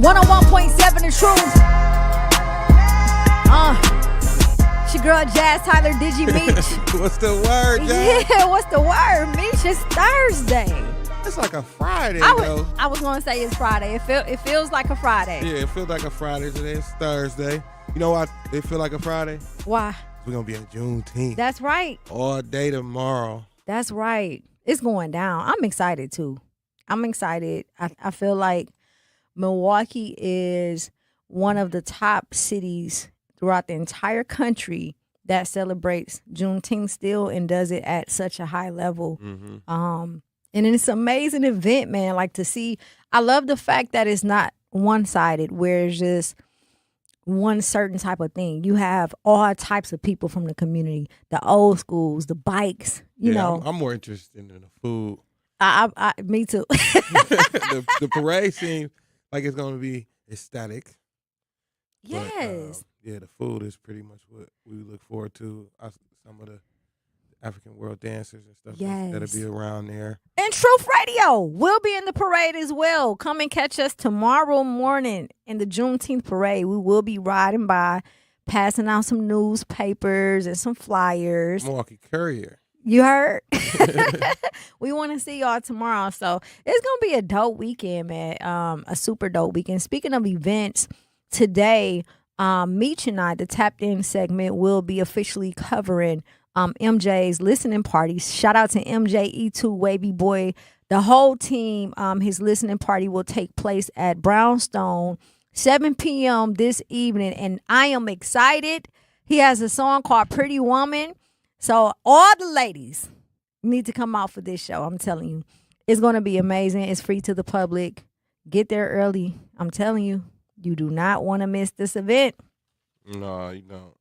101.7 The Truth. It's your girl Jazz Tyler, Digi Meech. What's the word, Jazz? Yeah, what's the word, Meech? It's Thursday. It's like a Friday, though. I was going to say it's Friday. It feels like a Friday. Yeah, it feels like a Friday today. It's Thursday. You know why it feel like a Friday? Why? We're going to be at Juneteenth. That's right. All day tomorrow. That's right. It's going down. I'm excited, too. I'm excited. I feel like Milwaukee is one of the top cities throughout the entire country that celebrates Juneteenth still and does it at such a high level. Mm-hmm. And it's an amazing event, man. Like to see, I love the fact that it's not one-sided where it's just one certain type of thing. You have all types of people from the community, the old schools, the bikes, you know. I'm more interested in the food. Me too. the parade seems like it's going to be ecstatic. Yes. But, the food is pretty much what we look forward to. Some of the African world dancers and stuff that'll be around there. And Truth Radio will be in the parade as well. Come and catch us tomorrow morning in the Juneteenth parade. We will be riding by, passing out some newspapers and some flyers. Milwaukee Courier. You heard? We want to see y'all tomorrow. So it's going to be a dope weekend, man. A super dope weekend. Speaking of events, today, Meech and I, the Tapped In segment, will be officially covering MJ's listening parties. Shout out to MJ, E2, Wavy Boy, the whole team. His listening party will take place at Brownstone, 7 p.m. this evening, and I am excited. He has a song called Pretty Woman. So all the ladies need to come out for this show. I'm telling you, it's going to be amazing. It's free to the public. Get there early. I'm telling you, you do not want to miss this event. No, you don't.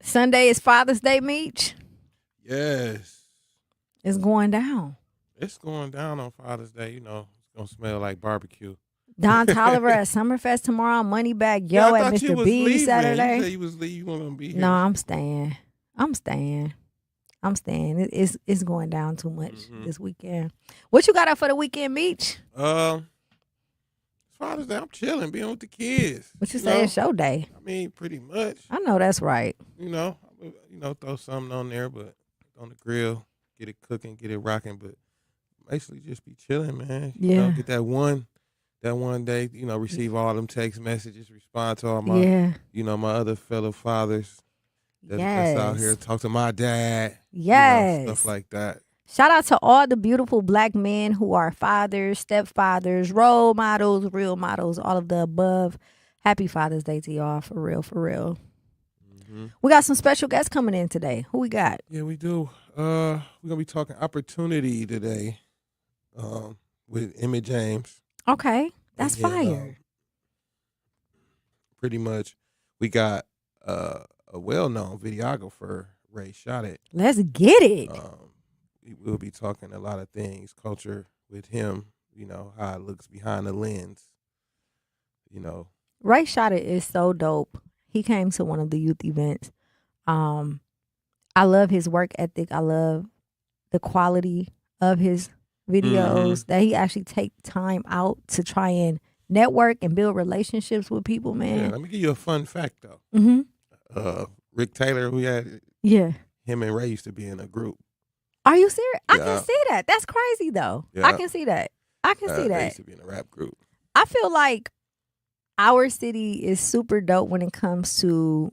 Sunday is Father's Day, Meech. Yes. It's going down. It's going down on Father's Day. You know, it's going to smell like barbecue. Don Tolliver at Summerfest tomorrow. Moneybag Yo at Mr. B leaving. Saturday. You said you was leaving. You weren't going to be here. No, I'm staying. It's going down too much this weekend. What you got up for the weekend, Meech? Father's Day, I'm chilling, being with the kids. What you say? It's show day. I mean, pretty much. I know that's right. You know, throw something on there, but on the grill, get it cooking, get it rocking, but basically just be chilling, man. Yeah. You know, get that one day, receive all them text messages, respond to all my, my other fellow fathers that's out here. Talk to my dad. Yes. Stuff like that. Shout out to all the beautiful black men who are fathers, stepfathers, role models, real models, all of the above. Happy Father's Day to y'all, for real, for real. Mm-hmm. We got some special guests coming in today. Who we got? Yeah, we do. We're going to be talking opportunity today with Emmitt James. Okay, that's fire. Pretty much, we got a well-known videographer, Ray Shotet. Let's get it. We'll be talking a lot of things, culture with him, how it looks behind the lens, Ray Shotet is so dope. He came to one of the youth events. I love his work ethic. I love the quality of his videos, that he actually take time out to try and network and build relationships with people, man. Yeah, let me give you a fun fact, though. Mm-hmm. Rick Taylor, who had him and Ray used to be in a group. Are you serious? I can see that. That's crazy, though. Yeah. I can see that. They used to be in a rap group. I feel like our city is super dope when it comes to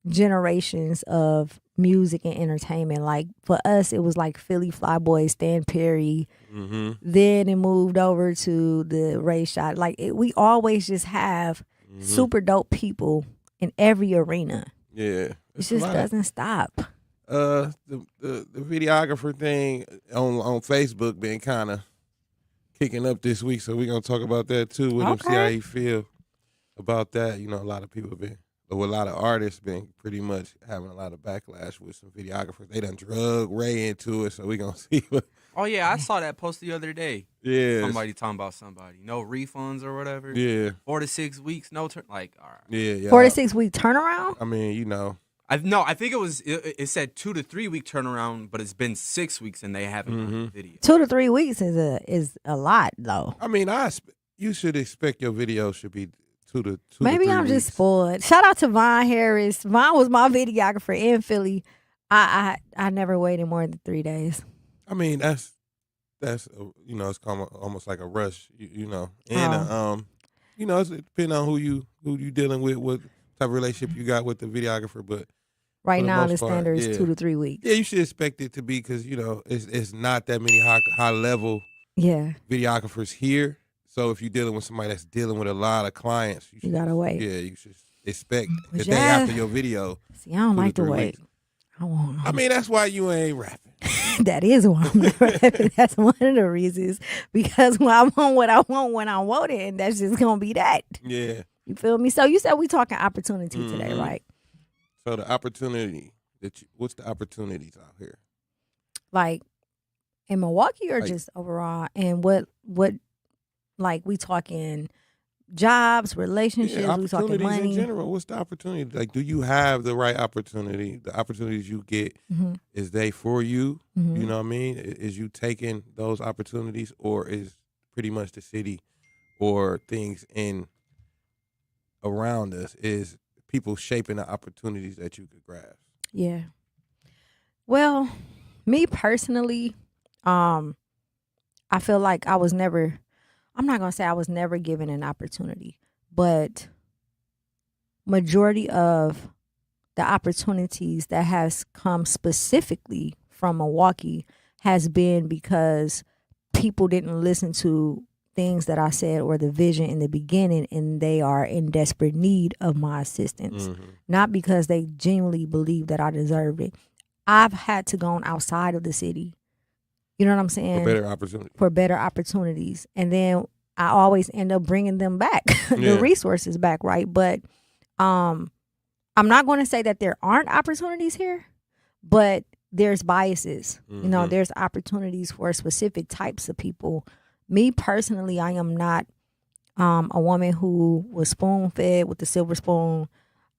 generations of music and entertainment. Like, for us, it was like Philly Flyboy, Stan Perry. Mm-hmm. Then it moved over to the Ray Shot. Like, we always just have super dope people in every arena. Yeah. It just doesn't stop. The videographer thing on Facebook been kind of kicking up this week, so we're gonna talk about that too with him, see how he feel about that. A lot of people a lot of artists been pretty much having a lot of backlash with some videographers. They done drug Ray into it, so we're gonna see what. Oh yeah, I saw that post the other day. Yeah, somebody talking about somebody, no refunds or whatever. Yeah, 4 to 6 weeks, no turn. Like, all right. Yeah. 4 to 6 week turnaround. I mean, I think it said 2 to 3 week turnaround, but it's been 6 weeks and they haven't done the video. 2 to 3 weeks is a lot though. I mean, you should expect your video should be 2 to Maybe 3 I'm weeks. just spoiled. Shout out to Vaughn Harris. Vaughn was my videographer in Philly. I never waited more than 3 days. I mean, that's it's almost like a rush, and it's depending on who you dealing with, what type of relationship you got with the videographer, but Right for the now, most the part, standard is yeah. 2 to 3 weeks. Yeah, you should expect it to be because it's not that many high level Yeah, videographers here. So if you're dealing with somebody that's dealing with a lot of clients, you gotta wait. Yeah, you should expect But a day after your video. See, I don't 2 like to 3 wait. weeks. I I mean, that's why you ain't rapping. that is why I'm not rapping. That's one of the reasons. Because when I want what I want when I want it, and that's just gonna be that. Yeah. You feel me? So you said we talking opportunity today, Mhm. right? So the opportunity what's the opportunities out here? Like in Milwaukee or Like- just overall? And what like we talking jobs, relationships, we talking opportunities money. in general. What's the opportunity? Like, do you have the right opportunity? The opportunities you get, Mm-hmm. is they for you? Mm-hmm. You know what I mean? Is you taking those opportunities, or is pretty much the city or things in around us is people shaping the opportunities that you could grasp? Yeah. Well, me personally, I feel like I'm not gonna say I was never given an opportunity, but majority of the opportunities that has come specifically from Milwaukee has been because people didn't listen to things that I said or the vision in the beginning, and they are in desperate need of my assistance. Mhm. Not because they genuinely believe that I deserve it. I've had to go outside of the city. You know what I'm saying? For better opportunities. And then I always end up bringing them back, the Yeah. resources back, right? But I'm not going to say that there aren't opportunities here, but there's biases. You know, Mhm. there's opportunities for specific types of people. Me personally, I am not a woman who was spoon-fed with the silver spoon.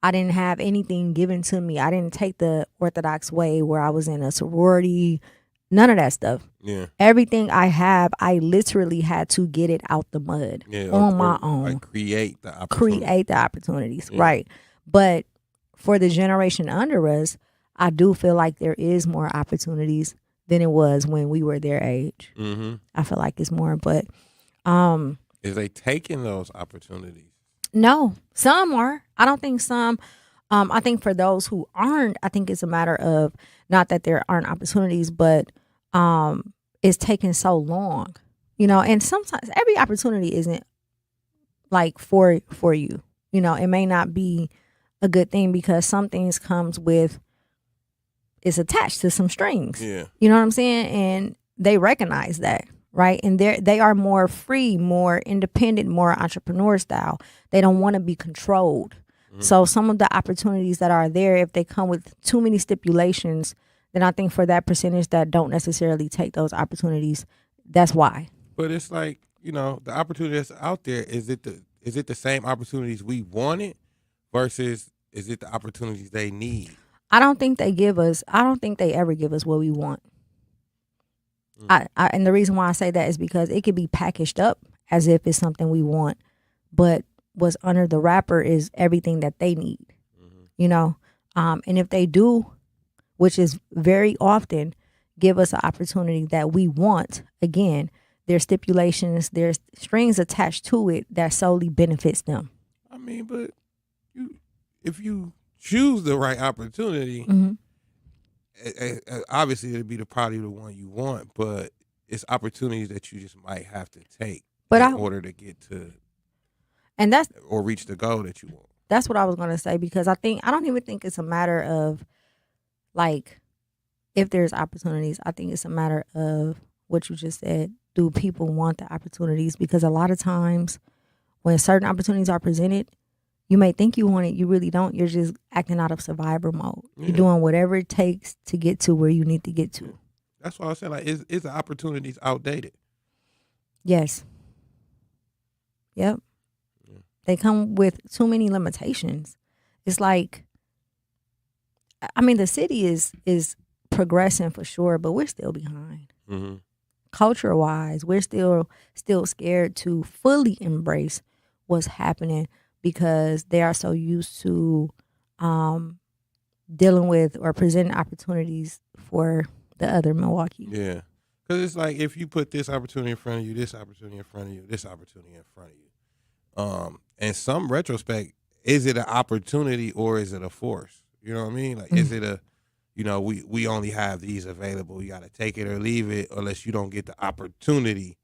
I didn't have anything given to me. I didn't take the Orthodox way where I was in a sorority, none of that stuff. Yeah. Everything I have, I literally had to get it out the mud Yeah. on my own. Like create the opportunity. Create the opportunities, Yeah. right? But for the generation under us, I do feel like there is more opportunities than it was when we were their age. Mm-hmm. I feel like it's more, but Is they taking those opportunities? no, some are. I don't think some. I think for those who aren't, I think it's a matter of not that there aren't opportunities, but it's taking so long, you know. And sometimes every opportunity isn't like for you. You know, it may not be a good thing because some things comes with it's attached to some strings. Yeah. You know what I'm saying? And they recognize that, right? And they are more free, more independent, more entrepreneur style. They don't want to be controlled. Mm-hmm. So some of the opportunities that are there, if they come with too many stipulations, then I think for that percentage that don't necessarily take those opportunities, that's why. But it's like, the opportunity that's out there, is it the same opportunities we wanted versus is it the opportunities they need? I don't think they ever give us what we want. And the reason why I say that is because it could be packaged up as if it's something we want, but what's under the wrapper is everything that they need, and if they do, which is very often, give us an opportunity that we want, again, there's stipulations, there's strings attached to it that solely benefits them. I mean, but if you choose the right opportunity, obviously it'll be probably the one you want, but it's opportunities that you just might have to take in order to get to, and that's or reach the goal that you want. That's what I was gonna say, because I don't even think it's a matter of like if there's opportunities. I think it's a matter of what you just said. Do people want the opportunities? Because a lot of times when certain opportunities are presented, you may think you want it, you really don't. You're just acting out of survivor mode. Yeah. You're doing whatever it takes to get to where you need to get to. That's why I said, like, is the opportunities outdated? Yes. Yep. Yeah. They come with too many limitations. It's like, I mean, the city is progressing for sure, but we're still behind. Mm-hmm. culture wise, we're still scared to fully embrace what's happening because they are so used to dealing with or presenting opportunities for the other Milwaukee. Yeah. Because it's like if you put this opportunity in front of you, this opportunity in front of you, this opportunity in front of you. In some retrospect, is it an opportunity or is it a force? You know what I mean? Like, is it a, we only have these available. You got to take it or leave it unless you don't get the opportunity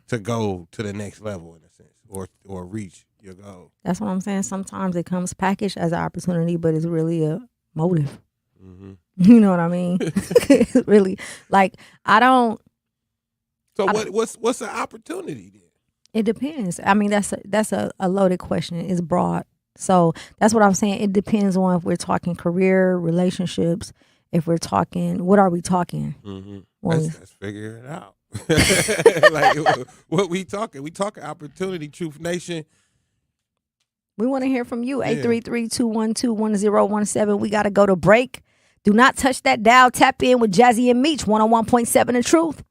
to go to the next level in a sense or reach your goal. That's what I'm saying. Sometimes it comes packaged as an opportunity, but it's really a motive. Mm-hmm. You know what I mean? Really, like So what's an opportunity then? It depends. I mean, that's a loaded question. It's broad. So that's what I'm saying. It depends on if we're talking career, relationships. If we're talking, what are we talking? Mm-hmm. Let's figure it out. Like what we talking? We talking opportunity, Truth Nation. We want to hear from you. 833-212-1017. We got to go to break. Do not touch that dial. Tap in with Jazzy and Meech, 101.7 The Truth.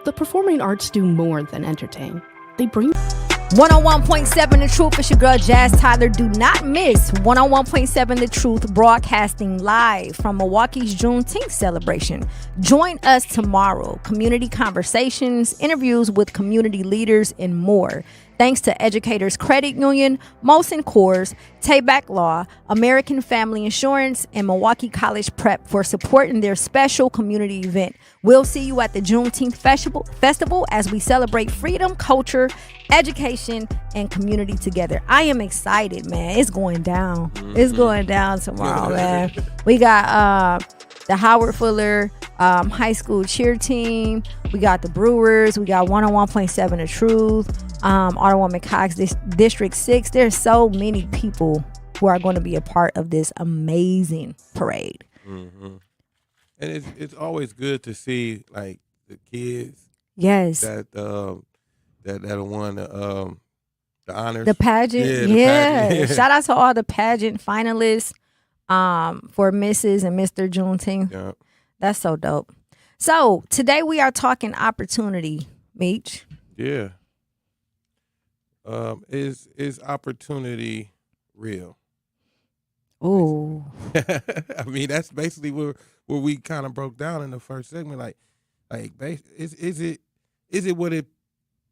The performing arts do more than entertain. They bring 101.7 The Truth. It's your girl Jazz Tyler. Do not miss 101.7 The Truth, broadcasting live from Milwaukee's Juneteenth celebration. Join us tomorrow. Community conversations, interviews with community leaders, and more. Thanks to Educators Credit Union, Molson Coors, Tayback Law, American Family Insurance, and Milwaukee College Prep for supporting their special community event. We'll see you at the Juneteenth Festival as we celebrate freedom, culture, education, and community together. I am excited, man. It's going down. It's going down tomorrow, man. We got the Howard Fuller high school cheer team. We got the Brewers. We got 101.7 The Truth. Alderwoman Cox, District 6. There's so many people who are going to be a part of this amazing parade. Mm-hmm. And it's always good to see like the kids. Yes. That won the honors. The pageant. Yeah. Pageant. Shout out to all the pageant finalists for Mrs. and Mr. Juneteenth. Yeah. That's so dope. So today we are talking opportunity, Meech. Yeah. Is opportunity real? Ooh. I mean, that's basically where we kind of broke down in the first segment. Like is it what it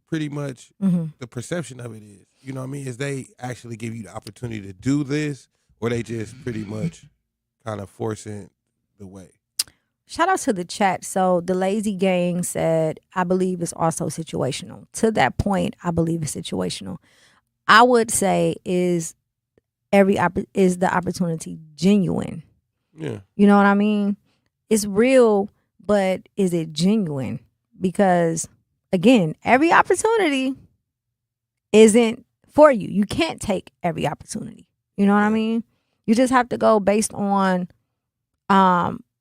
pretty much the perception of it is? You know what I mean? Is they actually give you the opportunity to do this, or they just pretty much kind of forcing the way? Shout out to the chat. So the Lazy Gang said, I believe it's also situational. To that point, I believe it's situational. I would say is the opportunity genuine? Yeah. You know what I mean? It's real, but is it genuine? Because again, every opportunity isn't for you. You can't take every opportunity. You know what I mean? You just have to go based on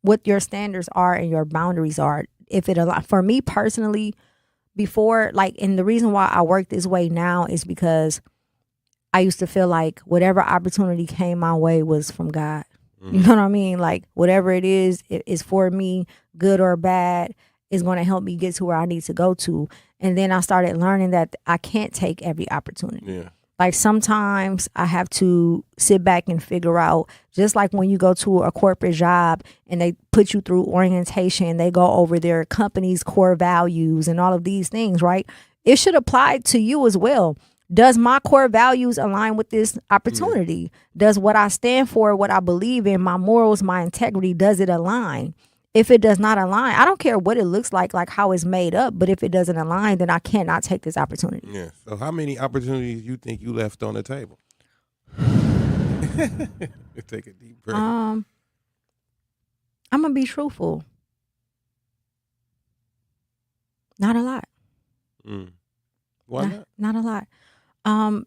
what your standards are and your boundaries are. If it for me personally, before, like, and the reason why I work this way now is because I used to feel like whatever opportunity came my way was from God. You know what I mean? Like, whatever it is for me, good or bad, is going to help me get to where I need to go to. And then I started learning that I can't take every opportunity. Yeah. Like, sometimes I have to sit back and figure out, just like when you go to a corporate job and they put you through orientation, they go over their company's core values and all of these things, right? It should apply to you as well. Does my core values align with this opportunity? Does what I stand for, what I believe in, my morals, my integrity, does it align? If it does not align, I don't care what it looks like how it's made up, but if it doesn't align, then I cannot take this opportunity. Yeah. So how many opportunities you think you left on the table? Take a deep breath. I'm going to be truthful. Not a lot. Why not? Not a lot.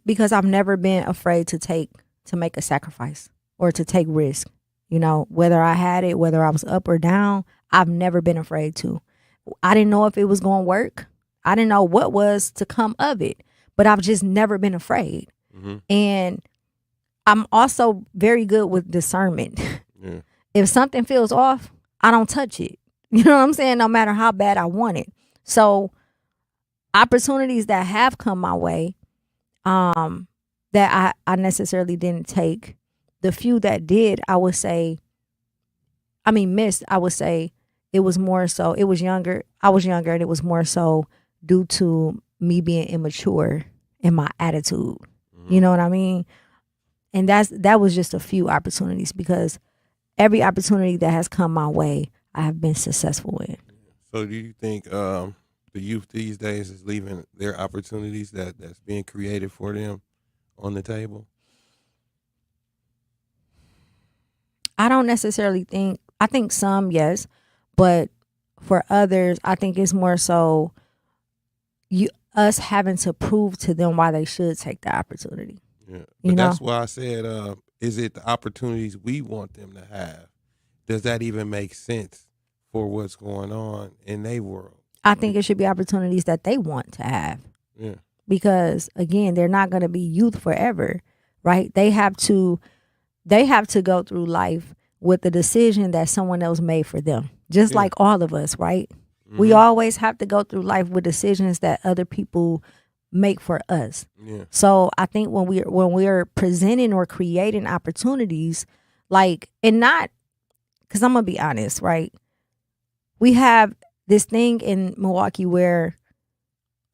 Because I've never been afraid to make a sacrifice or to take risk. You know, whether I had it, whether I was up or down, I've never been afraid to. I didn't know if it was going to work. I didn't know what was to come of it, but I've just never been afraid. And I'm also very good with discernment. Yeah. If something feels off, I don't touch it. You know what I'm saying? No matter how bad I want it. So opportunities that have come my way, that I necessarily didn't take. The few that did, missed, I would say it was more so, I was younger and it was more so due to me being immature in my attitude. You know what I mean? And that was just a few opportunities, because every opportunity that has come my way, I have been successful in. So do you think the youth these days is leaving their opportunities that's being created for them on the table? I don't necessarily I think some, yes, but for others, I think it's more so us having to prove to them why they should take the opportunity. Yeah, but that's why I said, is it the opportunities we want them to have? Does that even make sense for what's going on in their world? I think it should be opportunities that they want to have. Yeah. Because again, they're not going to be youth forever, right? They have to go through life with the decision that someone else made for them. Just like all of us, right? Mm-hmm. We always have to go through life with decisions that other people make for us. Yeah. So I think when we're presenting or creating opportunities, like, and not, because I'm gonna be honest, right? We have this thing in Milwaukee where,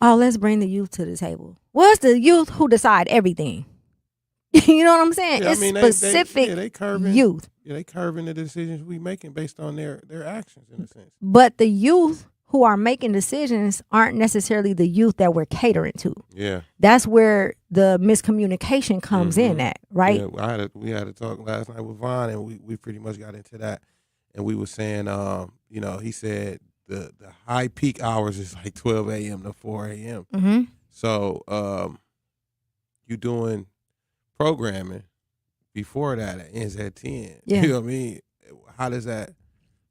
oh, let's bring the youth to the table. Well, it's the youth who decide everything. You know what I'm saying? Yeah, it's specific youth. Yeah, they curving the decisions we making based on their actions, in a sense. But the youth who are making decisions aren't necessarily the youth that we're catering to. Yeah. That's where the miscommunication comes in at, right? Yeah, we had a talk last night with Vaughn, and we pretty much got into that. And we were saying, he said the high peak hours is like 12 a.m. to 4 a.m. Mm-hmm. So you doing programming before that, it ends at 10. Yeah. You know what I mean? How does that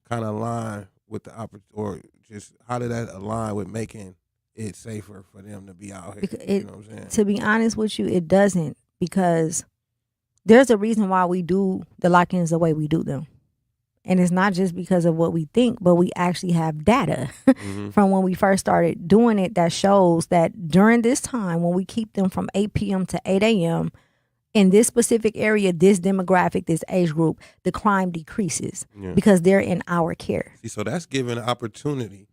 kind of align with the or just how did that align with making it safer for them to be out here? You know what I'm saying? To be honest with you, it doesn't, because there's a reason why we do the lock-ins the way we do them. And it's not just because of what we think, but we actually have data from when we first started doing it that shows that during this time, when we keep them from 8 p.m. to 8 a.m., in this specific area, this demographic, this age group, the crime decreases because they're in our care. See, so that's giving an opportunity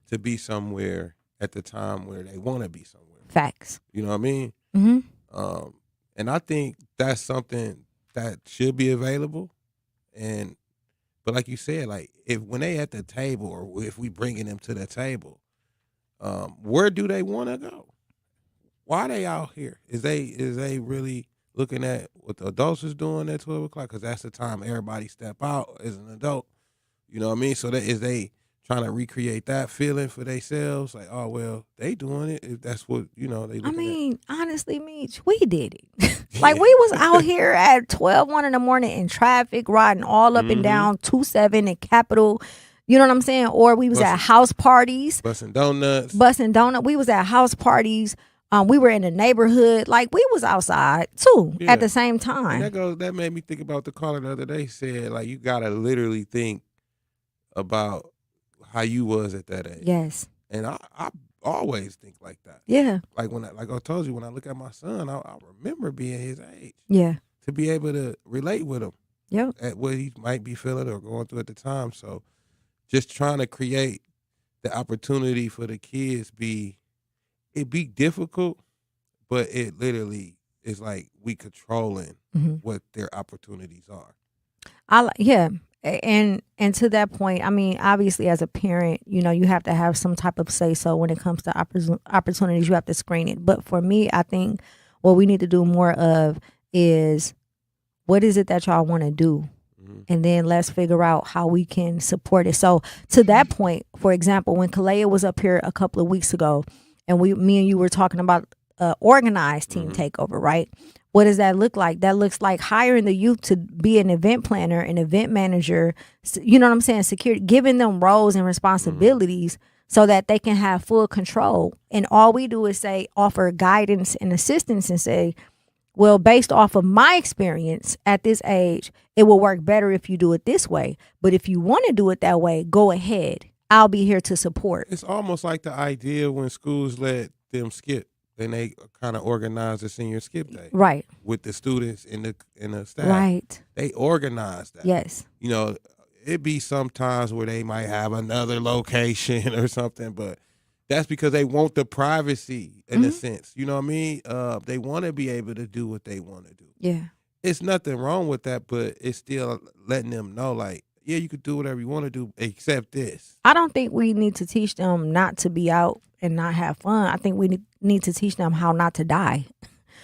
to be somewhere at the time where they want to be somewhere. Facts. You know what I mean? Mm-hmm. And I think that's something that should be available. But like you said, like when they at the table, or if we bringing them to the table, where do they want to go? Why are they out here? Is they really looking at what the adults is doing at 12 o'clock? Because that's the time everybody step out as an adult. You know what I mean? So is they trying to recreate that feeling for themselves? Like, oh, well, they doing it. If that's what, they looking at. Honestly, Meech, we did it. Like, we was out here at 1 in the morning in traffic, riding all up and down 27 and Capitol. You know what I'm saying? Or we was at house parties. Busting donuts. We was at house parties. We were in the neighborhood. Like, we was outside, too, at the same time. And that made me think about the caller the other day. Said, like, you got to literally think about how you was at that age. Yes. And I always think like that. Yeah. Like I told you, when I look at my son, I remember being his age. Yeah. To be able to relate with him. Yep. At what he might be feeling or going through at the time. So just trying to create the opportunity for the kids it be difficult, but it literally is like we controlling what their opportunities are. And to that point, I mean, obviously as a parent, you have to have some type of say so when it comes to opportunities. You have to screen it. But for me, I think what we need to do more of is, what is it that y'all want to do? And then let's figure out how we can support it. So to that point, for example, when Kalea was up here a couple of weeks ago, and me and you were talking about organized team takeover, right? What does that look like? That looks like hiring the youth to be an event planner, an event manager, you know what I'm saying? Security, giving them roles and responsibilities so that they can have full control. And all we do is offer guidance and assistance and say, well, based off of my experience at this age, it will work better if you do it this way. But if you want to do it that way, go ahead. I'll be here to support. It's almost like the idea when schools let them skip, then they kind of organize the senior skip day, Right. with the students and the staff. Right. They organize that. Yes. You know, it be sometimes where they might have another location or something, but that's because they want the privacy in a sense. You know what I mean? They want to be able to do what they want to do. Yeah. It's nothing wrong with that, but it's still letting them know, like, yeah, you could do whatever you want to do except this. I don't think we need to teach them not to be out and not have fun. I think we need to teach them how not to die.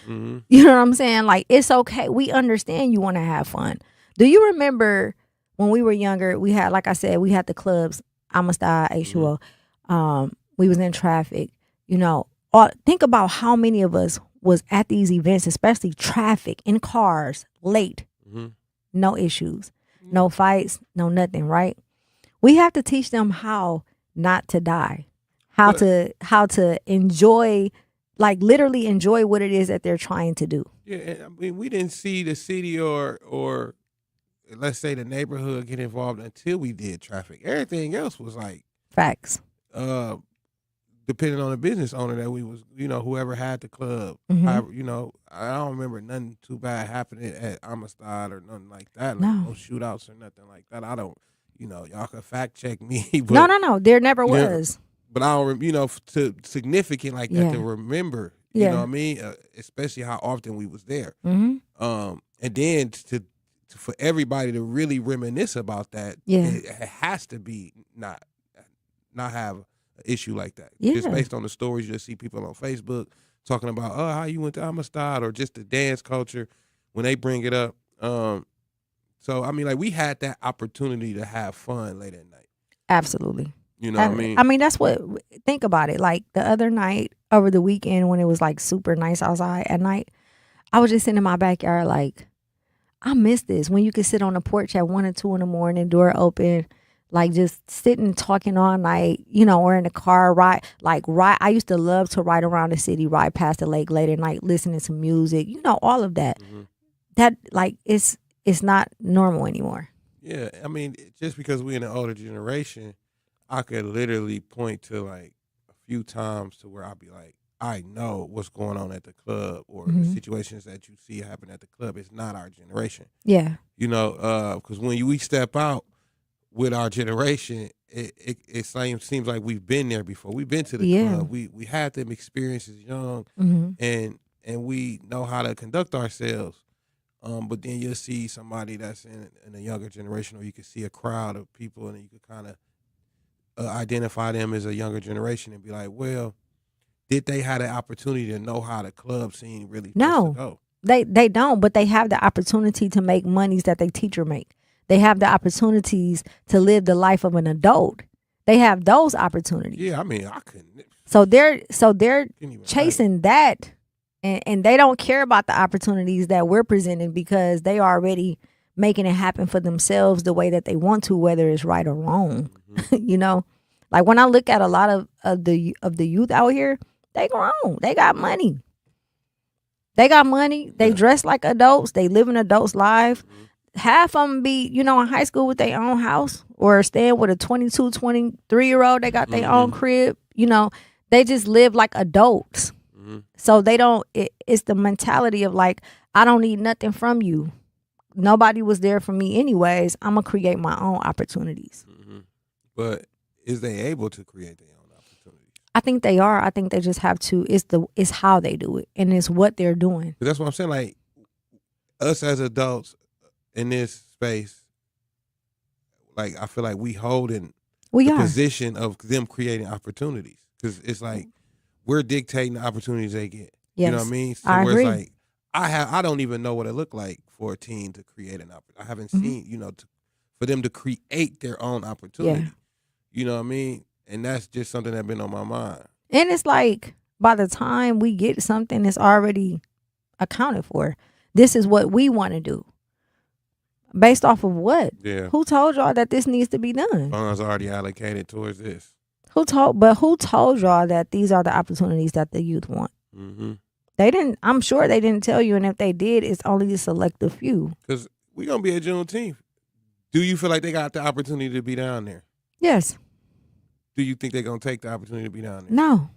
Mm-hmm. You know what I'm saying? Like, it's okay. We understand you want to have fun. Do you remember when we were younger, we had, like I said, we had the clubs, Amistad, H2O. We was in traffic. You know, think about how many of us was at these events, especially traffic, in cars, late. No issues. No fights, no nothing, right? We have to teach them how not to die, how to enjoy, like literally enjoy what it is that they're trying to do. Yeah, and I mean, we didn't see the city or let's say the neighborhood get involved until we did traffic. Everything else was like Facts. Depending on the business owner that we was, you know, whoever had the club. You know, I don't remember nothing too bad happening at Amistad or nothing like that. Like no shootouts or nothing like that. I don't, you know, y'all can fact check me. But, no. There never was. But I don't, you know, to significant like that to remember. You know what I mean? Especially how often we was there. And then for everybody to really reminisce about that, it has to be not have an issue like that. Just based on the stories you see people on Facebook talking about, oh, how you went to Amistad, or just the dance culture when they bring it up. So I mean, like, we had that opportunity to have fun late at night. Absolutely. You know what I mean? I mean, that's what, think about it. Like the other night over the weekend when it was like super nice outside at night, I was just sitting in my backyard like, I miss this. When you could sit on the porch at 1 or 2 in the morning, door open, like just sitting talking all night, you know, or in the car, ride. I used to love to ride around the city, ride past the lake late at night, listening to music, you know, all of that. That, like, it's not normal anymore. Yeah, I mean, just because we're in an older generation, I could literally point to like a few times to where I'll be like, I know what's going on at the club, or the situations that you see happen at the club. It's not our generation. Yeah. You know, because when we step out with our generation, it seems like we've been there before. We've been to the club. We had them experiences young, and we know how to conduct ourselves. But then you'll see somebody that's in a younger generation, or you can see a crowd of people, and you can kind of identify them as a younger generation and be like, well, did they have the opportunity to know how the club scene really supposed to go? They don't, but they have the opportunity to make monies that their teacher make. They have the opportunities to live the life of an adult. They have those opportunities. Yeah, I mean, I couldn't. So they're chasing that, and they don't care about the opportunities that we're presenting because they are already making it happen for themselves the way that they want to, whether it's right or wrong. You know, like when I look at a lot of the youth out here, they grown, they got money. They dress like adults. They live an adult's life. Half of them be, you know, in high school with their own house, or staying with a 22, 23-year-old. They got their own crib. You know, they just live like adults. So they don't, it's the mentality of like, I don't need nothing from you. Nobody was there for me anyways. I'm going to create my own opportunities. But is they able to create their own opportunities? I think they are. I think they just have to. It's how they do it, and it's what they're doing. That's what I'm saying. Like, us as adults in this space, like, I feel like we holding the position of them creating opportunities, because it's like we're dictating the opportunities they get. Yes. You know what I mean? So I agree. It's like I don't even know what it looked like for a teen to create an opportunity. I haven't seen, you know, for them to create their own opportunity. Yeah. You know what I mean? And that's just something that's been on my mind. And it's like, by the time we get something that's already accounted for, this is what we want to do. Based off of what? Yeah. Who told y'all that this needs to be done? Funds already allocated towards this. Who told y'all that these are the opportunities that the youth want? They didn't. I'm sure they didn't tell you, and if they did, it's only a selective few. Because we're going to be at Juneteenth. Do you feel like they got the opportunity to be down there? Yes. Do you think they're going to take the opportunity to be down there? No.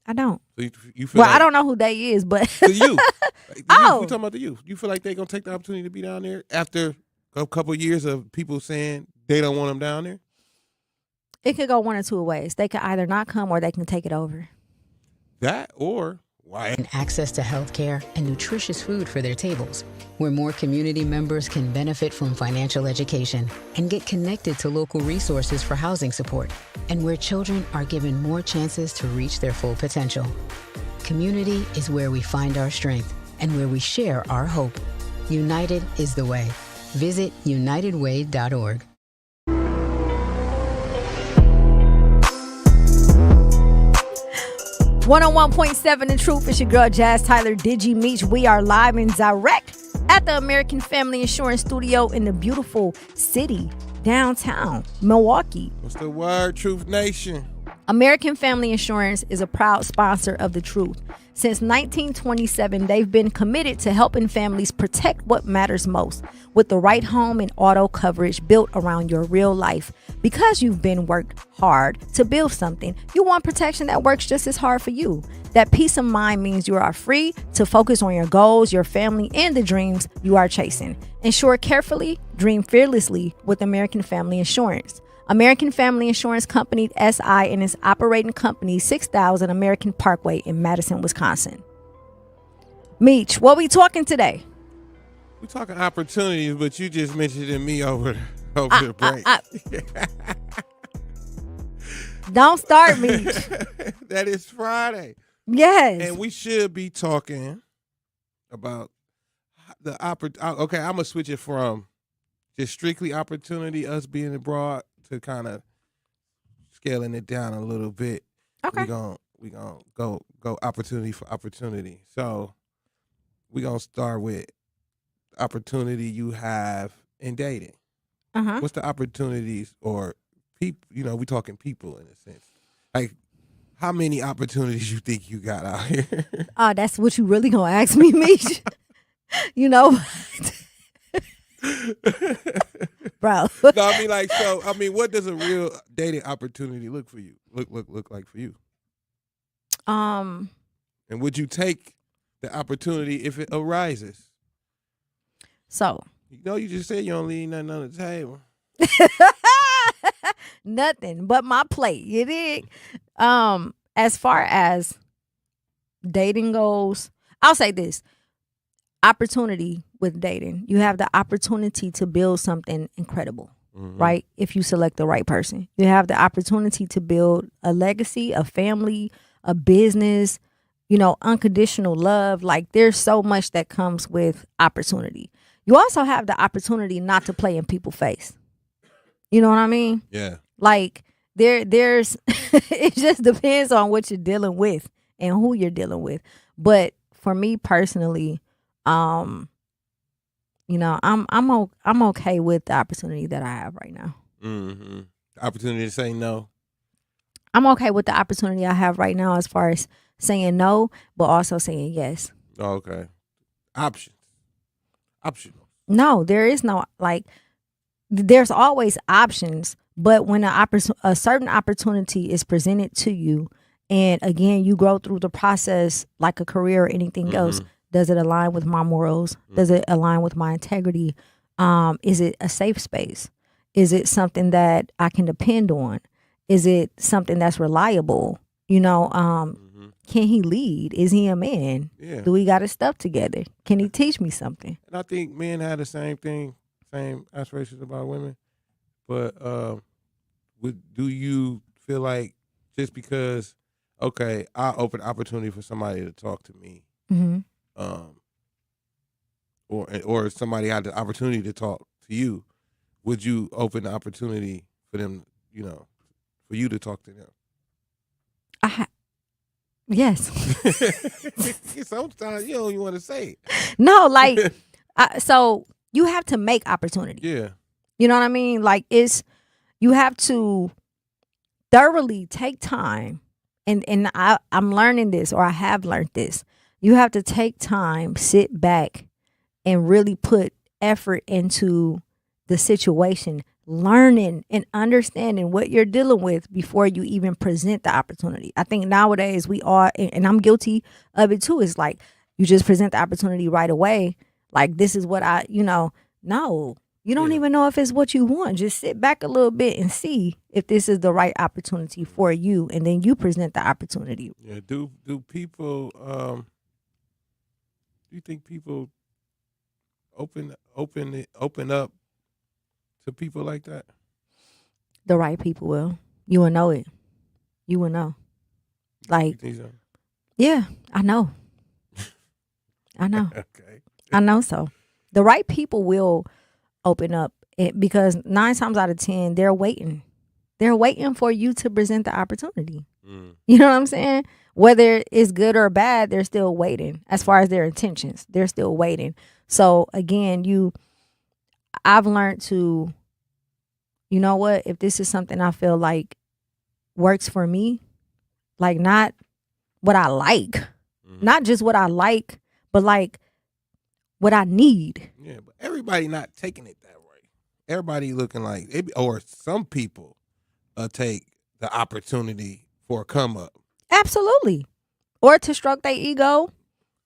I don't. So you feel I don't know who they is, but the youth. Like, Oh. We're talking about the youth. You feel like they're going to take the opportunity to be down there after a couple of years of people saying they don't want them down there? it could go one or two ways. They could either not come or they can take it over. That or why? And access to health care and nutritious food for their tables, where more community members can benefit from financial education and get connected to local resources for housing support, and where children are given more chances to reach their full potential. Community is where we find our strength and where we share our hope. United is the way. Visit unitedway.org. 101.7 The Truth. It's your girl Jazz Tyler Digi Meech. We are live and direct at the American Family Insurance Studio in the beautiful city downtown Milwaukee. What's the word, Truth Nation? American Family Insurance is a proud sponsor of The Truth. Since 1927, they've been committed to helping families protect what matters most with the right home and auto coverage built around your real life. Because you've been worked hard to build something, you want protection that works just as hard for you. That peace of mind means you are free to focus on your goals, your family, and the dreams you are chasing. Insure carefully, dream fearlessly with American Family Insurance. American Family Insurance Company, SI, and its operating company, 6000 American Parkway in Madison, Wisconsin. Meech, what we talking today? We're talking opportunities, but you just mentioned it me over the break. Don't start, Meech. That is Friday. Yes. And we should be talking about the okay, I'm going to switch it from just strictly opportunity, us being abroad, to kind of scaling it down a little bit. Okay. We gonna go opportunity for opportunity. So we're gonna start with opportunity you have in dating. Uh-huh. What's the opportunities or people? You know, we talking people in a sense. Like, how many opportunities you think you got out here? Oh, that's what you really gonna ask me, Meech? You know. Bro. No, I mean, what does a real dating opportunity look for you? Look like for you? And would you take the opportunity if it arises? So. You know, you just said you don't leave nothing on the table. Nothing but my plate. You dig? As far as dating goes, I'll say this. Opportunity with dating. You have the opportunity to build something incredible, right? If you select the right person. You have the opportunity to build a legacy, a family, a business, you know, unconditional love. Like, there's so much that comes with opportunity. You also have the opportunity not to play in people's face. You know what I mean? Yeah. Like, there's it just depends on what you're dealing with and who you're dealing with. But for me personally, you know, I'm okay with the opportunity that I have right now. Mm-hmm. Opportunity to say no. I'm okay with the opportunity I have right now as far as saying no, but also saying yes. Oh, okay. Options. Optional. No, there is no, like, there's always options, but when a certain opportunity is presented to you, and again, you grow through the process like a career or anything else, does it align with my morals? Does it align with my integrity? Is it a safe space? Is it something that I can depend on? Is it something that's reliable? You know, can he lead? Is he a man? Yeah. Do we got his stuff together? Can he teach me something? And I think men have the same thing, same aspirations about women. But do you feel like just because, okay, I open opportunity for somebody to talk to me, or somebody had the opportunity to talk to you, would you open the opportunity for them, you know, for you to talk to them? Yes. Sometimes you don't even want to say it. No, like, so you have to make opportunity. Yeah. You know what I mean? Like, you have to thoroughly take time and I'm learning this, or I have learned this. You have to take time, sit back, and really put effort into the situation, learning and understanding what you're dealing with before you even present the opportunity. I think nowadays we are, and I'm guilty of it too, is like you just present the opportunity right away. Like, this is what no, you don't even know if it's what you want. Just sit back a little bit and see if this is the right opportunity for you, and then you present the opportunity. Yeah. Do people? Do you think people open up to people like that? The right people will. You will know it. You will know. Like, You think so? yeah, I know. I know. Okay. I know so. The right people will open up because 9 times out of 10, they're waiting. They're waiting for you to present the opportunity. You know what I'm saying? Whether it's good or bad, they're still waiting. As far as their intentions, they're still waiting. So again, I've learned to, you know what, if this is something I feel like works for me, like not what I like, not just what I like, but like what I need. Yeah, but everybody not taking it that way. Everybody looking like or some people take the opportunity for a come up. Absolutely. Or to stroke their ego,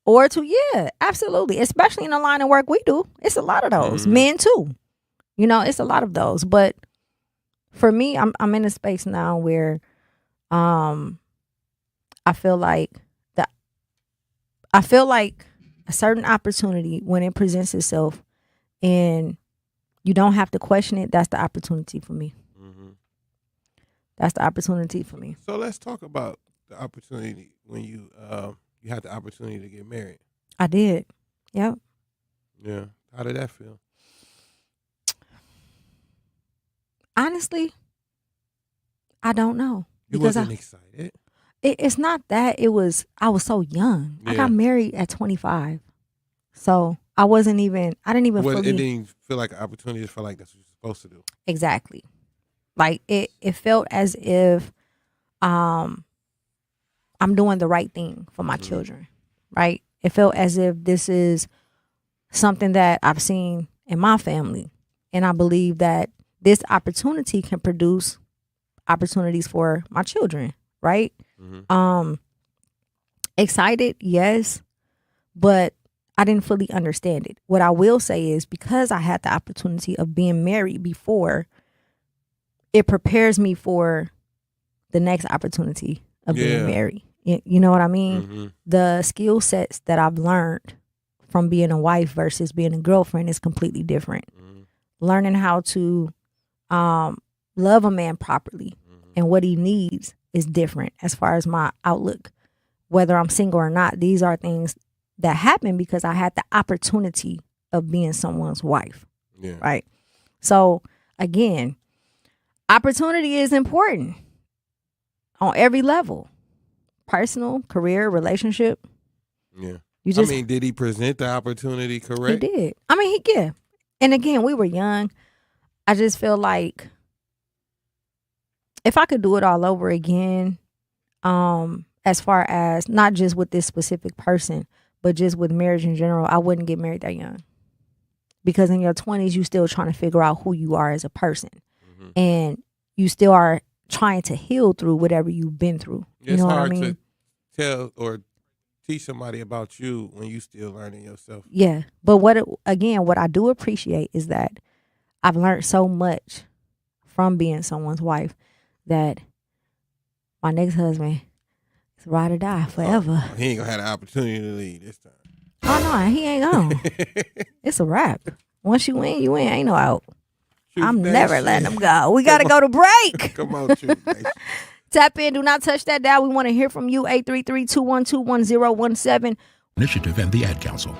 or to, absolutely. Especially in the line of work we do. It's a lot of those. Men too. You know, it's a lot of those. But for me, I'm in a space now where I feel like a certain opportunity, when it presents itself and you don't have to question it, that's the opportunity for me. That's the opportunity for me. So let's talk about the opportunity when you had the opportunity to get married. I did. Yep. Yeah. How did that feel? Honestly, I don't know. You wasn't excited. It's not that. I was so young. I got married at 25. So I didn't even fully. It didn't feel like an opportunity. It felt like that's what you're supposed to do. Exactly. Like it felt as if I'm doing the right thing for my children, right? It felt as if this is something that I've seen in my family. And I believe that this opportunity can produce opportunities for my children, right? Excited, yes, but I didn't fully understand it. What I will say is, because I had the opportunity of being married before, it prepares me for the next opportunity of being married. You know what I mean? The skill sets that I've learned from being a wife versus being a girlfriend is completely different. Learning how to love a man properly and what he needs is different as far as my outlook. Whether I'm single or not, these are things that happen because I had the opportunity of being someone's wife. Yeah. Right? So, again, opportunity is important on every level. Personal, career, relationship. Yeah. You did he present the opportunity correct? He did. Yeah. And again, we were young. I just feel like if I could do it all over again, as far as not just with this specific person, but just with marriage in general, I wouldn't get married that young. Because in your 20s, you still trying to figure out who you are as a person. And you still are trying to heal through whatever you've been through. You know what I mean? It's hard to tell or teach somebody about you when you still learning yourself. Yeah. But what I do appreciate is that I've learned so much from being someone's wife that my next husband is ride or die forever. He ain't gonna have the opportunity to leave this time. Oh no, he ain't gone. It's a wrap. Once you win, you win. Ain't no out. I'm never letting him go. We got to go to break. Come on, Truth Nation. Tap in. Do not touch that dial. We want to hear from you. 833-212-1017. Initiative and the Ad Council.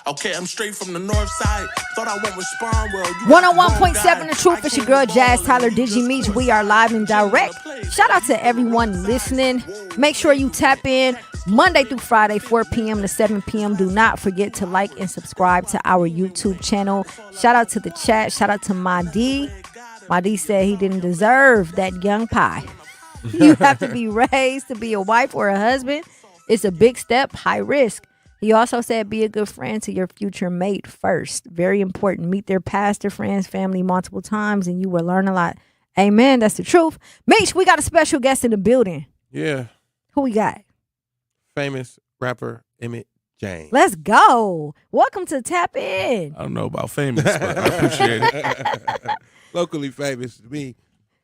Okay, I'm straight from the north side. Thought I won't respond well. 101.7 The Truth. It's your girl, Jazz Tyler Digi Meach. We are live and direct. Shout out to everyone listening. Make sure you tap in Monday through Friday, 4 p.m. to 7 p.m. Do not forget to like and subscribe to our YouTube channel. Shout out to the chat. Shout out to my D. My D said he didn't deserve that young pie. You have to be raised to be a wife or a husband. It's a big step, high risk. He also said be a good friend to your future mate first. Very important. Meet their pastor, friends, family multiple times, and you will learn a lot. Amen. That's the truth. Meech, we got a special guest in the building. Yeah. Who we got? Famous rapper Emmitt James. Let's go. Welcome to Tap In. I don't know about famous, but I appreciate it. Locally famous to me.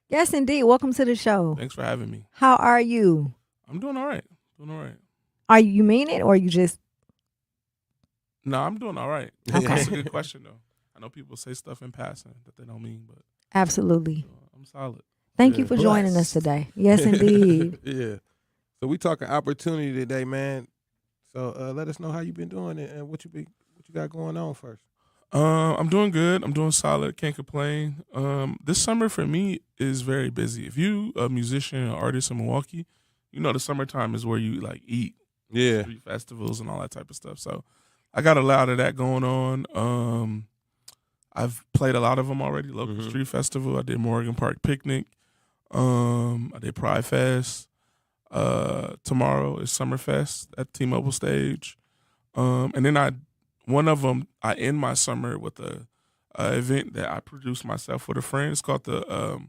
Yes, indeed. Welcome to the show. Thanks for having me. How are you? I'm doing all right. Doing all right. Are you mean it or you just? No, I'm doing all right. Okay. That's a good question, though. I know people say stuff in passing that they don't mean, but Absolutely. I'm solid. Thank you for joining us today. Yes, indeed. Yeah. So we talking opportunity today, man. So let us know how you been doing it and what you got going on first. I'm doing good. I'm doing solid. Can't complain. This summer for me is very busy. If you a musician or artist in Milwaukee, you know the summertime is where you like eat. Yeah. Street festivals and all that type of stuff. So I got a lot of that going on. I've played a lot of them already. Local street festival. I did Morgan Park Picnic. I did Pride Fest. Tomorrow is Summerfest at T-Mobile Stage. And then one of them, I end my summer with a event that I produced myself with a friend. It's called the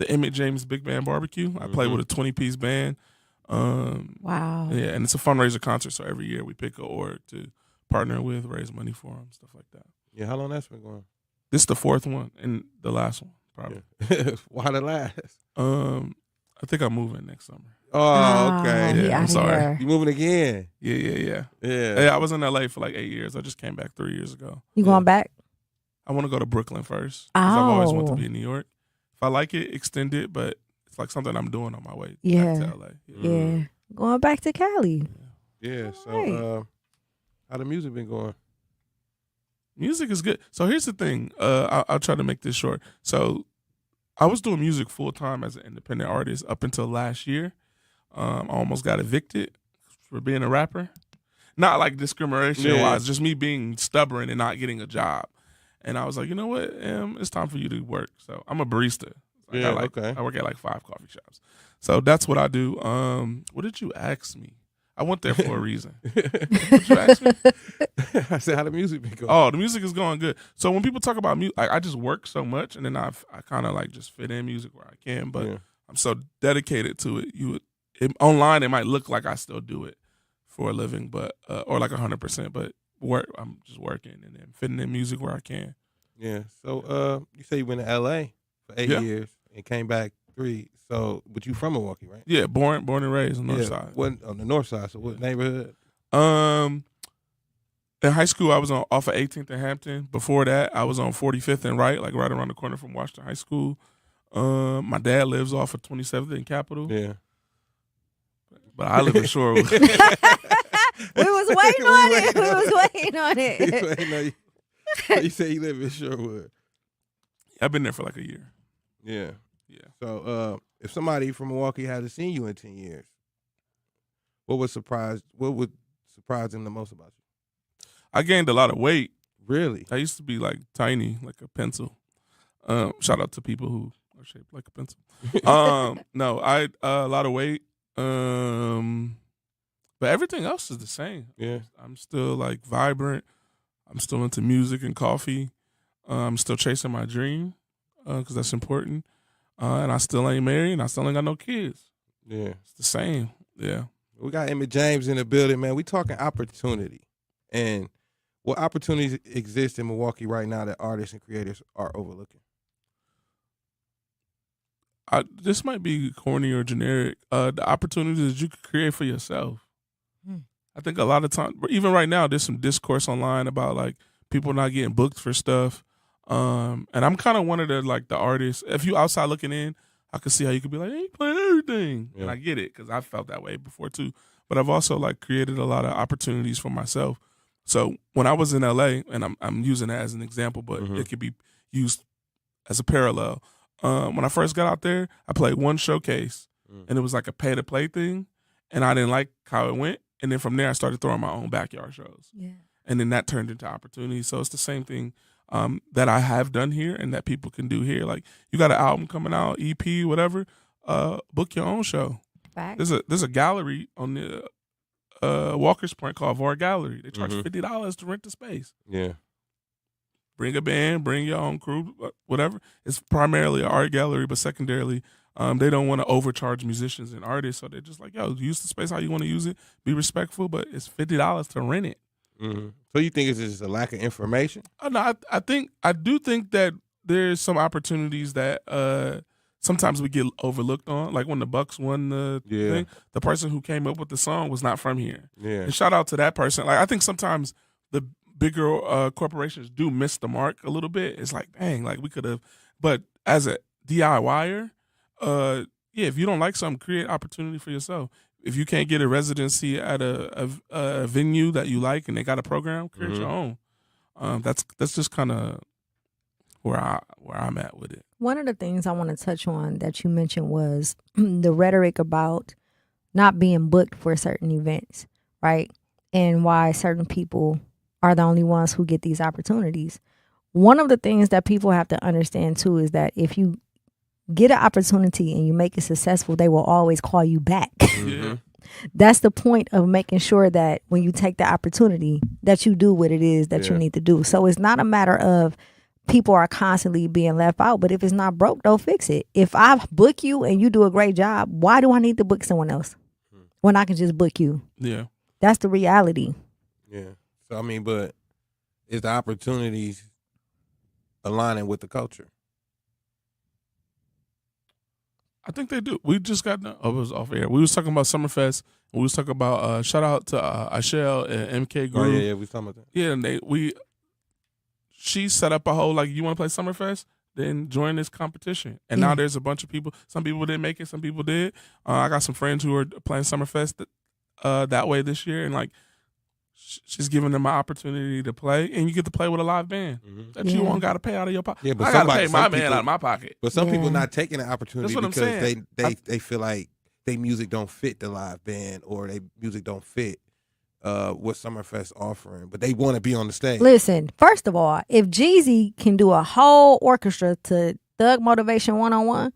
Emmitt James Big Band Barbecue. I play with a 20-piece band. Wow. Yeah, and it's a fundraiser concert. So every year we pick an org to partner with, raise money for them, stuff like that. Yeah, how long that's been going? This is the fourth one and the last one, probably. Yeah. Why the last? I think I'm moving next summer. Oh, okay. Yeah, I'm sorry. Here. You moving again? Yeah. Yeah. I was in LA for like 8 years. I just came back 3 years ago. You going back? I want to go to Brooklyn first because I've always wanted to Oh. be in New York. If I like it, extend it, but it's like something I'm doing on my way Yeah. back to LA. Yeah. Going back to Cali. Yeah. So Right. how the music been going? Music is good. So here's the thing. I'll try to make this short. So I was doing music full time as an independent artist up until last year. I almost got evicted for being a rapper. Not like discrimination wise, just me being stubborn and not getting a job. And I was like, you know what? It's time for you to work. So I'm a barista. I work at like 5 coffee shops. So that's what I do. What did you ask me? I went there for a reason. What did you ask me? I said, how the music been going? Oh, the music is going good. So when people talk about music, I just work so much, and then I kind of like just fit in music where I can. But I'm so dedicated to it. Online, it might look like I still do it for a living, but or like 100%. But I'm just working and then fitting in music where I can. Yeah. So you say you went to LA for 8 years and came back 3. So, but you from Milwaukee, right? Yeah, born and raised on the north side. What on the north side? So what neighborhood? In high school, I was off of 18th and Hampton. Before that, I was on 45th and right around the corner from Washington High School. My dad lives off of 27th and Capitol. Yeah. But I live in Shorewood. We was waiting on it. We was waiting on it. You say you live in Sherwood. I've been there for like a year. Yeah. Yeah. So if somebody from Milwaukee hasn't seen you in 10 years, what would surprise them the most about you? I gained a lot of weight. Really? I used to be like tiny, like a pencil. Shout out to people who are shaped like a pencil. No, I a lot of weight. But everything else is the same. Yeah. I'm still like vibrant. I'm still into music and coffee. I'm still chasing my dream because that's important. And I still ain't married and I still ain't got no kids. Yeah. It's the same. Yeah. We got Emmitt James in the building, man. We talking opportunity. And what opportunities exist in Milwaukee right now that artists and creators are overlooking? This might be corny or generic. The opportunities that you could create for yourself. I think a lot of times, even right now, there's some discourse online about like people not getting booked for stuff. And I'm kind of one of the artists. If you outside looking in, I can see how you could be like, hey, you playing everything. Yeah. And I get it because I felt that way before too. But I've also like created a lot of opportunities for myself. So when I was in LA, and I'm using that as an example, but it could be used as a parallel. When I first got out there, I played one showcase, and it was like a pay-to-play thing, and I didn't like how it went. And then from there, I started throwing my own backyard shows. Yeah. And then that turned into opportunities. So it's the same thing. that I have done here and that people can do here. Like you got an album coming out, EP, whatever. Book your own show. Fact. There's a gallery on the Walker's Point called Var Gallery. They charge $50 to rent the space. Yeah. Bring a band, bring your own crew, whatever. It's primarily an art gallery, but secondarily, they don't want to overcharge musicians and artists. So they're just like, yo, use the space how you want to use it. Be respectful, but it's $50 to rent it. Mm-hmm. So you think it's just a lack of information? No, I do think that there's some opportunities that sometimes we get overlooked on. Like when the Bucks won the thing, the person who came up with the song was not from here. Yeah. And shout out to that person. Like I think sometimes the bigger corporations do miss the mark a little bit. It's like, dang, like we could have. But as a DIYer, if you don't like something, create opportunity for yourself. If you can't get a residency at a venue that you like and they got a program, create your own. That's just kind of where I'm at with it. One of the things I want to touch on that you mentioned was the rhetoric about not being booked for certain events, right? And why certain people are the only ones who get these opportunities. One of the things that people have to understand too is that if you get an opportunity and you make it successful, they will always call you back. Mm-hmm. That's the point of making sure that when you take the opportunity that you do what it is that you need to do. So it's not a matter of people are constantly being left out, but if it's not broke, don't fix it. If I book you and you do a great job, why do I need to book someone else when I can just book you? Yeah. That's the reality. Yeah. So, I mean, but is the opportunities aligning with the culture? I think they do. We just got it was off air. We was talking about Summerfest. And we was talking about shout out to Ashell and MK Group. Oh yeah, we was talking about that. Yeah, and she set up a whole like, you want to play Summerfest? Then join this competition. And now there's a bunch of people. Some people didn't make it. Some people did. I got some friends who are playing Summerfest that way this year, and like she's giving them an opportunity to play, and you get to play with a live band that you won't got to pay out of your pocket. Yeah, but I got to pay my band out of my pocket. But some people not taking the opportunity because they feel like their music don't fit the live band or their music don't fit what Summerfest offering, but they want to be on the stage. Listen, first of all, if Jeezy can do a whole orchestra to Thug Motivation 101,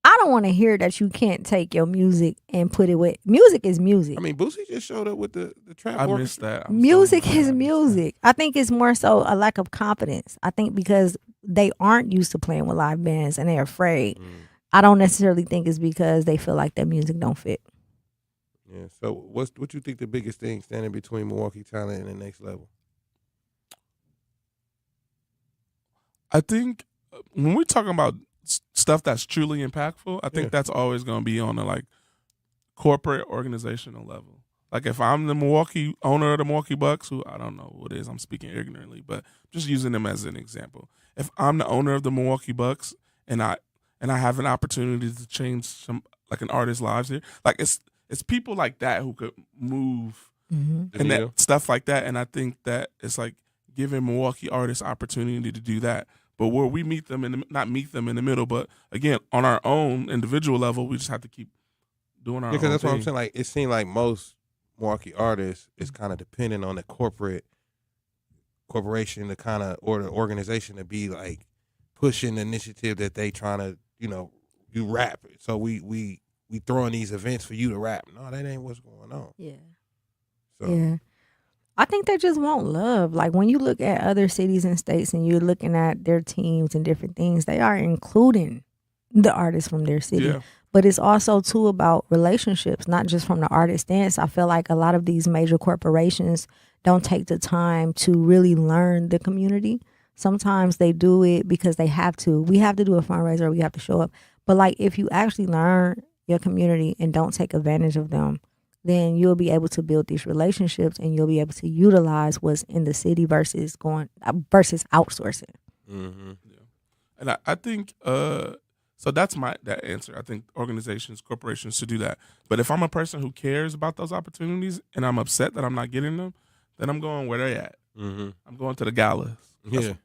I don't want to hear that you can't take your music and put it with music is music. I mean, Boosie just showed up with the trap I orchestra. missed that. Music is music. I think it's more so a lack of confidence. I think because they aren't used to playing with live bands and they're afraid. I don't necessarily think it's because they feel like their music don't fit. Yeah. So what you think the biggest thing standing between Milwaukee talent and the next level? I think when we're talking about stuff that's truly impactful, I think that's always going to be on a like corporate organizational level. Like if I'm the Milwaukee owner of the Milwaukee Bucks, who I don't know who it is, I'm speaking ignorantly, but just using them as an example. If I'm the owner of the Milwaukee Bucks and I have an opportunity to change some like an artist's lives here, like it's people like that who could move and that stuff like that. And I think that it's like giving Milwaukee artists opportunity to do that. But where we meet them not meet them in the middle, but again, on our own individual level, we just have to keep doing our own because that's thing. what I'm saying. Like it seems like most Milwaukee artists is kind of dependent on the corporation to kind of or the organization to be like pushing the initiative that they trying to you rap. So we throwing these events for you to rap. No, that ain't what's going on. Yeah. So. Yeah. I think they just want love. Like when you look at other cities and states and you're looking at their teams and different things, they are including the artists from their city. Yeah. But it's also too about relationships, not just from the artist stance. I feel like a lot of these major corporations don't take the time to really learn the community. Sometimes they do it because they have to. We have to do a fundraiser. We have to show up. But like if you actually learn your community and don't take advantage of them, then you'll be able to build these relationships and you'll be able to utilize what's in the city versus outsourcing. Mm-hmm. Yeah. And I think so that's that answer. I think organizations, corporations should do that. But if I'm a person who cares about those opportunities and I'm upset that I'm not getting them, then I'm going where they're at. Mm-hmm. I'm going to the galas.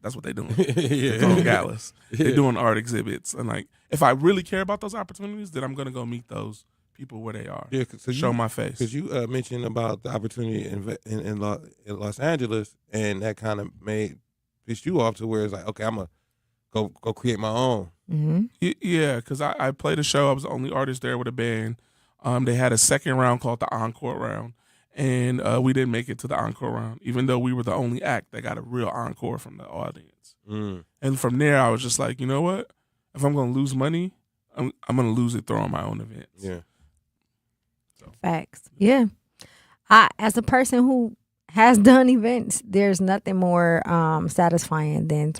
That's what they're doing. They're going galas. They're doing art exhibits. And like, if I really care about those opportunities, then I'm going to go meet those people where they are. Yeah, so show my face. Because you mentioned about the opportunity in Los Angeles, and that kind of made pissed you off to where it's like, okay, I'm gonna go create my own. Yeah, because I played a show. I was the only artist there with a band. They had a second round called the encore round, and we didn't make it to the encore round, even though we were the only act that got a real encore from the audience. And from there, I was just like, you know what? If I'm going to lose money, I'm going to lose it throwing my own events. Yeah. So. Facts. Yeah. As a person who has done events, there's nothing more satisfying than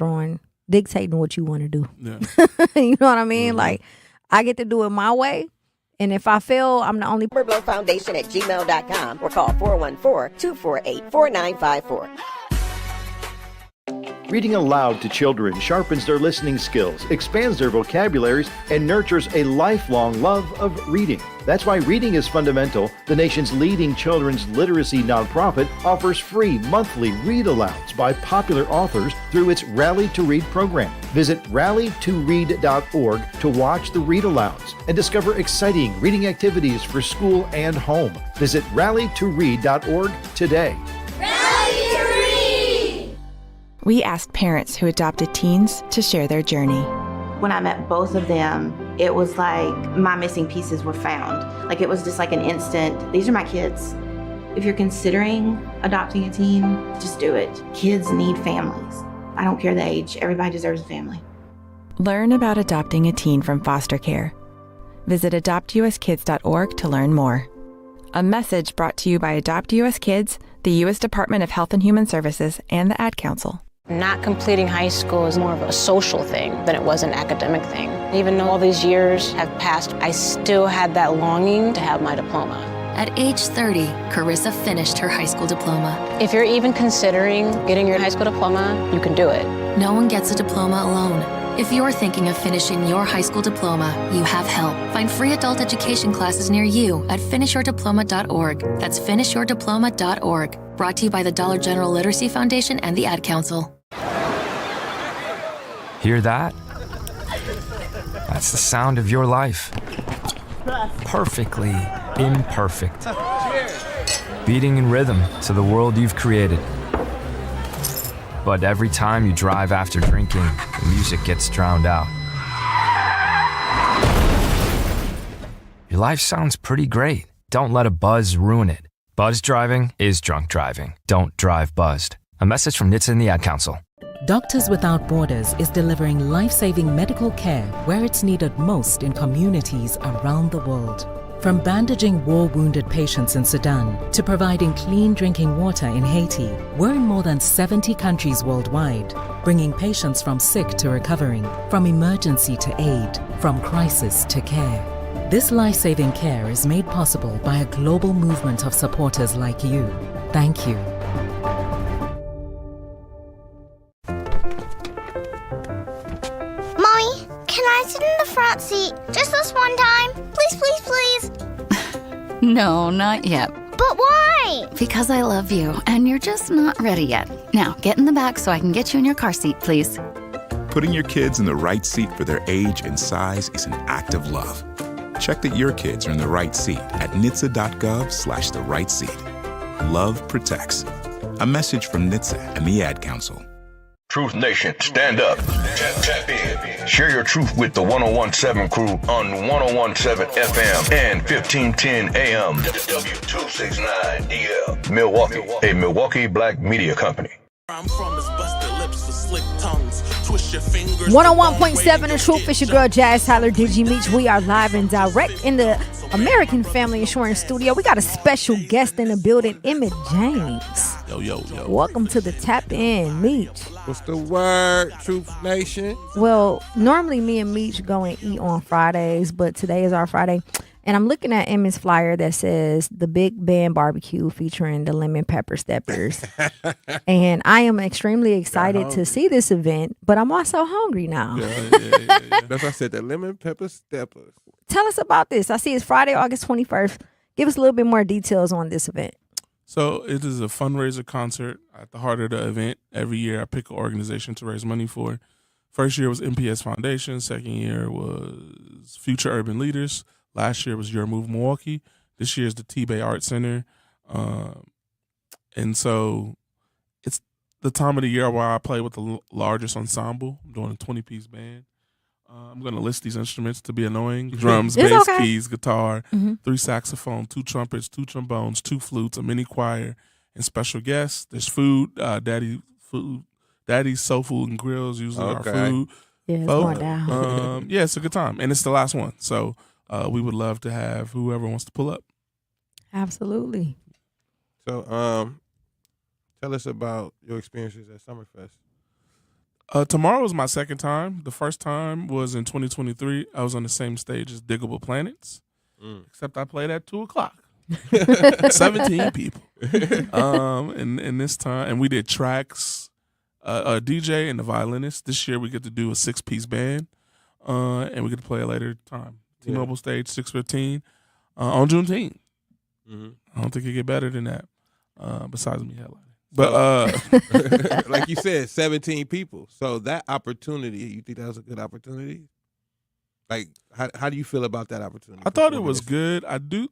dictating what you want to do. Yeah. You know what I mean? Like, I get to do it my way. And if I fail, I'm the only Foundation@gmail.com or call 414-248-4954. Reading aloud to children sharpens their listening skills, expands their vocabularies, and nurtures a lifelong love of reading. That's why Reading is Fundamental, the nation's leading children's literacy nonprofit, offers free monthly read-alouds by popular authors through its Rally to Read program. Visit rallytoread.org to watch the read-alouds and discover exciting reading activities for school and home. Visit rallytoread.org today. We asked parents who adopted teens to share their journey. When I met both of them, it was like my missing pieces were found. Like it was just like an instant, these are my kids. If you're considering adopting a teen, just do it. Kids need families. I don't care the age, everybody deserves a family. Learn about adopting a teen from foster care. Visit adoptuskids.org to learn more. A message brought to you by Adopt US Kids, the U.S. Department of Health and Human Services, and the Ad Council. Not completing high school is more of a social thing than it was an academic thing. Even though all these years have passed, I still had that longing to have my diploma. At age 30, Carissa finished her high school diploma. If you're even considering getting your high school diploma, you can do it. No one gets a diploma alone. If you're thinking of finishing your high school diploma, you have help. Find free adult education classes near you at finishyourdiploma.org. That's finishyourdiploma.org. Brought to you by the Dollar General Literacy Foundation and the Ad Council. Hear that? That's the sound of your life. Perfectly imperfect. Beating in rhythm to the world you've created. But every time you drive after drinking, the music gets drowned out. Your life sounds pretty great. Don't let a buzz ruin it. Buzz driving is drunk driving. Don't drive buzzed. A message from NHTSA and the Ad Council. Doctors Without Borders is delivering life-saving medical care where it's needed most in communities around the world. From bandaging war-wounded patients in Sudan to providing clean drinking water in Haiti, we're in more than 70 countries worldwide, bringing patients from sick to recovering, from emergency to aid, from crisis to care. This life-saving care is made possible by a global movement of supporters like you. Thank you. Mommy, can I sit in the front seat just this one time? Please, please, please. No, not yet. But why? Because I love you, and you're just not ready yet. Now, get in the back so I can get you in your car seat, please. Putting your kids in the right seat for their age and size is an act of love. Check that your kids are in the right seat at nhtsa.gov/the right seat. Love protects. A message from NHTSA and the Ad Council. Truth Nation, stand up. Tap in. Share your truth with the 1017 crew on 1017 FM and 1510 AM. W269DL. Milwaukee, a Milwaukee Black media company. 101.7 The Truth. It's your girl Jazz Tyler Digi Meech. We are live and direct in the American Family Insurance Studio. We got a special guest in the building, Emmitt James. Yo. Welcome to the Tap In, Meech. What's the word, Truth Nation? Well, normally me and Meech go and eat on Fridays, but today is our Friday. And I'm looking at Emmitt's flyer that says the Big Band Barbecue featuring the Lemon Pepper Steppers. And I am extremely excited to see this event, but I'm also hungry now. Yeah. That's why I said the Lemon Pepper Steppers. Tell us about this. I see it's Friday, August 21st. Give us a little bit more details on this event. So it is a fundraiser concert at the heart of the event. Every year I pick an organization to raise money for. First year was MPS Foundation. Second year was Future Urban Leaders. Last year was Your Move Milwaukee. This year is the T-Bay Art Center. And so the time of the year where I play with the largest ensemble. I'm doing a 20-piece band. I'm going to list these instruments to be annoying. Drums, bass, keys, guitar, 3 saxophones, 2 trumpets, 2 trombones, 2 flutes, a mini choir, and special guests. There's food, Daddy's Soul Food and Grills usually our food. Yeah, it's going down. Yeah, it's a good time. And it's the last one. So we would love to have whoever wants to pull up. Absolutely. So tell us about your experiences at Summerfest. Tomorrow was my second time. The first time was in 2023. I was on the same stage as Diggable Planets, except I played at 2:00. 17 people. And this time, and we did tracks, a DJ and a violinist. This year we get to do a 6-piece band, and we get to play a later time. T-Mobile stage, 6:15 on Juneteenth. I don't think it get better than that, besides me headlining. But like you said, 17 people. So that opportunity, you think that was a good opportunity? Like, how do you feel about that opportunity? I thought it was good. I do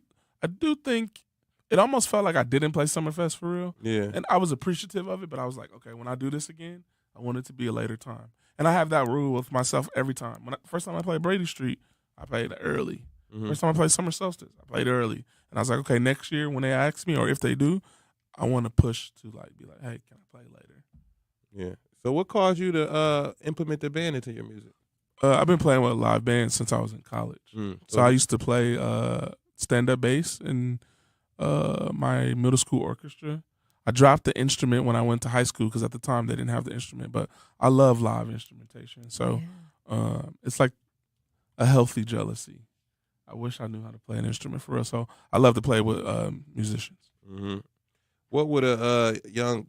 think it almost felt like I didn't play Summerfest for real. Yeah. And I was appreciative of it, but I was like, okay, when I do this again, I want it to be a later time. And I have that rule with myself every time. First time I played Brady Street, I played early. First time I played Summer Solstice, I played early. And I was like, okay, next year when they ask me, or if they do, I want to push to be like, hey, can I play later? Yeah. So what caused you to implement the band into your music? I've been playing with a live band since I was in college. So I used to play stand-up bass in my middle school orchestra. I dropped the instrument when I went to high school because at the time they didn't have the instrument. But I love live instrumentation. So it's like a healthy jealousy. I wish I knew how to play an instrument for real. So I love to play with musicians. What would a young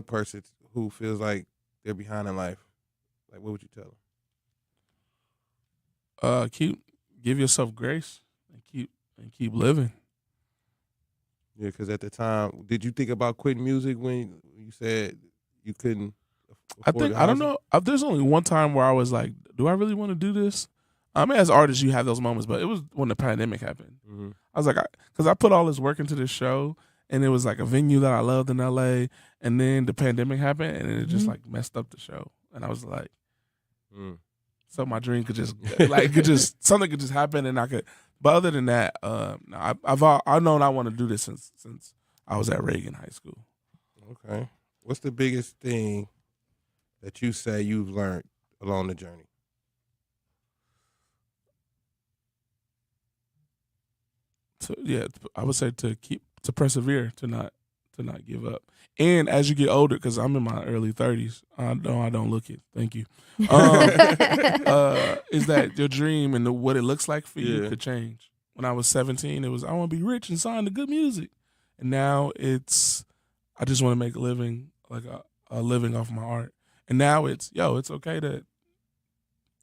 person who feels like they're behind in life, like what would you tell them? Give yourself grace and keep living. Yeah, because at the time, did you think about quitting music when you said you couldn't? I don't know. There's only one time where I was like, do I really want to do this? I mean, as artists, you have those moments, but it was when the pandemic happened. I was like, because I put all this work into this show. And it was like a venue that I loved in LA, and then the pandemic happened, and it just like messed up the show. And I was like, so my dream could just something could just happen, and I could. But other than that, I've known I want to do this since I was at Reagan High School. Okay, what's the biggest thing that you say you've learned along the journey? So yeah, I would say to persevere, to not give up. And as you get older, because I'm in my early 30s, I don't look it. Thank you. Is that your dream and what it looks like for you could change. When I was 17, it was I want to be rich and sign to good music, and now it's I just want to make a living, like a living off my art. And now it's okay to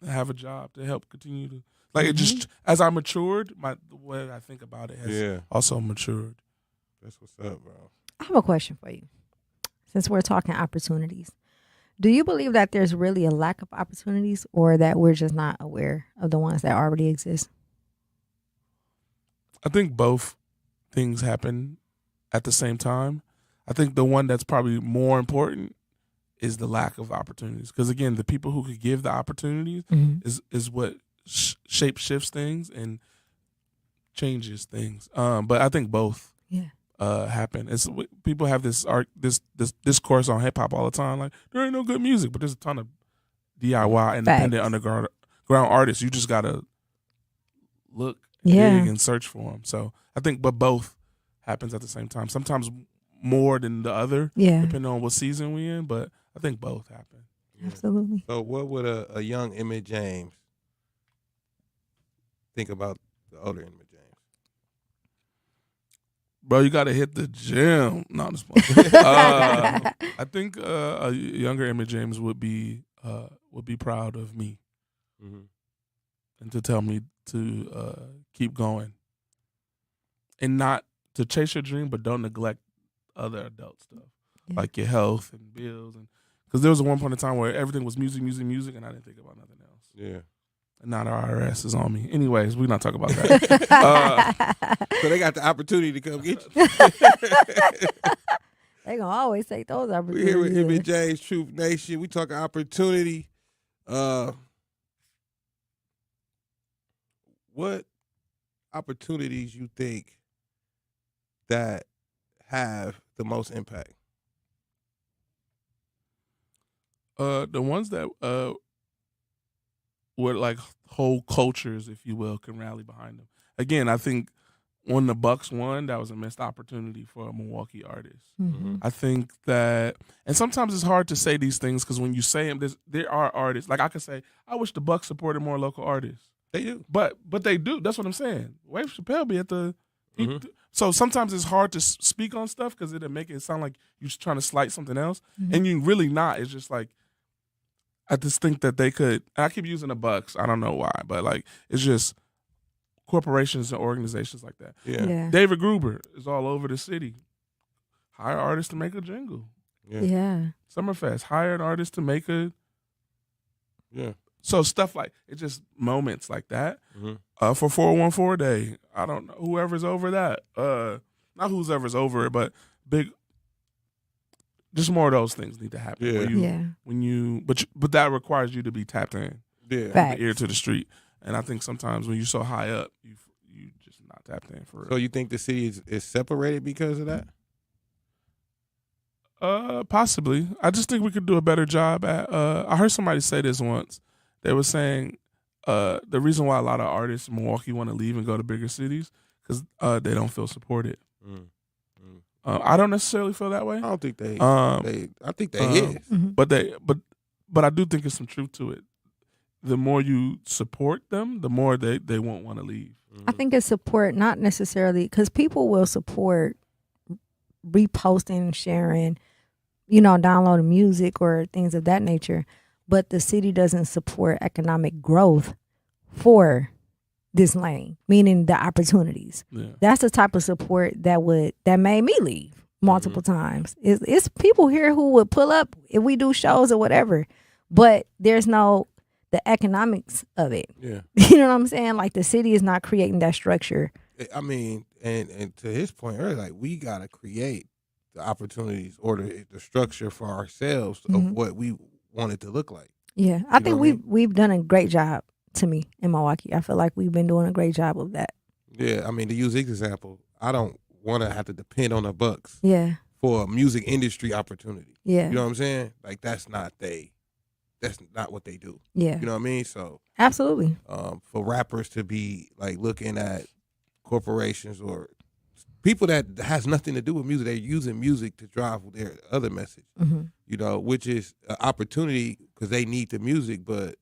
have a job to help continue to it just as I matured, the way I think about it has also matured. That's what's up, bro. I have a question for you. Since we're talking opportunities, do you believe that there's really a lack of opportunities or that we're just not aware of the ones that already exist? I think both things happen at the same time. I think the one that's probably more important is the lack of opportunities. Because, again, the people who could give the opportunities is what shape shifts things and changes things. But I think both happen. It's people have this discourse on hip hop all the time. Like there ain't no good music, but there's a ton of DIY independent underground artists. You just gotta look, dig, and search for them. So I think, but both happens at the same time. Sometimes more than the other, depending on what season we in. But I think both happen. Absolutely. So what would a young Emmitt James think about the older Emmitt James? Bro, you got to hit the gym. No, I'm just playing. I think a younger Emmitt James would be proud of me, and to tell me to keep going, and not to chase your dream, but don't neglect other adult stuff like your health and bills, and because there was one point in time where everything was music, and I didn't think about nothing else. Yeah. And now the IRS is on me. Anyways, we're not talking about that. So they got the opportunity to come get you. They gonna always take those We're opportunities. here with Emmitt James, Truth Nation. We talking opportunity. What opportunities you think that have the most impact? The ones that were like whole cultures, if you will, can rally behind them. Again, I think when the Bucks won, that was a missed opportunity for a Milwaukee artist. Mm-hmm. I think that, and sometimes it's hard to say these things because when you say them, there are artists. Like I could say, I wish the Bucks supported more local artists. They do, but they do. That's what I'm saying. Wave Chappelle be at the. So sometimes it's hard to speak on stuff because it'll make it sound like you're just trying to slight something else, and you're really not. It's just like, I just think that they could. I keep using the Bucks. I don't know why, but like it's just corporations and organizations like that. Yeah. David Gruber is all over the city. Hire artists to make a jingle. Yeah. Summerfest, hire an artist to make a. Yeah. So stuff like it's just moments like that. For 414 Day, I don't know whoever's over that. Not whoever's over it, but big. Just more of those things need to happen. But that requires you to be tapped in. Yeah. From the ear to the street. And I think sometimes when you're so high up, you just not tapped in for real. So you think the city is separated because of that? Possibly. I just think we could do a better job at. I heard somebody say this once. They were saying the reason why a lot of artists in Milwaukee want to leave and go to bigger cities because they don't feel supported. I don't necessarily feel that way. I don't think they. I think they is. But I do think there's some truth to it. The more you support them, the more they won't want to leave. I think it's support, not necessarily because people will support reposting, sharing, downloading music or things of that nature. But the city doesn't support economic growth for this lane, meaning the opportunities. Yeah. That's the type of support that made me leave multiple times. It's people here who would pull up if we do shows or whatever, but there's no the economics of it. Yeah. You know what I'm saying? Like the city is not creating that structure. I mean, and to his point earlier, like we gotta create the opportunities or the structure for ourselves of what we want it to look like. Yeah, I think we've done a great job. To me, in Milwaukee, I feel like we've been doing a great job of that. Yeah, I mean, to use this example, I don't want to have to depend on the Bucks. Yeah. For a music industry opportunity. Yeah. You know what I'm saying? Like that's not what they do. Yeah. You know what I mean? So absolutely. For rappers to be like looking at corporations or people that has nothing to do with music, they're using music to drive their other message. Which is an opportunity because they need the music, but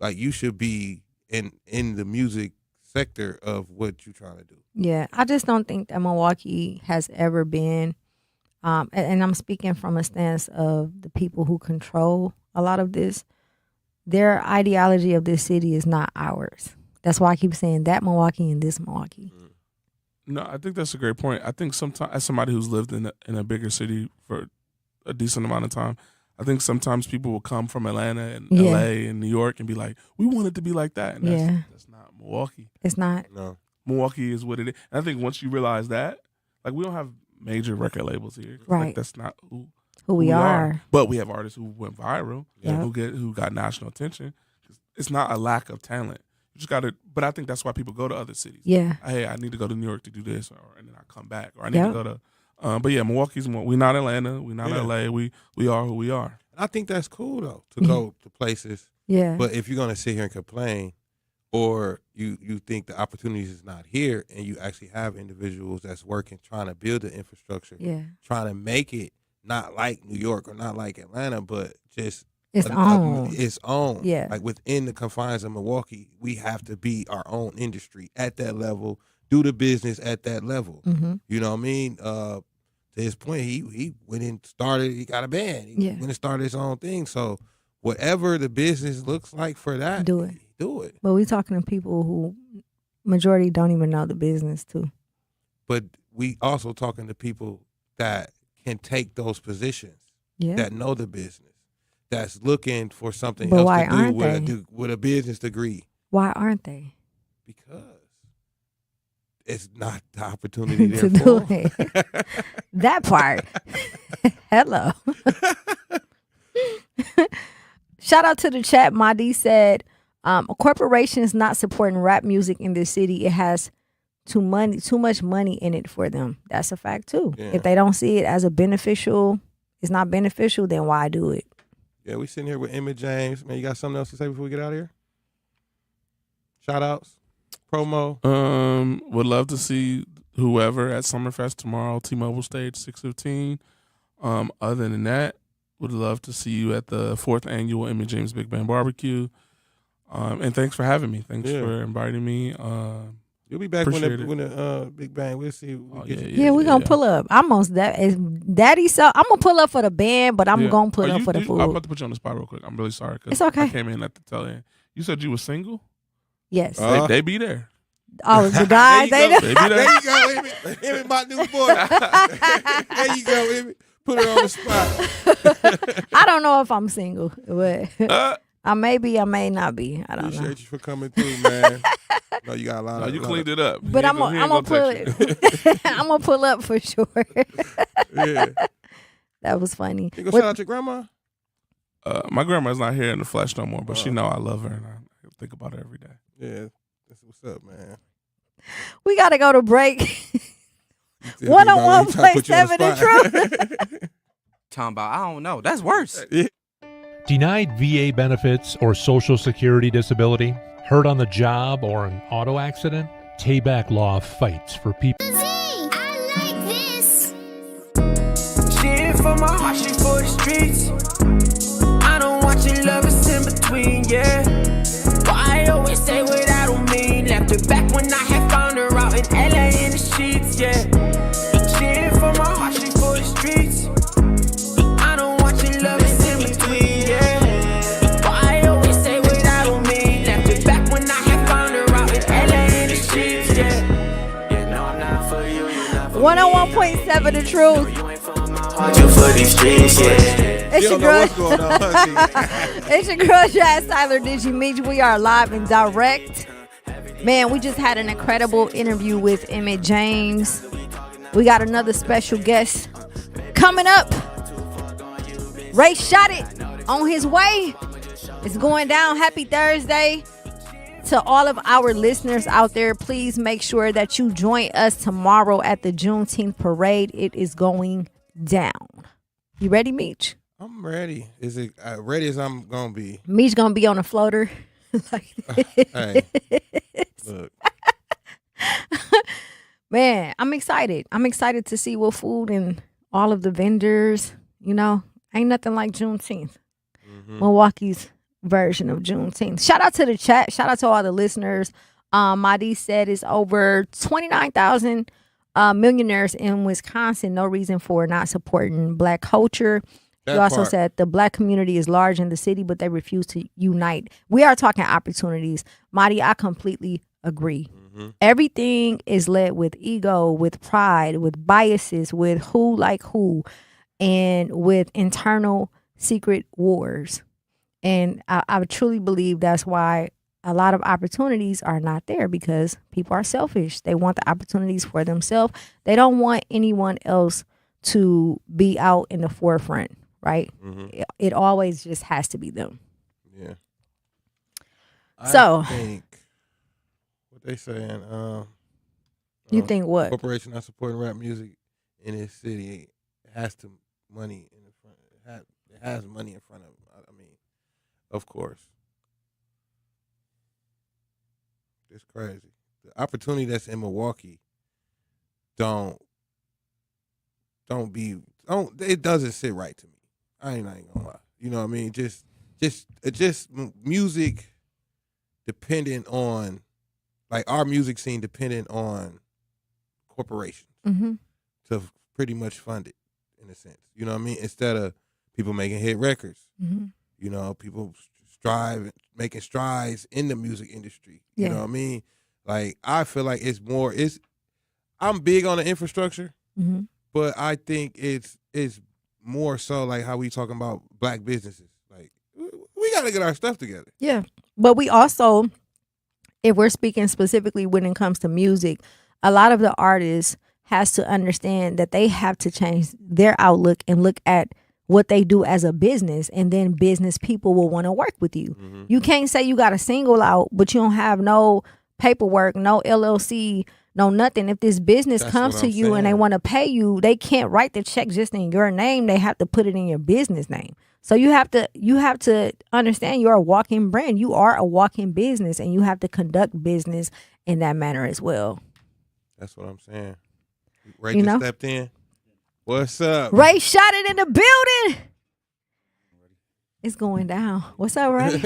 like you should be in the music sector of what you're trying to do. Yeah, I just don't think that Milwaukee has ever been, and I'm speaking from a stance of the people who control a lot of this. Their ideology of this city is not ours. That's why I keep saying that Milwaukee and this Milwaukee. No, I think that's a great point. I think sometimes, as somebody who's lived in a bigger city for a decent amount of time, I think sometimes people will come from Atlanta and LA and New York and be like, we want it to be like that. And that's not Milwaukee. It's not. No. Milwaukee is what it is. And I think once you realize that, like we don't have major record labels here. Right. Like that's not who we are. But we have artists who went viral, Yeah. who got national attention. It's not a lack of talent. You just got to, but I think that's why people go to other cities. Yeah. Hey, I need to go to New York to do this, and then I come back. Or I need to go to, but yeah, Milwaukee's more, we're not Atlanta, we're not LA, we are who we are. I think that's cool though, to go to places. Yeah. But if you're gonna sit here and complain, or you think the opportunities is not here, and you actually have individuals that's working, trying to build the infrastructure, trying to make it not like New York or not like Atlanta, but just its own. Its own. Yeah. Like within the confines of Milwaukee, we have to be our own industry at that level, do the business at that level. You know what I mean? To his point, he went and started, he got a band. He went and started his own thing. So whatever the business looks like for that, do it. Do it. But we're talking to people who majority don't even know the business too. But we also talking to people that can take those positions, that know the business, that's looking for something else to do with a business degree. Why aren't they? Because it's not the opportunity there to for do it. That part. Hello. Shout out to the chat. Madi said, a corporation is not supporting rap music in this city. It has too much money in it for them. That's a fact too. Yeah. If they don't see it as it's not beneficial, then why do it? Yeah, we sitting here with Emmitt James. Man, you got something else to say before we get out of here? Shout outs, promo. Would love to see whoever at Summerfest tomorrow, T-Mobile stage 6:15. Other than that, would love to see you at the 4th annual Emmitt James Big Band Barbecue. And thanks for having me. Thanks for inviting me. You'll be back when the Big Bang. We'll see. We're gonna pull up. I'm gonna pull up for the band, but I'm gonna pull up for the food. I'm about to put you on the spot real quick. I'm really sorry. It's okay. I came in at the tail end. You said you were single? Yes. They be there. Oh, the guys, they be there. There you go, Emmitt, my new boy. There you go, Emmitt. Put her on the spot. I don't know if I'm single, but I may be, I may not be. I don't know. Appreciate you for coming through, man. No, you got a lot. You cleaned it up. But I'm gonna pull up for sure. Yeah, that was funny. You gonna shout out your grandma? My grandma's not here in the flesh no more, but she know I love her and I think about her every day. Yeah, that's what's up, man. We gotta go to break. 101.7 the truth. Talking about, I don't know. That's worse. Denied VA benefits or Social Security disability, hurt on the job or an auto accident, Tayback Law fights for people. I like this. She ain't for my heart, she for the streets. I don't want your lovers in between, yeah. But I always say what I don't mean. Left her back when I had found her out in LA in the sheets, yeah. She ain't for my heart, she for the streets. I don't want your lovers in between, yeah. But I always say what I don't mean. Left her back when I had found her out in LA in the sheets, yeah. Yeah, no, I'm not for you, you're not for 101.7 the truth. you for these streets, yeah. It's your girl. It's your girl, Jazz Tyler. Did you meet? We are live and direct. Man, we just had an incredible interview with Emmitt James. We got another special guest coming up. Ray Shotet on his way. It's going down. Happy Thursday to all of our listeners out there. Please make sure that you join us tomorrow at the Juneteenth parade. It is going down. You ready, Meech? I'm ready. Is it ready as I'm gonna be? Meech gonna be on a floater. Like Hey, look. Man, I'm excited. I'm excited to see what food and all of the vendors. You know, ain't nothing like Juneteenth. Milwaukee's version of Juneteenth. Shout out to the chat. Shout out to all the listeners. Madi said it's over 29,000 millionaires in Wisconsin. No reason for not supporting Black culture. He also said the Black community is large in the city, but they refuse to unite. We are talking opportunities. Madi, I completely agree. Everything is led with ego, with pride, with biases, with who like who, and with internal secret wars. And I truly believe that's why a lot of opportunities are not there, because people are selfish. They want the opportunities for themselves. They don't want anyone else to be out in the forefront, right? It always just has to be them. Yeah. So I think what they saying. You think what? Corporation not supporting rap music in this city has to money in the front. It has money in front of them. I mean, of course. It's crazy. The opportunity that's in Milwaukee it doesn't sit right to me. I ain't gonna lie. You know what I mean? Just music dependent on, like, our music scene dependent on corporations to pretty much fund it, in a sense. You know what I mean? Instead of people making hit records. You know, people making strides in the music industry. You know what I mean? Like, I feel like I'm big on the infrastructure, but I think it's more so like how we talking about Black businesses. Like, we got to get our stuff together. Yeah. But we also, if we're speaking specifically when it comes to music, a lot of the artists has to understand that they have to change their outlook and look at what they do as a business, and then business people will want to work with you. You can't say you got a single out, but you don't have no paperwork, no LLC, no nothing. If this business comes to you and they want to pay you, they can't write the check just in your name. They have to put it in your business name. So you have to understand you're a walking brand. You are a walking business, and you have to conduct business in that manner as well. That's what I'm saying. Ray just stepped in. What's up? Ray shot it in the building. It's going down. What's up, Ray?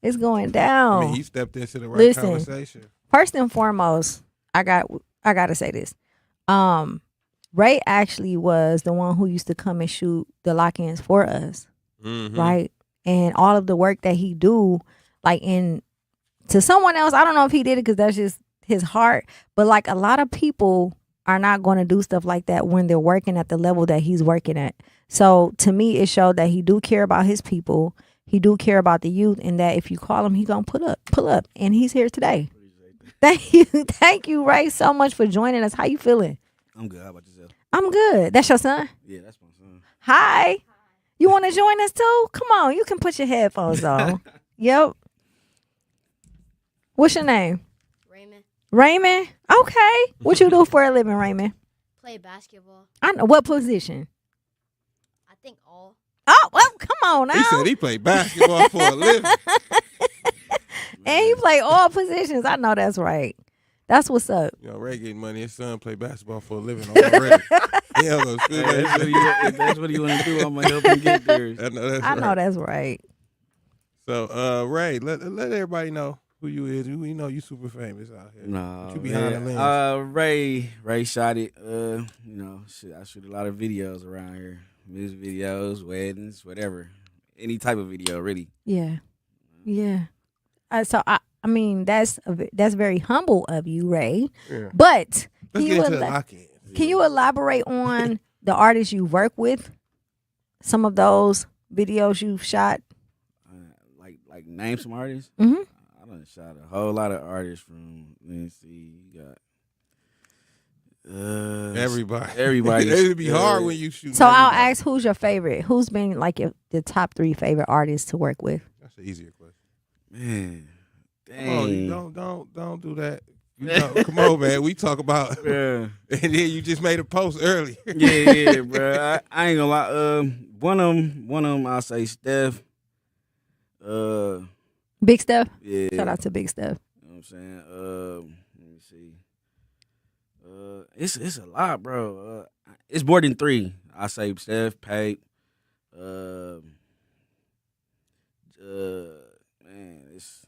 It's going down. I mean, he stepped into the right conversation. First and foremost, I gotta say this. Ray actually was the one who used to come and shoot the lock-ins for us, right? And all of the work that he do, like to someone else, I don't know if he did it because that's just his heart, but like a lot of people are not going to do stuff like that when they're working at the level that he's working at. So to me, it showed that he do care about his people. He do care about the youth, and that if you call him, he gonna pull up, and he's here today. Thank you, Ray, so much for joining us. How you feeling? I'm good. How about yourself? I'm good. That's your son? Yeah, that's my son. Hi. You want to join us too? Come on, you can put your headphones on. Yep. What's your name? Raymond? Okay. What you do for a living, Raymond? Play basketball. I know. What position? I think all. Oh, well, come on now. He said he played basketball for a living. And he play all positions. I know that's right. That's what's up. You know, Ray getting money. His son play basketball for a living already. If that's what he want to do, I'm going to help him get there. I know that's right. So, Ray, let everybody know who you is. We know you super famous out here. Nah, you behind the lens. Ray shot it. I shoot a lot of videos around here. Music videos, weddings, whatever. Any type of video, really. Yeah. So I mean that's very humble of you, Ray. Yeah. But can you elaborate on the artists you work with? Some of those videos you've shot. Like name some artists. Mm-hmm. I done shot a whole lot of artists from. Let me see. You got. Everybody. It'd be hard when you shoot. So I'll ask, who's your favorite? Who's been like the top 3 favorite artists to work with? That's an easier question. Man, dang. Don't do that. You know, come on, man. We talk about. Yeah. And then you just made a post earlier. yeah, bro. I ain't gonna lie. One of them, I'll say Steph. Big Steph. Yeah. Shout out to Big Steph. You know what I'm saying? Let me see. It's a lot, bro. It's more than 3. I say Steph, Pape. Man, it's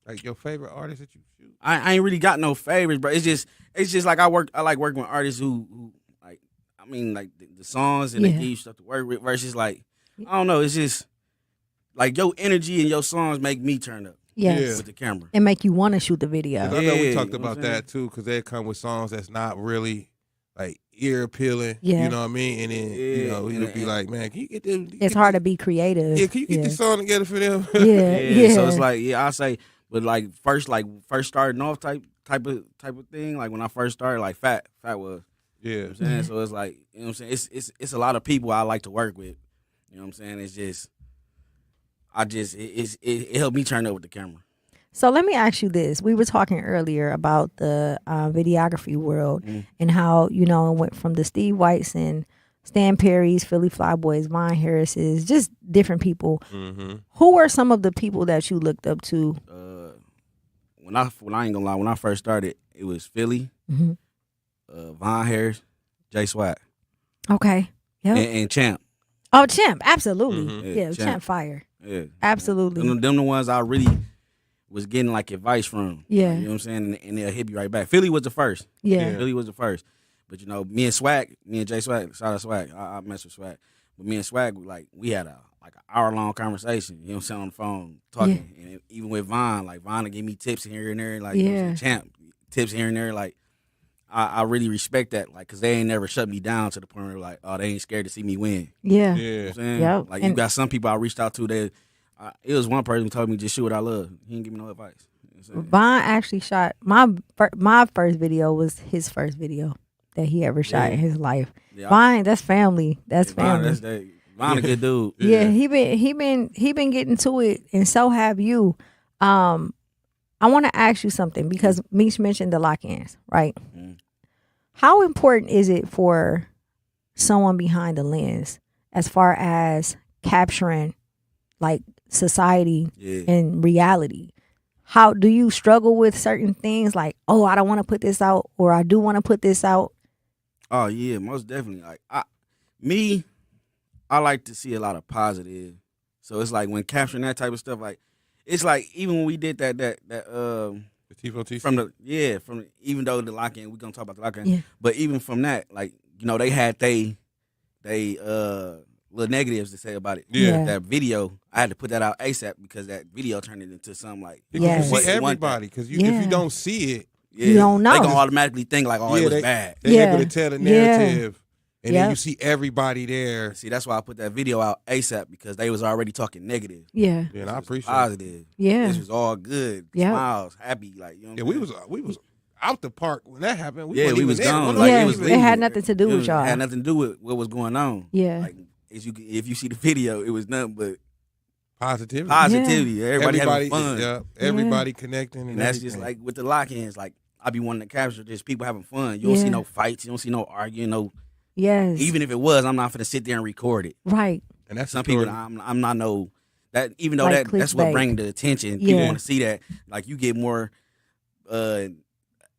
like your favorite artist that you shoot. I ain't really got no favorites, bro. It's just like I like working with artists who like, I mean, like the songs and they give you stuff to work with versus like, I don't know. It's just like your energy and your songs make me turn up. Yes. With the camera. And make you want to shoot the video. I know we talked about that too, because they come with songs that's not really like ear appealing. Yeah. You know what I mean? And then it'll be like, man, can you get them? It's hard to be creative. Yeah, can you get this song together for them? Yeah. So it's like, I say, but like first starting off type of thing. Like when I first started, like Fat was. Yeah. You know what I'm saying? So it's like, you know what I'm saying? It's a lot of people I like to work with. You know what I'm saying? It's just. It helped me turn up with the camera. So let me ask you this. We were talking earlier about the videography world and how, it went from the Steve Whites and Stan Perry's, Philly Flyboys, Von Harris's, just different people. Mm-hmm. Who were some of the people that you looked up to? When I ain't gonna lie, when I first started, it was Philly, Von Harris, Jay Swag. Okay. Yep. And Champ. Oh, Champ, absolutely. Mm-hmm. Yeah, Champ fire. Yeah. Absolutely. Them the ones I really was getting like advice from. Yeah. You know what I'm saying? And they'll hit me right back. Philly was the first. Yeah. Philly was the first. But me and Jay Swag, shout out Swag. I mess with Swag. But me and Swag, we had an hour-long conversation, you know what I'm saying, on the phone, talking. Yeah. And even with Von, like Von would give me tips here and there, like Champ, tips here and there, like I really respect that, like, because they ain't never shut me down to the point where, like, they ain't scared to see me win. Yeah. Yeah. You know what I'm saying? Yep. Like, you got some people I reached out to that, it was one person who told me just shoot what I love. He didn't give me no advice. Vaughn actually shot my first video was his first video that he ever shot in his life. Yeah. Vaughn, that's family. That's family. Vaughn a good dude. Yeah, he been getting to it, and so have you. I want to ask you something because Meech mentioned the lock-ins, right? How important is it for someone behind the lens as far as capturing like society and reality? How do you struggle with certain things like, oh, I don't want to put this out, or I do want to put this out? Oh yeah, most definitely. Like I like to see a lot of positive. So it's like when capturing that type of stuff, like it's like even when we did that the T4TC from even though the lock-in, we're gonna talk about the lock-in, Yeah. but even from that, like, you know, they had they little negatives to say about it. Yeah. That video, I had to put that out ASAP because that video turned it into something like Because you see everybody. Because if you don't see it, yeah, you don't know. They gonna automatically think like, oh, it was bad. They're able to tell the narrative. And Yeah. then you see everybody there. See, that's why I put that video out ASAP because they was already talking negative. Yeah. Yeah, and I appreciate positive. it. Yeah. This was all good. Yeah. Smiles, happy, like, you know. Yeah, we was out the park when that happened. We was gone. Yeah, it was it had nothing to do with y'all. It had nothing to do with what was going on. Yeah. Like, if you see the video, it was nothing but positivity. Everybody having fun. Yeah, everybody connecting. And that's just like with the lock-ins. Like, I be wanting to capture just people having fun. You don't see no fights. You don't see no arguing. No. Yes. Even if it was, I'm not gonna sit there and record it. Right. And that's some people. I'm not no that. Even though Like that's what clickbait. brings the attention. People want to see that. Like, you get more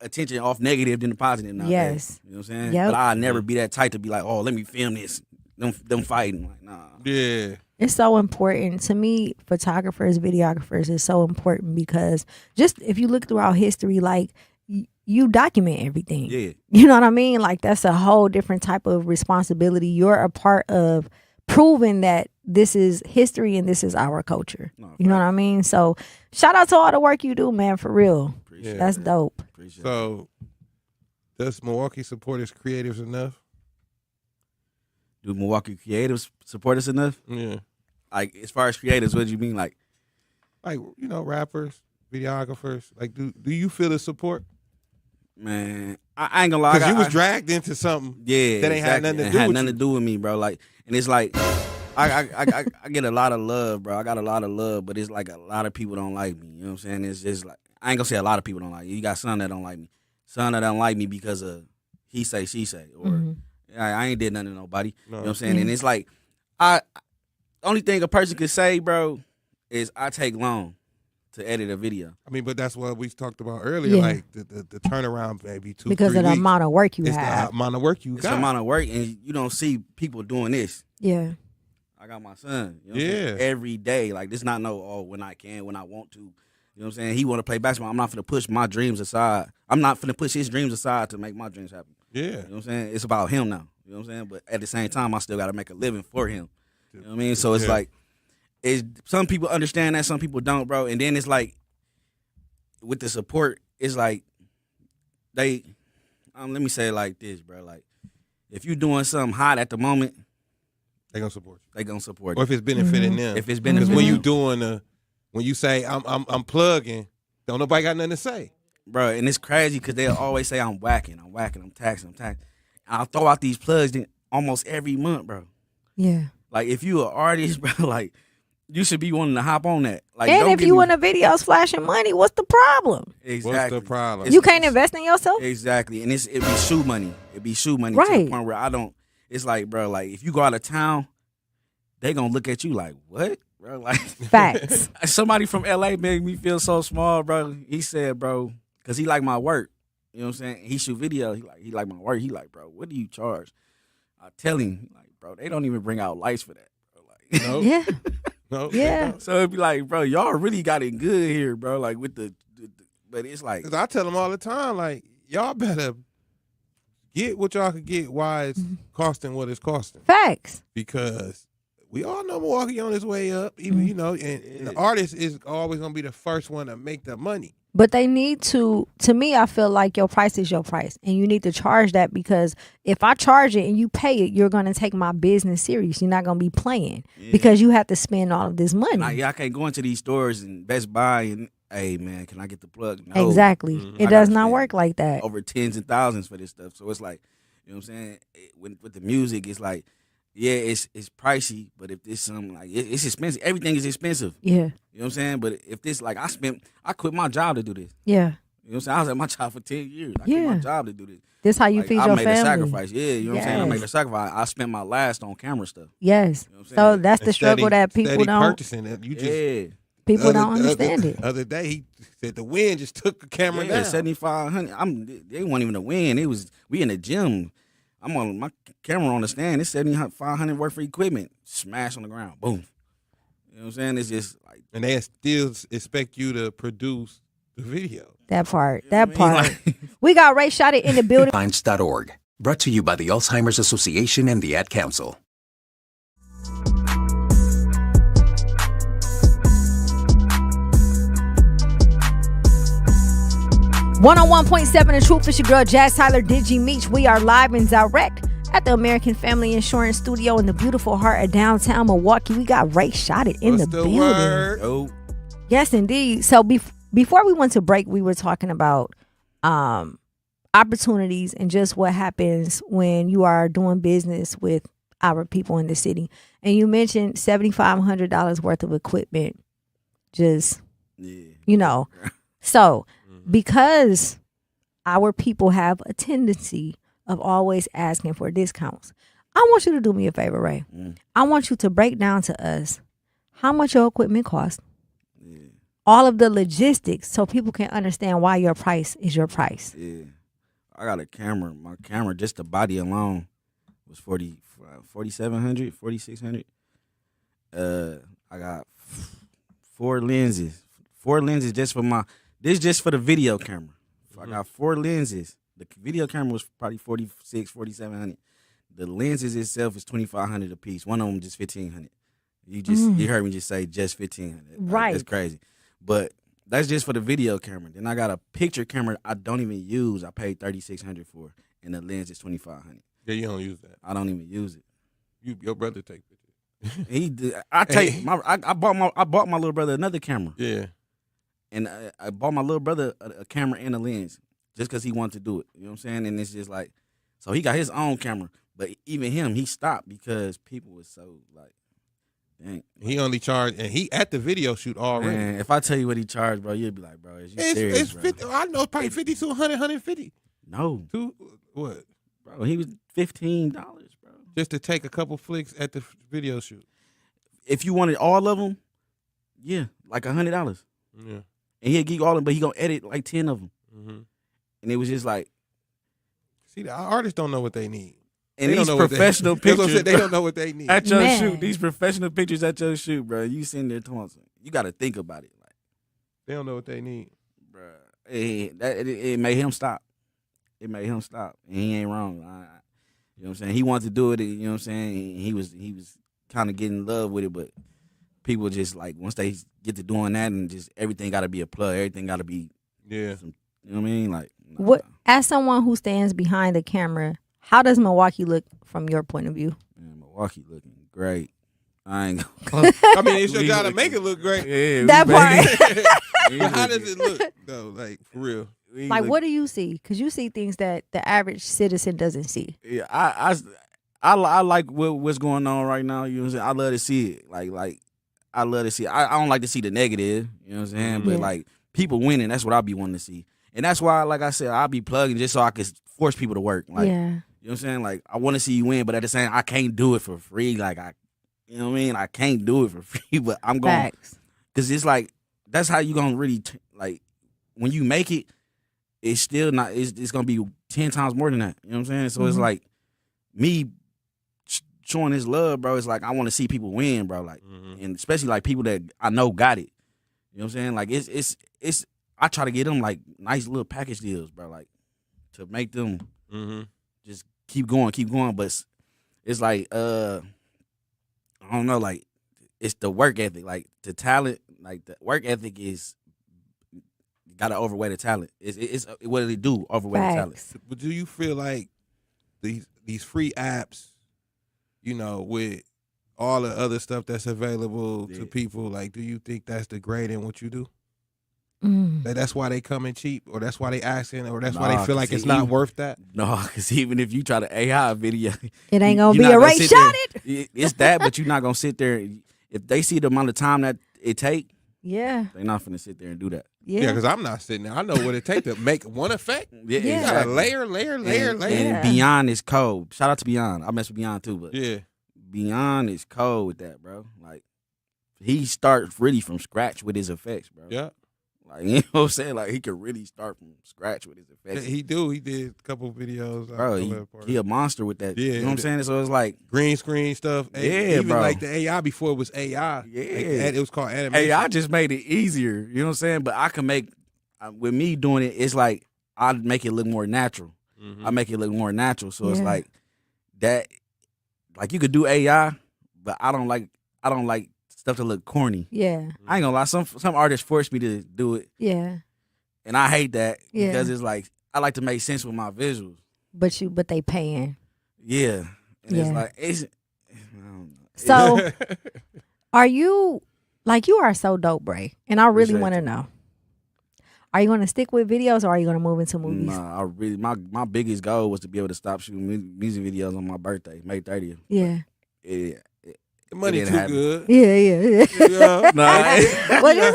attention off negative than the positive nowadays. Yes. You know what I'm saying? Yep. But I'll never be that tight to be like, oh, let me film this. Them fighting. Like, nah. Yeah. It's so important to me. Photographers, videographers is so important because just if you look throughout history, like you document everything. Yeah. You know what I mean? Like that's a whole different type of responsibility. You're a part of proving that this is history and this is our culture. You know what I mean? So shout out to all the work you do, man, for real. That's dope. So does Milwaukee support its creatives enough? Do Milwaukee creatives support us enough? Yeah. Like, as far as creatives, what do you mean? Like, you know, rappers, videographers. Like, do you feel the support? Man, I ain't gonna lie. Because you was dragged into something that ain't had nothing to do with had nothing to do with me, bro. Like, and it's like, I get a lot of love, bro. I got a lot of love, but it's like a lot of people don't like me. You know what I'm saying? It's just like, I ain't gonna say a lot of people don't like me. You got some that don't like me. Some that don't like me because of he say, she say, or I ain't did nothing to nobody. You know what I'm saying? And it's like, only thing a person could say, bro, is I take long to edit a video. I mean, but that's what we talked about earlier. Yeah. Like the turnaround, maybe 2-3 Because of the weeks. amount of work you It's have. the amount of work you It's got. the amount of work, and you don't see people doing this. Yeah. I got my son. You know what I'm saying? Every day. Like, this not when I can, when I want to. You know what I'm saying? He want to play basketball. I'm not finna push my dreams aside. I'm not finna push his dreams aside to make my dreams happen. Yeah. You know what I'm saying? It's about him now. You know what I'm saying? But at the same time, I still got to make a living for him. You know what I mean? So it's like, some people understand that, some people don't, bro. And then it's like, with the support, it's like, let me say it like this, bro. Like, if you doing something hot at the moment, they gonna support you. They gonna support Or you. if it's benefiting them. If it's Because benefiting when you them. doing when you say I'm plugging, don't nobody got nothing to say. Bro, and it's crazy because they'll always say I'm whacking, I'm taxing. And I'll throw out these plugs almost every month, bro. Yeah. Like, if you an artist, bro, like, you should be wanting to hop on that. Like, And don't if give you me- in the videos flashing money, what's the problem? Exactly. What's the problem? You can't invest in yourself? Exactly. And it be shoe money. It be shoe money to Right. the point where it's like, bro, like, if you go out of town, they gonna look at you like, what? Bro, like, Facts. Somebody from LA made me feel so small, bro. He said, bro, because he like my work. You know what I'm saying? He shoot video. He like my work. He like, bro, what do you charge? I tell him, like, bro, they don't even bring out lights for that. Bro. Like, No. Yeah. No. Yeah. So it'd be like, bro, y'all really got it good here, bro. Like, with the but it's like, 'Cause I tell them all the time, like, y'all better get what y'all could get while it's costing what it's costing. Facts. Because we all know Milwaukee on its way up. Even, you know, and the artist is always gonna be the first one to make the money. But they need to me, I feel like your price is your price. And you need to charge that because if I charge it and you pay it, you're going to take my business serious. You're not going to be playing because you have to spend all of this money. I can't go into these stores and Best Buy and hey man, can I get the plug? No. Exactly. It does not work like that. Over tens and thousands for this stuff. So it's like, you know what I'm saying? With the music, it's like, yeah, it's pricey, but if this something like it's expensive, everything is expensive. Yeah. You know what I'm saying? But if this like I quit my job to do this. Yeah. You know what I'm saying? I was at my job for 10 years. I quit my job to do this. This how you feed your family. I made a sacrifice. Yeah, you know what I'm saying? I made a sacrifice. I spent my last on camera stuff. Yes. You know so that's the struggle that people don't. Purchasing it. You just, people don't understand it. The other day he said the wind just took the camera down. 7,500. They weren't even a win. It was we in the gym. I'm on my camera on the stand. It's 7,500 worth of equipment. Smash on the ground. Boom. You know what I'm saying? It's just like, and they still expect you to produce the video. That part. We got Ray Shotet in the building. Minds.org. Brought to you by the Alzheimer's Association and the Ad Council. 101.7 The Truth. It's your girl Jazz Tyler Digi Meech. We are live and direct at the American Family Insurance Studio in the beautiful heart of downtown Milwaukee. We got Ray Shotet in the building. Word? Yes, indeed. So before we went to break, we were talking about opportunities and just what happens when you are doing business with our people in the city. And you mentioned $7,500 worth of equipment. Just, you know. So because our people have a tendency of always asking for discounts, I want you to do me a favor, Ray. I want you to break down to us how much your equipment costs, all of the logistics, so people can understand why your price is your price. Yeah. I got a camera. My camera, just the body alone, was $4,700, $4,600. I got four lenses. Just for just for the video camera. I got 4 lenses. The video camera was probably $4,600, $4,700. The lenses itself is $2,500 a piece. One of them just $1,500. You heard me just say just $1,500. Right. That's crazy. But that's just for the video camera. Then I got a picture camera I don't even use. I paid $3,600 for, and the lens is $2,500. Yeah, you don't use that. I don't even use it. Your brother take pictures. He did. I bought my little brother another camera. Yeah. And I bought my little brother a camera and a lens just because he wanted to do it. You know what I'm saying? And it's just like, so he got his own camera, but even him, he stopped because people was so like, dang. He only charged, and he at the video shoot already. Man, if I tell you what he charged, bro, you'd be like, bro, is you serious, it's bro? 50, I know, probably 50 to 100, 150. No. What? Bro, he was $15, bro. Just to take a couple flicks at the video shoot. If you wanted all of them, yeah, like $100. Yeah. And he'll give you all of them, but he gonna edit like 10 of them. Mm-hmm. And it was just like, see, the artists don't know what they need. And these professional pictures, they don't know what they need at your shoot. These professional pictures at your shoot, bro. You sitting there talking, you got to think about it. Like, they don't know what they need, bro. It made him stop. It made him stop, and he ain't wrong. You know what I'm saying? He wanted to do it. You know what I'm saying? He was kind of getting in love with it, but people just like once they get to doing that, and just everything got to be a plug. Everything got to be you know what I mean? Like what? As someone who stands behind the camera, how does Milwaukee look from your point of view? Man, Milwaukee looking great. I ain't gonna. I mean, it's your job to make it look great. Yeah, that part. But how does it look though? Like for real? Like what do you see? Because you see things that the average citizen doesn't see. Yeah, I like what's going on right now. You know what I'm saying? I love to see it. Like I love to see it. I don't like to see the negative. You know what I'm saying? But like people winning, that's what I be wanting to see. And that's why, like I said, I'll be plugging just so I can force people to work. Like, you know what I'm saying? Like, I want to see you win, but at the same time, I can't do it for free. Like, you know what I mean? I can't do it for free, but I'm going to. Because it's like, that's how you going to really, like, when you make it, it's still not, it's going to be 10 times more than that. You know what I'm saying? So it's like, me showing this love, bro, it's like, I want to see people win, bro. Like, and especially, like, people that I know got it. You know what I'm saying? Like, it's I try to get them like nice little package deals, bro, like to make them just keep going. But it's like I don't know, like it's the work ethic, like the talent, like the work ethic is got to overweigh the talent. It's what do they do overweigh the talent? But do you feel like these free apps, you know, with all the other stuff that's available to people, like do you think that's degrading what you do? That's why they coming cheap, or that's why they asking, or that's why they feel like it's even, not worth that. No, because even if you try to AI a video, it ain't gonna be a Ray shot it. It's that, but you're not gonna sit there. If they see the amount of time that it take, they're not finna sit there and do that. Yeah, because I'm not sitting there. I know what it takes to make one effect. Yeah, you gotta layer. And Beyond is cold. Shout out to Beyond. I mess with Beyond too, but Beyond is cold with that, bro. Like he starts really from scratch with his effects, bro. Yeah. Like, you know what I'm saying? Like, he could really start from scratch with his effects. He did a couple videos. Bro, he a monster with that. Yeah, you know what I'm saying? So it's like green screen stuff. Yeah, even bro. like the AI before it was AI. Yeah. Like, it was called animation. AI just made it easier. You know what I'm saying? But I can make, with me doing it, it's like I make it look more natural. I make it look more natural. So it's like that, like you could do AI, but I don't like stuff to look corny. Yeah. I ain't gonna lie. Some artists force me to do it. Yeah. And I hate that because it's like I like to make sense with my visuals. But they paying. Yeah. And it's like So are you you are so dope, Bray. And I really want to know. Are you gonna stick with videos or are you gonna move into movies? Nah, I really my biggest goal was to be able to stop shooting music videos on my birthday, May 30th. Yeah. The money too good. Yeah. What is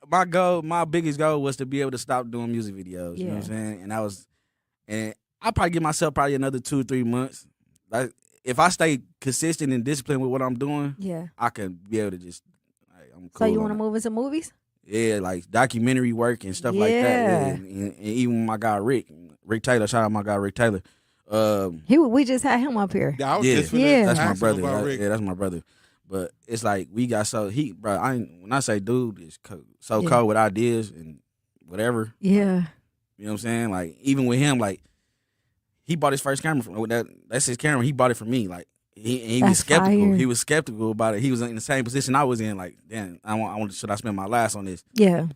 it? My biggest goal was to be able to stop doing music videos. You know what I'm saying? And I'll probably give myself another 2-3 months. Like if I stay consistent and disciplined with what I'm doing, I can be able to just. I'm cool. So you want to move into movies? Yeah, like documentary work and stuff like that. Yeah. And even my guy Rick Taylor. Shout out my guy Rick Taylor. We just had him up here. That's my brother. That's my brother. But it's like we got bro. When I say dude, it's cold with ideas and whatever. Yeah. You know what I'm saying? Like even with him, like he bought his first camera from that's his camera. He bought it from me. Like he was skeptical. Fire. He was skeptical about it. He was in the same position I was in. Like, damn, should I spend my last on this? Yeah.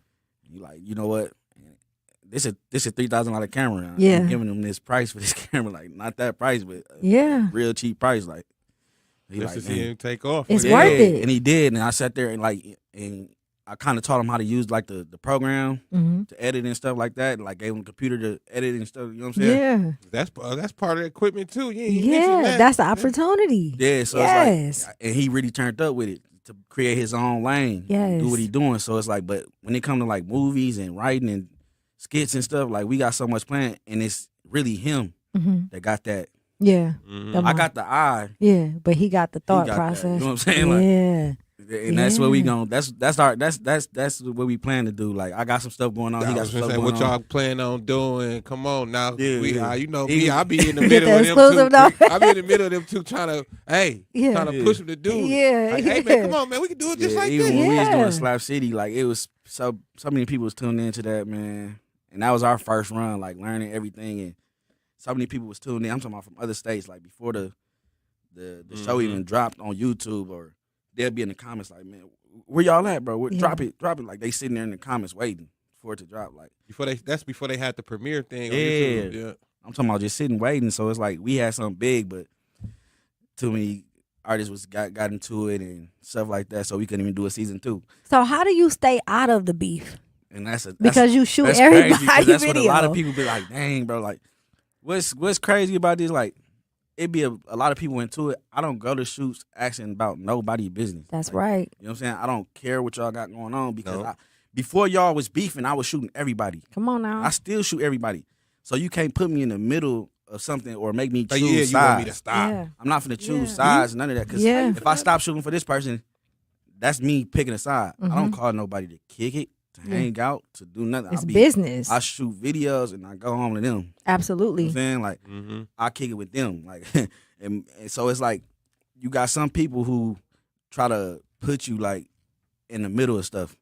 You like, you know what? This is $3,000 camera. Yeah. I'm giving him this price for this camera, like not that price, but real cheap price. Like he just to see him take off. It's worth it, and he did. And I sat there and I kind of taught him how to use like the program to edit and stuff like that. And, like gave him a computer to edit and stuff. You know what I'm saying? Yeah. That's part of the equipment too. That's the opportunity. Yeah. So it's like, and he really turned up with it to create his own lane. Yes. Do what he's doing. So it's like, but when it comes to like movies and writing and skits and stuff, like we got so much planned, and it's really him that got that. Yeah. I got the eye. Yeah, but he got the thought process. That, you know what I'm saying? Like, and that's what we going. That's what we plan to do. Like I got some stuff going on. He got some stuff going what on. y'all plan on doing? Come on now. You know me. I be in the middle of them two. I be in the middle of them two trying to push them to do. Yeah. Like, hey man, come on man, we can do it just like even this. When we was doing Slap City, like it was so many people was tuned into that, man. And that was our first run, like learning everything, and so many people was tuned in. I'm talking about from other states, like before the show even dropped on YouTube, or they'll be in the comments like, man, where y'all at, bro? Drop it. Like they sitting there in the comments waiting for it to drop. Like before they had the premiere thing. Yeah. On YouTube. Yeah. I'm talking about just sitting waiting. So it's like we had something big, but too many artists got into it and stuff like that, so we couldn't even do a season 2. So how do you stay out of the beef? And because you shoot everybody crazy, that's video. What a lot of people be like, dang, bro, like what's crazy about this? Like it be a lot of people into it. I don't go to shoots asking about nobody's business. That's like, right. You know what I'm saying? I don't care what y'all got going on because before y'all was beefing, I was shooting everybody. Come on now. I still shoot everybody. So you can't put me in the middle of something or make me choose sides. You want me to stop. Yeah. I'm not finna choose sides, none of that. Because if I stop shooting for this person, that's me picking a side. I don't call nobody to kick it, to hang out, to do nothing. It's business. I shoot videos and I go home to them. Absolutely. You know what I'm saying? Like, I kick it with them. Like, and so it's like, you got some people who try to put you like in the middle of stuff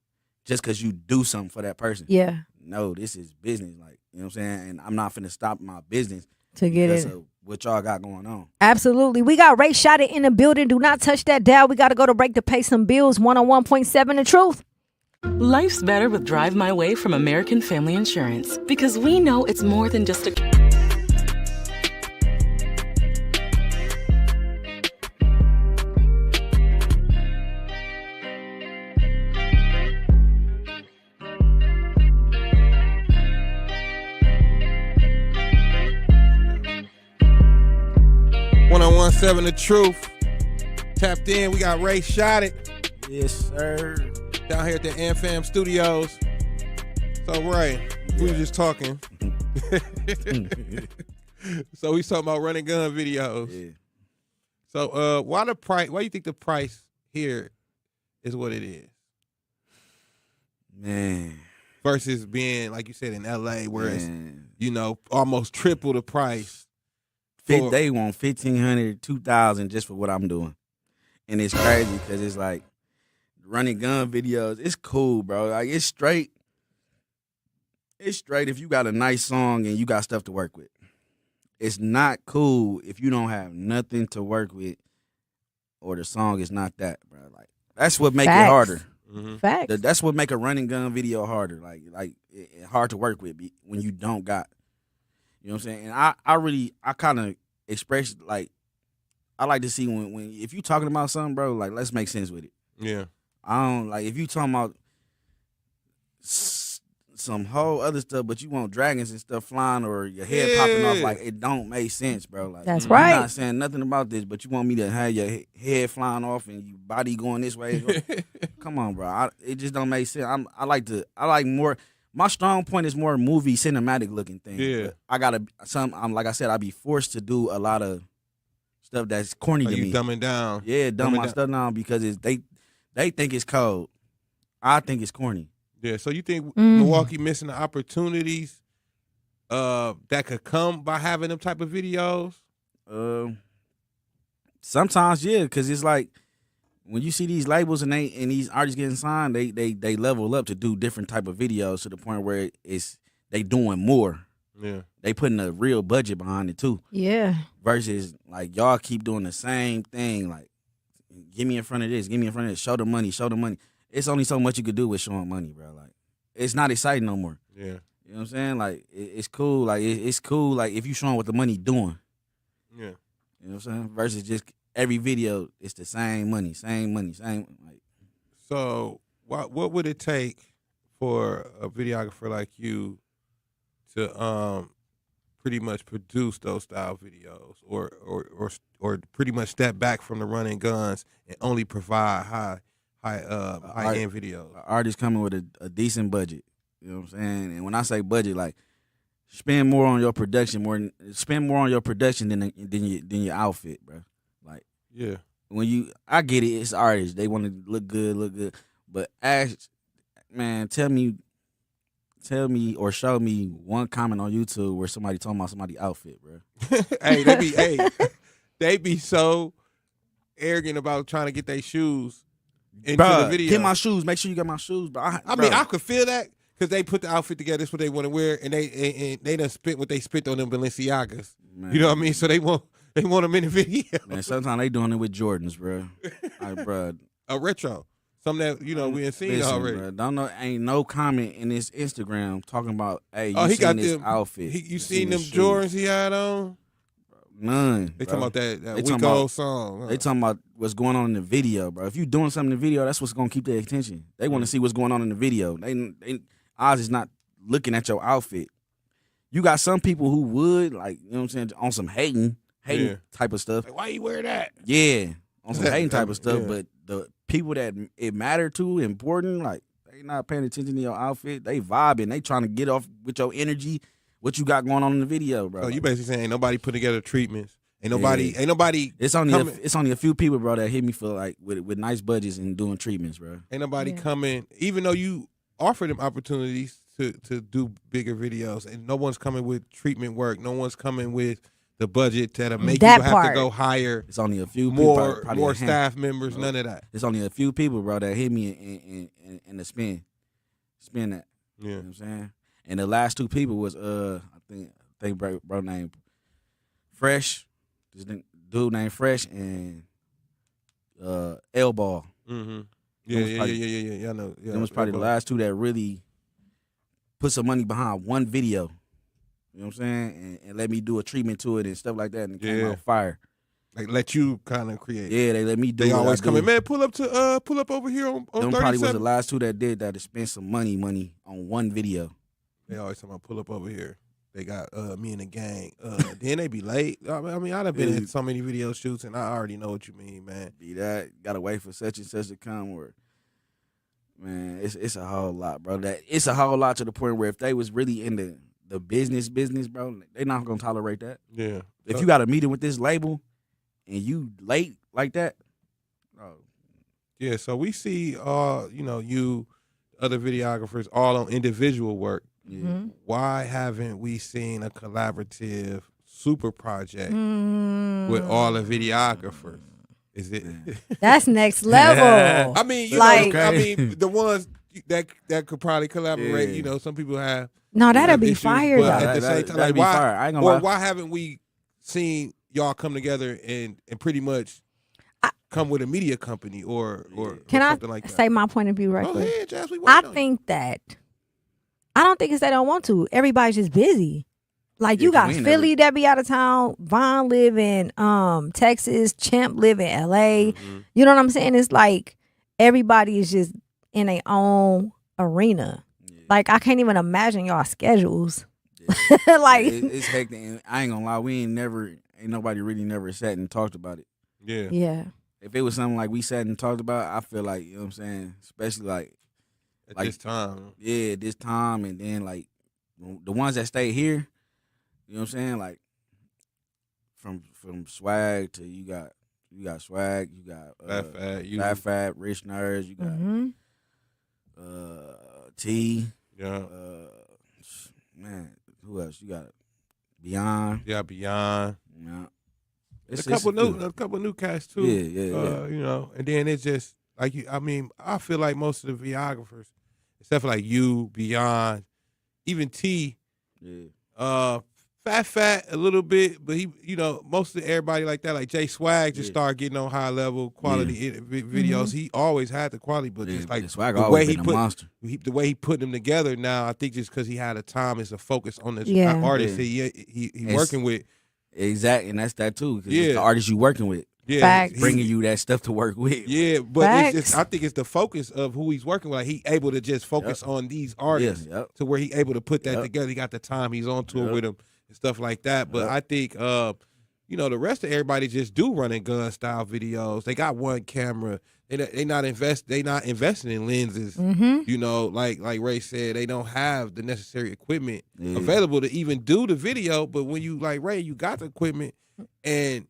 just because you do something for that person. Yeah. No, this is business. Like, you know what I'm saying? And I'm not finna stop my business to get because it. of what y'all got going on. Absolutely. We got Ray Shotet in the building. Do not touch that dial. We got to go to break to pay some bills. 101.7 The Truth. Life's better with Drive My Way from American Family Insurance because we know it's more than just a... 1017 The Truth. Tapped in. We got Ray Shotet. Yes, sir. Down here at the AmFam Studios. So, Ray, we were just talking. So, we talking about running gun videos. Yeah. So, why do you think the price here is what it is? Man. Versus being, like you said, in LA, where it's, almost triple the price. They want $1,500, $2,000 just for what I'm doing. And it's crazy because it's like running gun videos. It's cool, bro. Like, it's straight. It's straight if you got a nice song and you got stuff to work with. It's not cool if you don't have nothing to work with or the song is not that, bro. Like, that's what make it harder. Mm-hmm. Facts. That's what make a running gun video harder. Like it hard to work with when you don't got. You know what I'm saying? And I kind of express, like, I like to see when if you talking about something, bro, like, let's make sense with it. Yeah. I don't, like, if you talking about some whole other stuff, but you want dragons and stuff flying or your head popping off, like, it don't make sense, bro. Like, that's right. I'm not saying nothing about this, but you want me to have your head flying off and your body going this way. Come on, bro. It just don't make sense. I like more. My strong point is more movie cinematic looking things. Yeah. I'm like I said, I be forced to do a lot of stuff that's corny to me. Dumbing down. Yeah, dumb my stuff down because they think it's cold. I think it's corny. Yeah, so you think Milwaukee missing the opportunities that could come by having them type of videos? Sometimes, yeah, because it's like when you see these labels and these artists getting signed, they level up to do different type of videos to the point where they doing more. Yeah, they putting a real budget behind it too. Yeah. Versus like y'all keep doing the same thing. Like, get me in front of this, get me in front of this. Show the money, show the money. It's only so much you could do with showing money, bro. Like, it's not exciting no more. Yeah. You know what I'm saying? Like, it's cool. Like, it's cool. Like, if you showing what the money doing. Yeah. You know what I'm saying? Versus just every video, it's the same money. Like. So, what would it take for a videographer like you to pretty much produce those style videos, or pretty much step back from the running guns and only provide high end videos? Artists coming with a decent budget. You know what I'm saying? And when I say budget, like, spend more on your production, than your outfit, bro. Like, yeah. I get it. It's artists. They want to look good. But tell me or show me one comment on YouTube where somebody talking about somebody's outfit, bro. They be so arrogant about trying to get their shoes into Bruh, the video. Get my shoes. Make sure you got my shoes, bro. I mean, I could feel that because they put the outfit together. That's what they want to wear, and they done spit what they spit on them Balenciagas. Man. You know what I mean? So they want them in the video. Man, sometimes they doing it with Jordans, bro. Like, bro, a retro. Something that we ain't seen already. Bro, don't know. Ain't no comment in his Instagram talking about, hey, he seen got this outfit. You seen them Jordans he had on? None. They talking about that week old song. Huh? They talking about what's going on in the video, bro. If you doing something in the video, that's what's gonna keep their attention. They want to see what's going on in the video. They Oz is not looking at your outfit. You got some people who would, like, you know what I'm saying, on some hating type of stuff. Like, why you wear that? Yeah, on some hating type of stuff. Yeah. But the people that it matter to, important, like, they not paying attention to your outfit. They vibing. They trying to get off with your energy. What you got going on in the video, bro? So you basically saying ain't nobody put together treatments. Ain't nobody. It's only a few people, bro, that hit me for, like, with nice budgets and doing treatments, bro. Ain't nobody coming, even though you offer them opportunities to do bigger videos, and no one's coming with treatment work. No one's coming with the budget that'll make you have to go hire. It's only a few more people, staff members. None of that. It's only a few people, bro, that hit me in the spin that. Yeah. You know what I'm saying? And the last two people was I think bro named Fresh, this dude named Fresh, and L Ball. Mm-hmm. Yeah. I know. Yeah, them was probably the last two that really put some money behind one video. You know what I'm saying? And let me do a treatment to it and stuff like that, and it came out fire. Like, let you kind of create. Yeah, they let me do. They always come in, man. Pull up over here on 37. Them probably was the last two that did that to spend some money on one video. They always talking about pull up over here. They got Me and the Gang. Then they be late. I mean, I done been in so many video shoots, and I already know what you mean, man. Be that gotta wait for such and such to come. Or man, it's a whole lot, bro. It's a whole lot to the point where if they was really in the business, bro, they not gonna tolerate that. Yeah. If you got a meeting with this label and you late like that, yeah. So we see, you, other videographers, all on individual work. Mm-hmm. Why haven't we seen a collaborative super project with all the videographers? Is it? That's next level. I mean, the ones that could probably collaborate. You know, some people have. No, that'd be fire. But at the same time, like, why? Fire. I ain't gonna lie. Why haven't we seen y'all come together and pretty much come with a media company or Can something I like that? say my point of view right Go quick? ahead, Jazz, we I waiting on think that I don't think it's they don't want to. Everybody's just busy. Like you got Philly that be out of town, Vaughn live in Texas, Champ live in LA. You know what I'm saying? It's like everybody is just in their own arena. Like I can't even imagine y'all schedules. Like it's hectic. And I ain't gonna lie, ain't nobody really never sat and talked about it. Yeah. Yeah. If it was something like we sat and talked about, I feel like, you know what I'm saying, especially like at this time. Yeah, this time, and then like the ones that stay here, you know what I'm saying, like from Swag to you got Swag, you got Fat Fat, Rich Nerds, you got T. Yeah. Man, who else? You got Beyond. Yeah, Beyond. Yeah. A couple new cats too. Yeah. You know, and then it's just like I feel like most of the videographers, except for like you, Beyond, even T, Fat a little bit, but he, most of everybody like that, like Jay Swag, just started getting on high level quality videos. He always had the quality, but just like Swag the always way been a monster. The way he put them together now, I think just because he had a time is a focus on this Yeah. artist he working with. Exactly, and that's that too. Cause it's the artist you working with. Yeah, Facts. Bringing you that stuff to work with. Yeah, but Facts. it's just, I think it's the focus of who he's working with. Like he able to just focus on these artists to where he able to put that together. He got the time. He's on tour with them and stuff like that. But I think, the rest of everybody just do run and gun style videos. They got one camera. They not investing in lenses. You know, like Ray said, they don't have the necessary equipment available to even do the video. But when you like Ray, you got the equipment and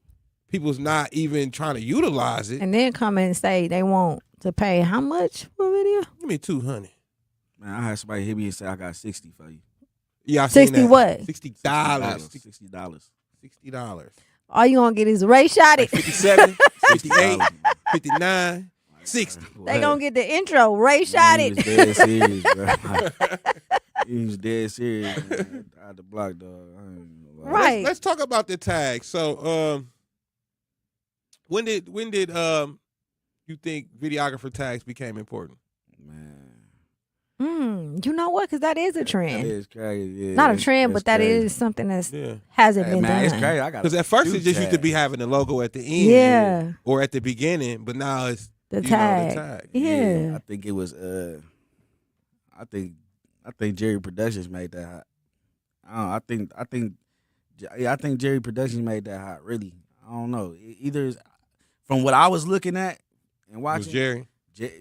people's not even trying to utilize it. and then come and say they want to pay how much for a video? Give me $200. Man, I had somebody hit me and say I got 60 for you. Yeah, I seen 60 that. what? $60. $60. $60. All you gonna get is Ray shot it. 57, 58, 59, 60. They gonna get the intro. Ray shot He was it. dead serious, bro. He was dead serious. Man. I had to block, dog. I ain't gonna lie. Right. Let's talk about the tag. So, when did you think videographer tags became important? Man, You know what? Because that is a that trend. is crazy. Yeah, Not a trend, but that crazy. is something that's Yeah. hasn't Hey, been man, done. it's crazy. I got Because at first it just used to be having the logo at the end, Yeah. or at the beginning, but now it's The you know, tag. the tag. Yeah. I think it was. I think Jerry Productions made that hot. I think Jerry Productions made that hot. Really, I don't know. Either is, from what I was looking at and It watching, was Jerry.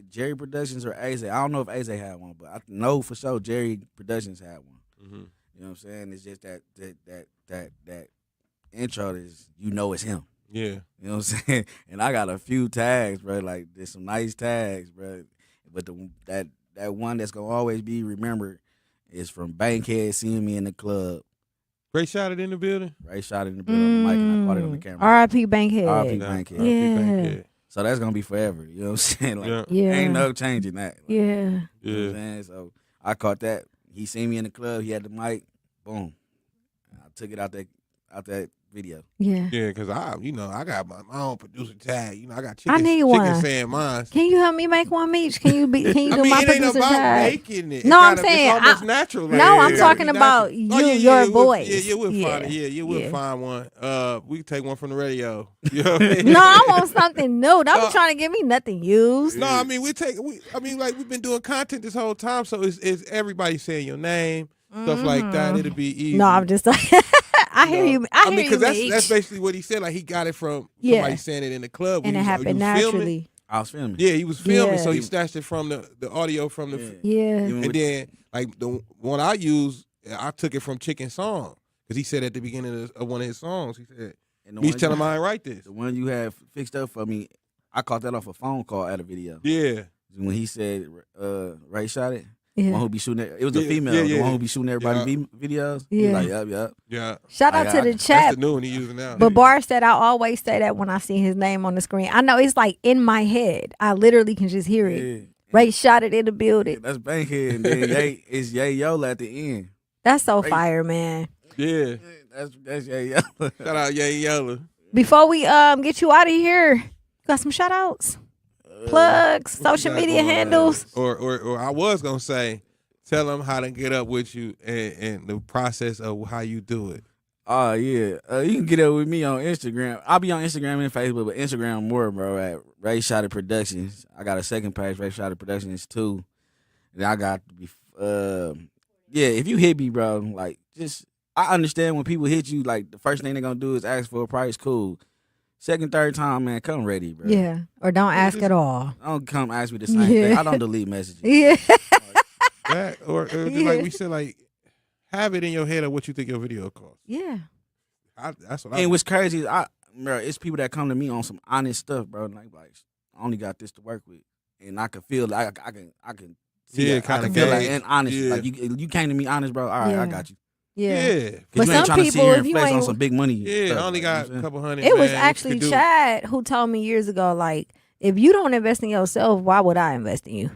Jerry Productions or AZ. I don't know if AZ had one, but I know for sure Jerry Productions had one. Mm-hmm. You know what I'm saying? It's just that intro is, it's him. Yeah. You know what I'm saying? And I got a few tags, bro. Like there's some nice tags, bro. But that one that's gonna always be remembered is from Bankhead seeing me in the club. Ray shot it in the building. Ray shot it in the building on the mic and I caught it on the camera. R.I.P. Bankhead. R.I.P. Bankhead. Yeah. So that's gonna be forever. You know what I'm saying? Like, Yeah. ain't no changing that. Like, Yeah. You know what I'm saying? So I caught that. He seen me in the club. He had the mic. Boom. I took it out that video. Yeah. Yeah, because I got my own producer tag. I got I chicken, need chicken one. fan mine. Can you help me make one, Meech? Can you do I mean, my it ain't producer about tag? making it. No, I'm It's saying almost natural. Like, no, I'm it gotta talking be about natural. you, Oh, your voice. We'll find it. Yeah, we'll Yeah. find one. We can take one from the radio. You know what I mean? No, I want something new. Don't be trying to give me nothing used. No, I mean we've been doing content this whole time, so it's everybody saying your name. stuff like that, it'd be easy. No, I'm just like, I hear you. I hear you, because Meech. that's basically what he said. Like he got it from Yeah. somebody saying it in the club. And when it he was- happened you was filming. naturally. I was filming. Yeah, he was filming, Yeah. so he stashed it from the audio from the. Yeah. And then like the one I used, I took it from Chicken Song because he said at the beginning of one of his songs, he said, And the "Meech one tell him I ain't write this." The one you had fixed up for me, I caught that off a phone call at a video. Yeah. When he said Ray shot it. Yeah. The one who be shooting it was a Yeah, female. yeah, The yeah. one who be shooting everybody videos. He Yeah. was like, yup. Yeah. Shout out to the That's chat. the new one he using now. But Bar said I always say that when I see his name on the screen. I know it's like in my head. I literally can just hear it. Yeah. Ray shot it in the building. That's Bankhead. And then it's Yay Yola at the end. That's so Ray- fire, man. Yeah. That's Yay Yola. Shout out Yay Yola. Before we get you out of here, you got some shout outs, plugs, social media handles. Or I was gonna say, tell them how to get up with you and the process of how you do it. Oh, yeah. You can get up with me on Instagram. I'll be on Instagram and Facebook, but Instagram more, bro, at Ray Shotet Productions. I got a second page, Ray Shotet Productions 2. And I got, if you hit me, bro, like, I understand when people hit you, like, the first thing they're going to do is ask for a price, cool. Second, third time, man, come ready, bro. Yeah, or don't ask at all. Don't come ask me the same Yeah. thing. I don't delete messages. Yeah. That, or just like we said, like, have it in your head of what you think your video costs. Yeah. That's what I And what's crazy is bro, it's people that come to me on some honest stuff, bro. Like I only got this to work with, and I can feel like I can see Yeah, that. I kinda can feel like gauge. and honest. Yeah. Like you came to me honest, bro. All right, Yeah. I got you. Yeah. Yeah. Cause But you ain't some trying to sit people, here if and you flex on ain't- some big money. Yeah, stuff, I only like, got you know a what I'm couple hundred. It was man, what you actually could do. Chad who told me years ago, like, if you don't invest in yourself, why would I invest in you?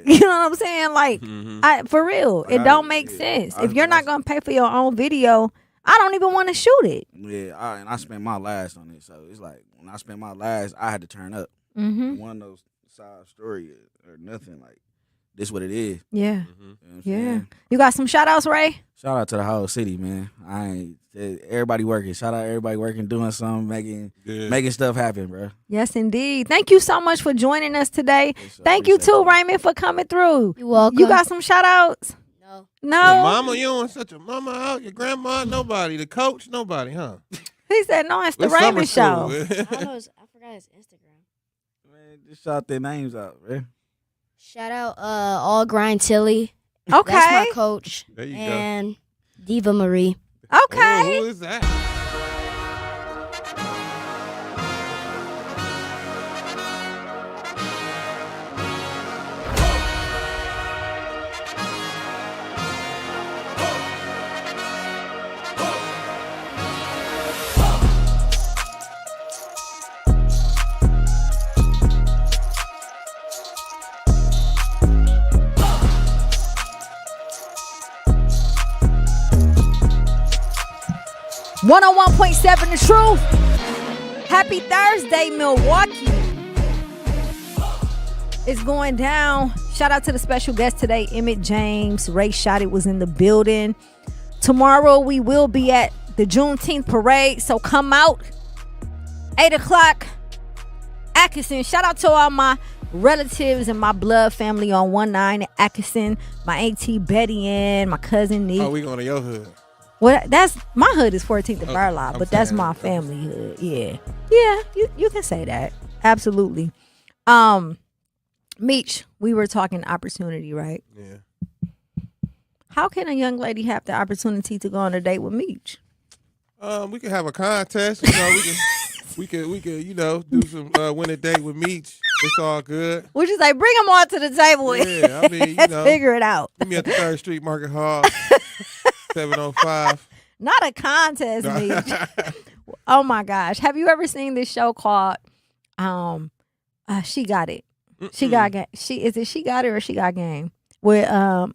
You know what I'm saying? Like, for real, it don't make sense. If you're not gonna pay for your own video, I don't even want to shoot it. Yeah, and I spent my last on it, so it's like when I spent my last, I had to turn up. Mhm. One of those side story or nothing. Like this, what it is. Yeah, You know what I'm yeah. saying? You got some shout outs, Ray? Shout out to the whole city, man. Everybody working. Shout out everybody working, doing something, making stuff happen, bro. Yes, indeed. Thank you so much for joining us today. Thank you too, Raymond, for coming through. You're welcome. You got some shout outs? No. No. Your mama, you don't want such a mama out. Your grandma, nobody. The coach, nobody, huh? He said, no, it's the It's summer Raymond Show. school. I don't know. I forgot his Instagram. Man, just shout their names out, man. Shout out All Grind Tilly. Okay. That's my coach. There you go. And Diva Marie. Okay. Who is that? One on 1.7 The Truth. Happy Thursday, Milwaukee. It's going down. Shout out to the special guest today, Emmitt James. Ray Shotet was in the building. Tomorrow we will be at the Juneteenth parade, so come out. 8 o'clock. Atkinson. Shout out to all my relatives and my blood family on 19 Atkinson. My auntie Betty Ann, my cousin Nick. Oh, we going to your hood. Well, that's my hood is 14th and Burlock, I'm but that's saying, my family hood. Yeah, you can say that. Absolutely. Meech, we were talking opportunity, right? Yeah. How can a young lady have the opportunity to go on a date with Meech? We could have a contest. You know, we could, you know, do some win a date with Meech. It's all good. Would you say bring them all to the table? Yeah, I mean, you Let's know, figure it out. Meet me at the 3rd Street Market Hall, 705. Not a contest, Meech. Oh my gosh, have you ever seen this show called She Got It? She got game. She got it or She Got Game with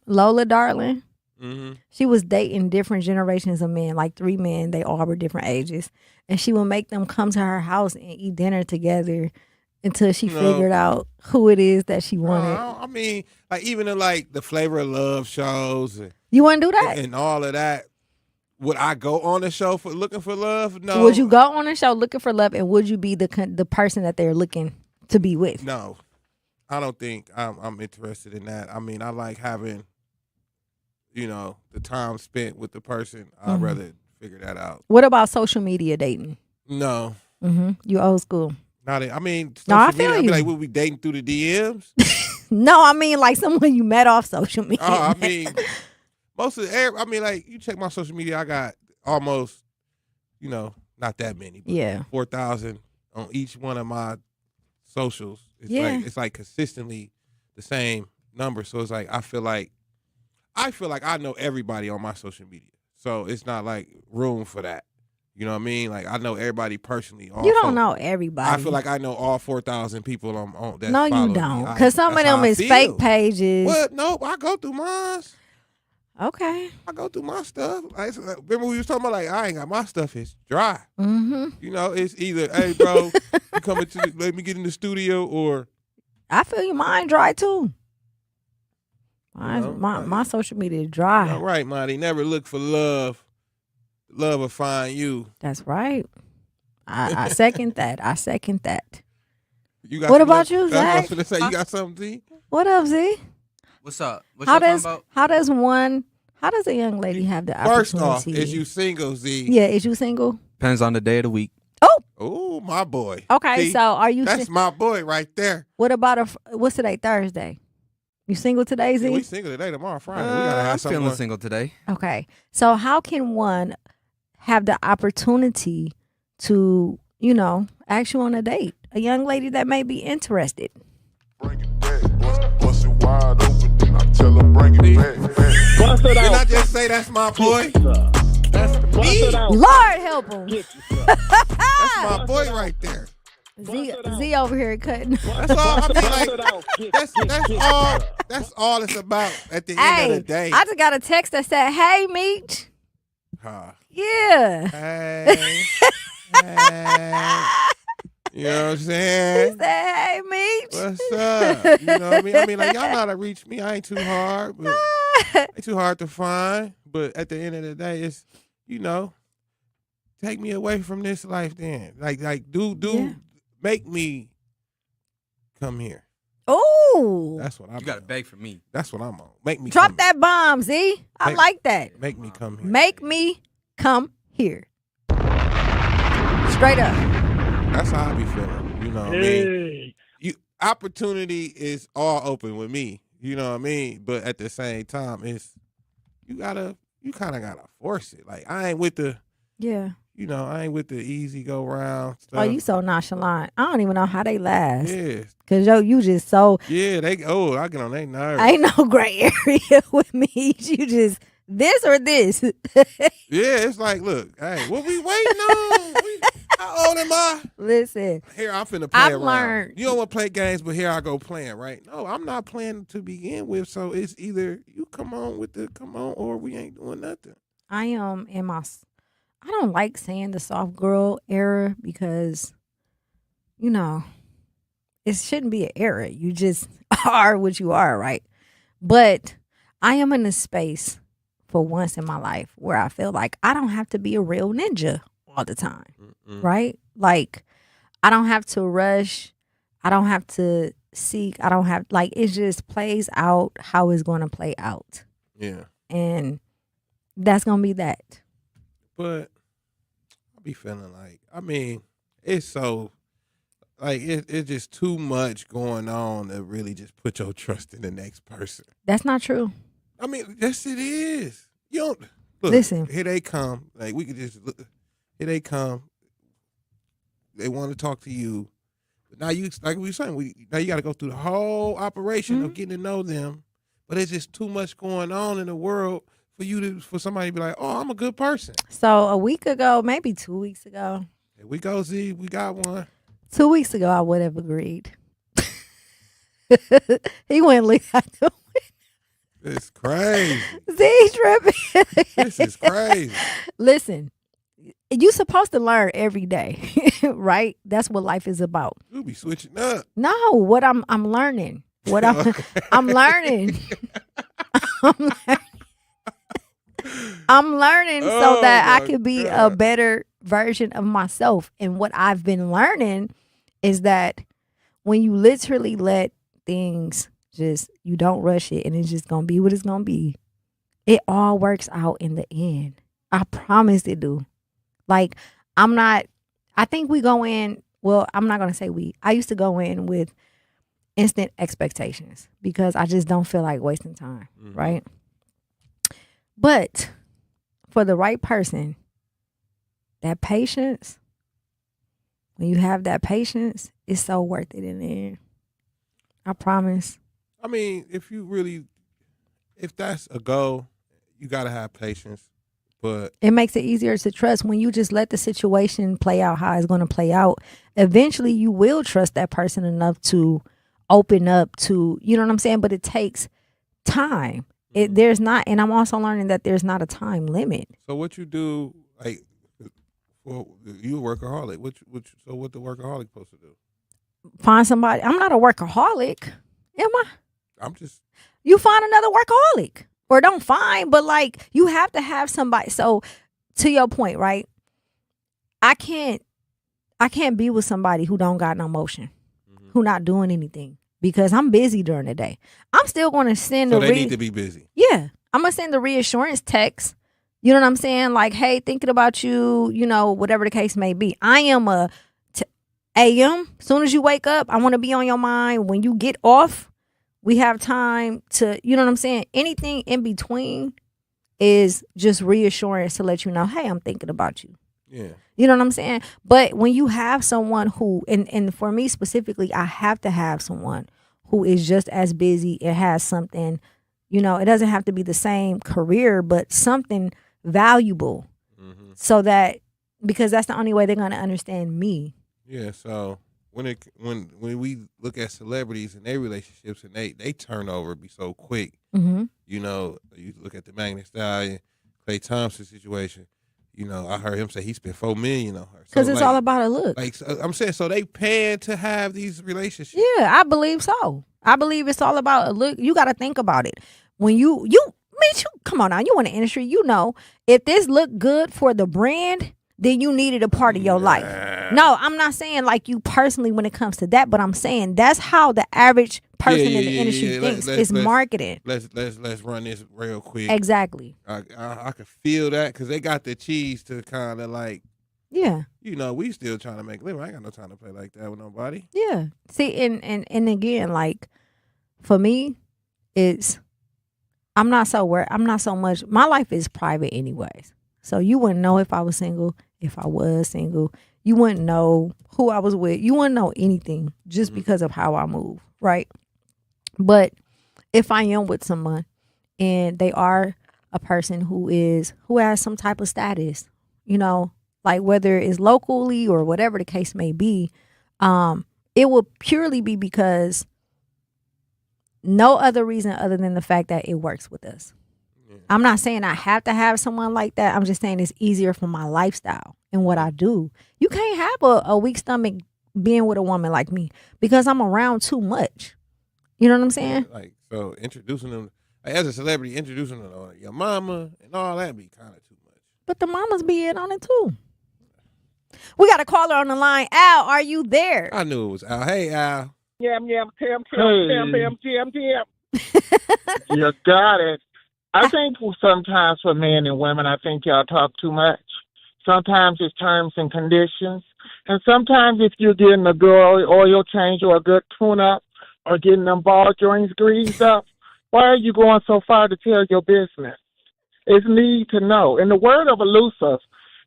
Lola Darling. Mm-hmm. She was dating different generations of men, like 3 men. They all were different ages, and she would make them come to her house and eat dinner together until she figured out who it is that she wanted. I mean, like even in like the Flavor of Love shows, and, You want to do that? and all of that. Would I go on the show for looking for love? No. Would you go on a show looking for love, and would you be the person that they're looking to be with? No, I don't think I'm interested in that. I mean, I like having, the time spent with the person. I'd rather figure that out. What about social media dating? No. You old school. Not. I mean, No, I social feel media, you. I mean, like, we'll be dating through the DMs. No, I mean like someone you met off social media. I mean, most of the. I mean, like you check my social media, I got almost, not that many. But 4,000 on each one of my socials. It's like consistently the same number. So it's like I feel like I know everybody on my social media. So it's not like room for that. You know what I mean? Like I know everybody personally. You don't know everybody. I feel like I know all 4,000 people on that. No, you don't. Because some of them is fake pages. What? No, I go through mine. Okay. I go through my stuff. Remember we was talking about like I ain't got my stuff. It's dry. It's either hey bro, you coming to let me get in the studio or. I feel you. Mine dry too. My social media is dry. All right, Monty. Never look for love. Love will find you. That's right. I second that. I second that. What about you, Zach? I was going to say, you got something, Z? What up, Z? What's up? What How y'all does talking about? how does a young lady have the opportunity? First off, is you single, Z? Yeah, is you single? Depends on the day of the week. Oh, my boy. Okay, See, so are you? That's my boy right there. What about what's today? Thursday. You single today, Z? Yeah, we single today. Tomorrow, Friday. We gotta have I'm something. feeling single today. Okay, so how can one have the opportunity to, ask you on a date? A young lady that may be interested. Bust it wide open, then I tell her bring it back. Didn't I just say that's my boy? That's me. Lord help him. That's my boy right there. Z over here cutting. That's all. I mean, like that's all it's about at the end of the day. I just got a text that said, "Hey, Meech." Yeah. Hey. You know what I'm saying? He said, "Hey, Meech." What's up? You know what I mean? I mean, like, y'all know how to reach me. I ain't too hard, but ain't too hard to find. But at the end of the day, it's, take me away from this life then. Like make me come here. Oh. That's what I'm. You gotta beg for me. That's what I'm on. Make me Drop come that bomb, Z. I like that. Make me come here. Make me come here. Straight up. That's how I be feeling. You know what I mean? Opportunity is all open with me. You know what I mean? But at the same time, it's you kind of gotta force it. Like I ain't with the I ain't with the easy go round stuff. Oh, you so nonchalant. I don't even know how they last. Yeah. Cause you just so I get on their nerves. ain't no gray area with me. You just this or this. Yeah, it's like, look, hey, what we waiting on? How old am I? Listen. Here, I'm finna play I've around. learned. You don't want to play games, but here I go playing, right? No, I'm not playing to begin with, so it's either you come on or we ain't doing nothing. I am I don't like saying the soft girl era because, it shouldn't be an era. You just are what you are, right? But I am in a space for once in my life where I feel like I don't have to be a real ninja all the time, right? Like, I don't have to rush. I don't have to seek. I don't have, like, it just plays out how it's going to play out. Yeah. And that's going to be that. But I be feeling like, I mean, it's so, like, it's just too much going on to really just put your trust in the next person. That's not true. I mean, yes, it is. You don't, look, listen. Here they come. Like, we could just, look, here they come. They want to talk to you. But now you, like we were saying, now you got to go through the whole operation of getting to know them. But it's just too much going on in the world for somebody to be like, oh, I'm a good person. So a week ago, maybe 2 weeks ago. Here we go, Z. We got one. 2 weeks ago, I would have agreed. He went leave out the window. It's crazy. Z tripping. This is crazy. Listen, you supposed to learn every day, right? That's what life is about. You'll be switching up. No, what I'm learning. What I'm learning. I'm learning so that I can be a better version of myself. And what I've been learning is that when you literally let things you don't rush it and it's just going to be what it's going to be. It all works out in the end. I promise it do. Like, I think we go in, well, I'm not going to say we. I used to go in with instant expectations because I just don't feel like wasting time, right? But for the right person, that patience, when you have that patience, it's so worth it in the end. I promise. I mean, if that's a goal, you got to have patience. But it makes it easier to trust when you just let the situation play out how it's going to play out. Eventually, you will trust that person enough to open up to, you know what I'm saying? But it takes time. There's not, and I'm also learning that there's not a time limit. So what you do, like, well, you a workaholic. So what the workaholic supposed to do? Find somebody. I'm not a workaholic, am I? I'm just. You find another workaholic. Or don't find, but like you have to have somebody. So to your point, right? I can't be with somebody who don't got no motion, who not doing anything because I'm busy during the day. I'm still going to send So they need to be busy. Yeah. I'm going to send the reassurance text. You know what I'm saying? Like, hey, thinking about you, you know, whatever the case may be. I am AM. Soon as you wake up, I want to be on your mind. When you get off, we have time to, you know what I'm saying? Anything in between is just reassurance to let you know, hey, I'm thinking about you. Yeah. You know what I'm saying? But when you have someone who, and for me specifically, I have to have someone who is just as busy and has something, you know, it doesn't have to be the same career, but something valuable. So that, because that's the only way they're going to understand me. Yeah, so when we look at celebrities and their relationships and they turnover be so quick, you know, you look at the Magnet Stallion, Klay Thompson situation. You know, I heard him say he spent $4 million on her because it's all about a look. Like I'm saying, so they paying to have these relationships. Yeah, I believe so. I believe it's all about a look. You got to think about it. When you come on now, you in the industry, you know, if this look good for the brand, then you needed a part of your life. No, I'm not saying like you personally when it comes to that, but I'm saying that's how the average person in the industry thinks. It's marketing. Let's run this real quick. Exactly. I can feel that because they got the cheese to kind of like, yeah. You know, we still trying to make a living. I ain't got no time to play like that with nobody. Yeah. See, and again, like for me, I'm not so much. My life is private anyways. So you wouldn't know if I was single. If I was single, you wouldn't know who I was with. You wouldn't know anything just because of how I move, right? But if I am with someone and they are a person who has some type of status, you know, like whether it's locally or whatever the case may be, it will purely be because no other reason other than the fact that it works with us. I'm not saying I have to have someone like that. I'm just saying it's easier for my lifestyle and what I do. You can't have a weak stomach being with a woman like me because I'm around too much. You know what I'm saying? Like, so introducing them, like, as a celebrity, introducing them to your mama and all that be kind of too much. But the mamas be in on it too. We got a caller on the line. Al, are you there? I knew it was Al. Hey, Al. Tim. You got it. I think sometimes for men and women, I think y'all talk too much. Sometimes it's terms and conditions. And sometimes if you're getting a good oil change or a good tune-up or getting them ball joints greased up, why are you going so far to tell your business? It's need to know. In the word of elusive,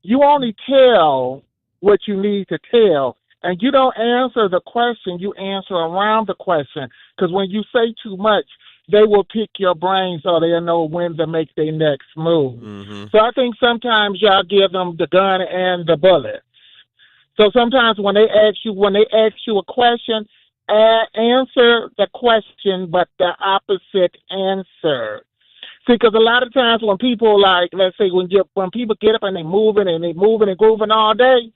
you only tell what you need to tell. And you don't answer the question, you answer around the question. Because when you say too much, they will pick your brain so they'll know when to make their next move. So I think sometimes y'all give them the gun and the bullets. So sometimes when they ask you a question, answer the question, but the opposite answer. See, because a lot of times when people let's say when people get up and they moving and grooving all day,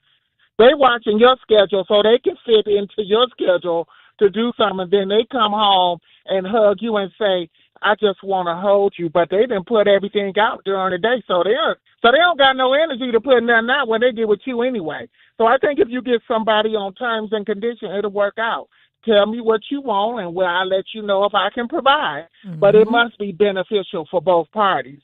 they watching your schedule so they can fit into your schedule to do something. Then they come home and hug you and say, I just want to hold you. But they didn't put everything out during the day. So they don't got no energy to put nothing out when they get with you anyway. So I think if you get somebody on terms and conditions, it'll work out. Tell me what you want and I'll let you know if I can provide. But it must be beneficial for both parties.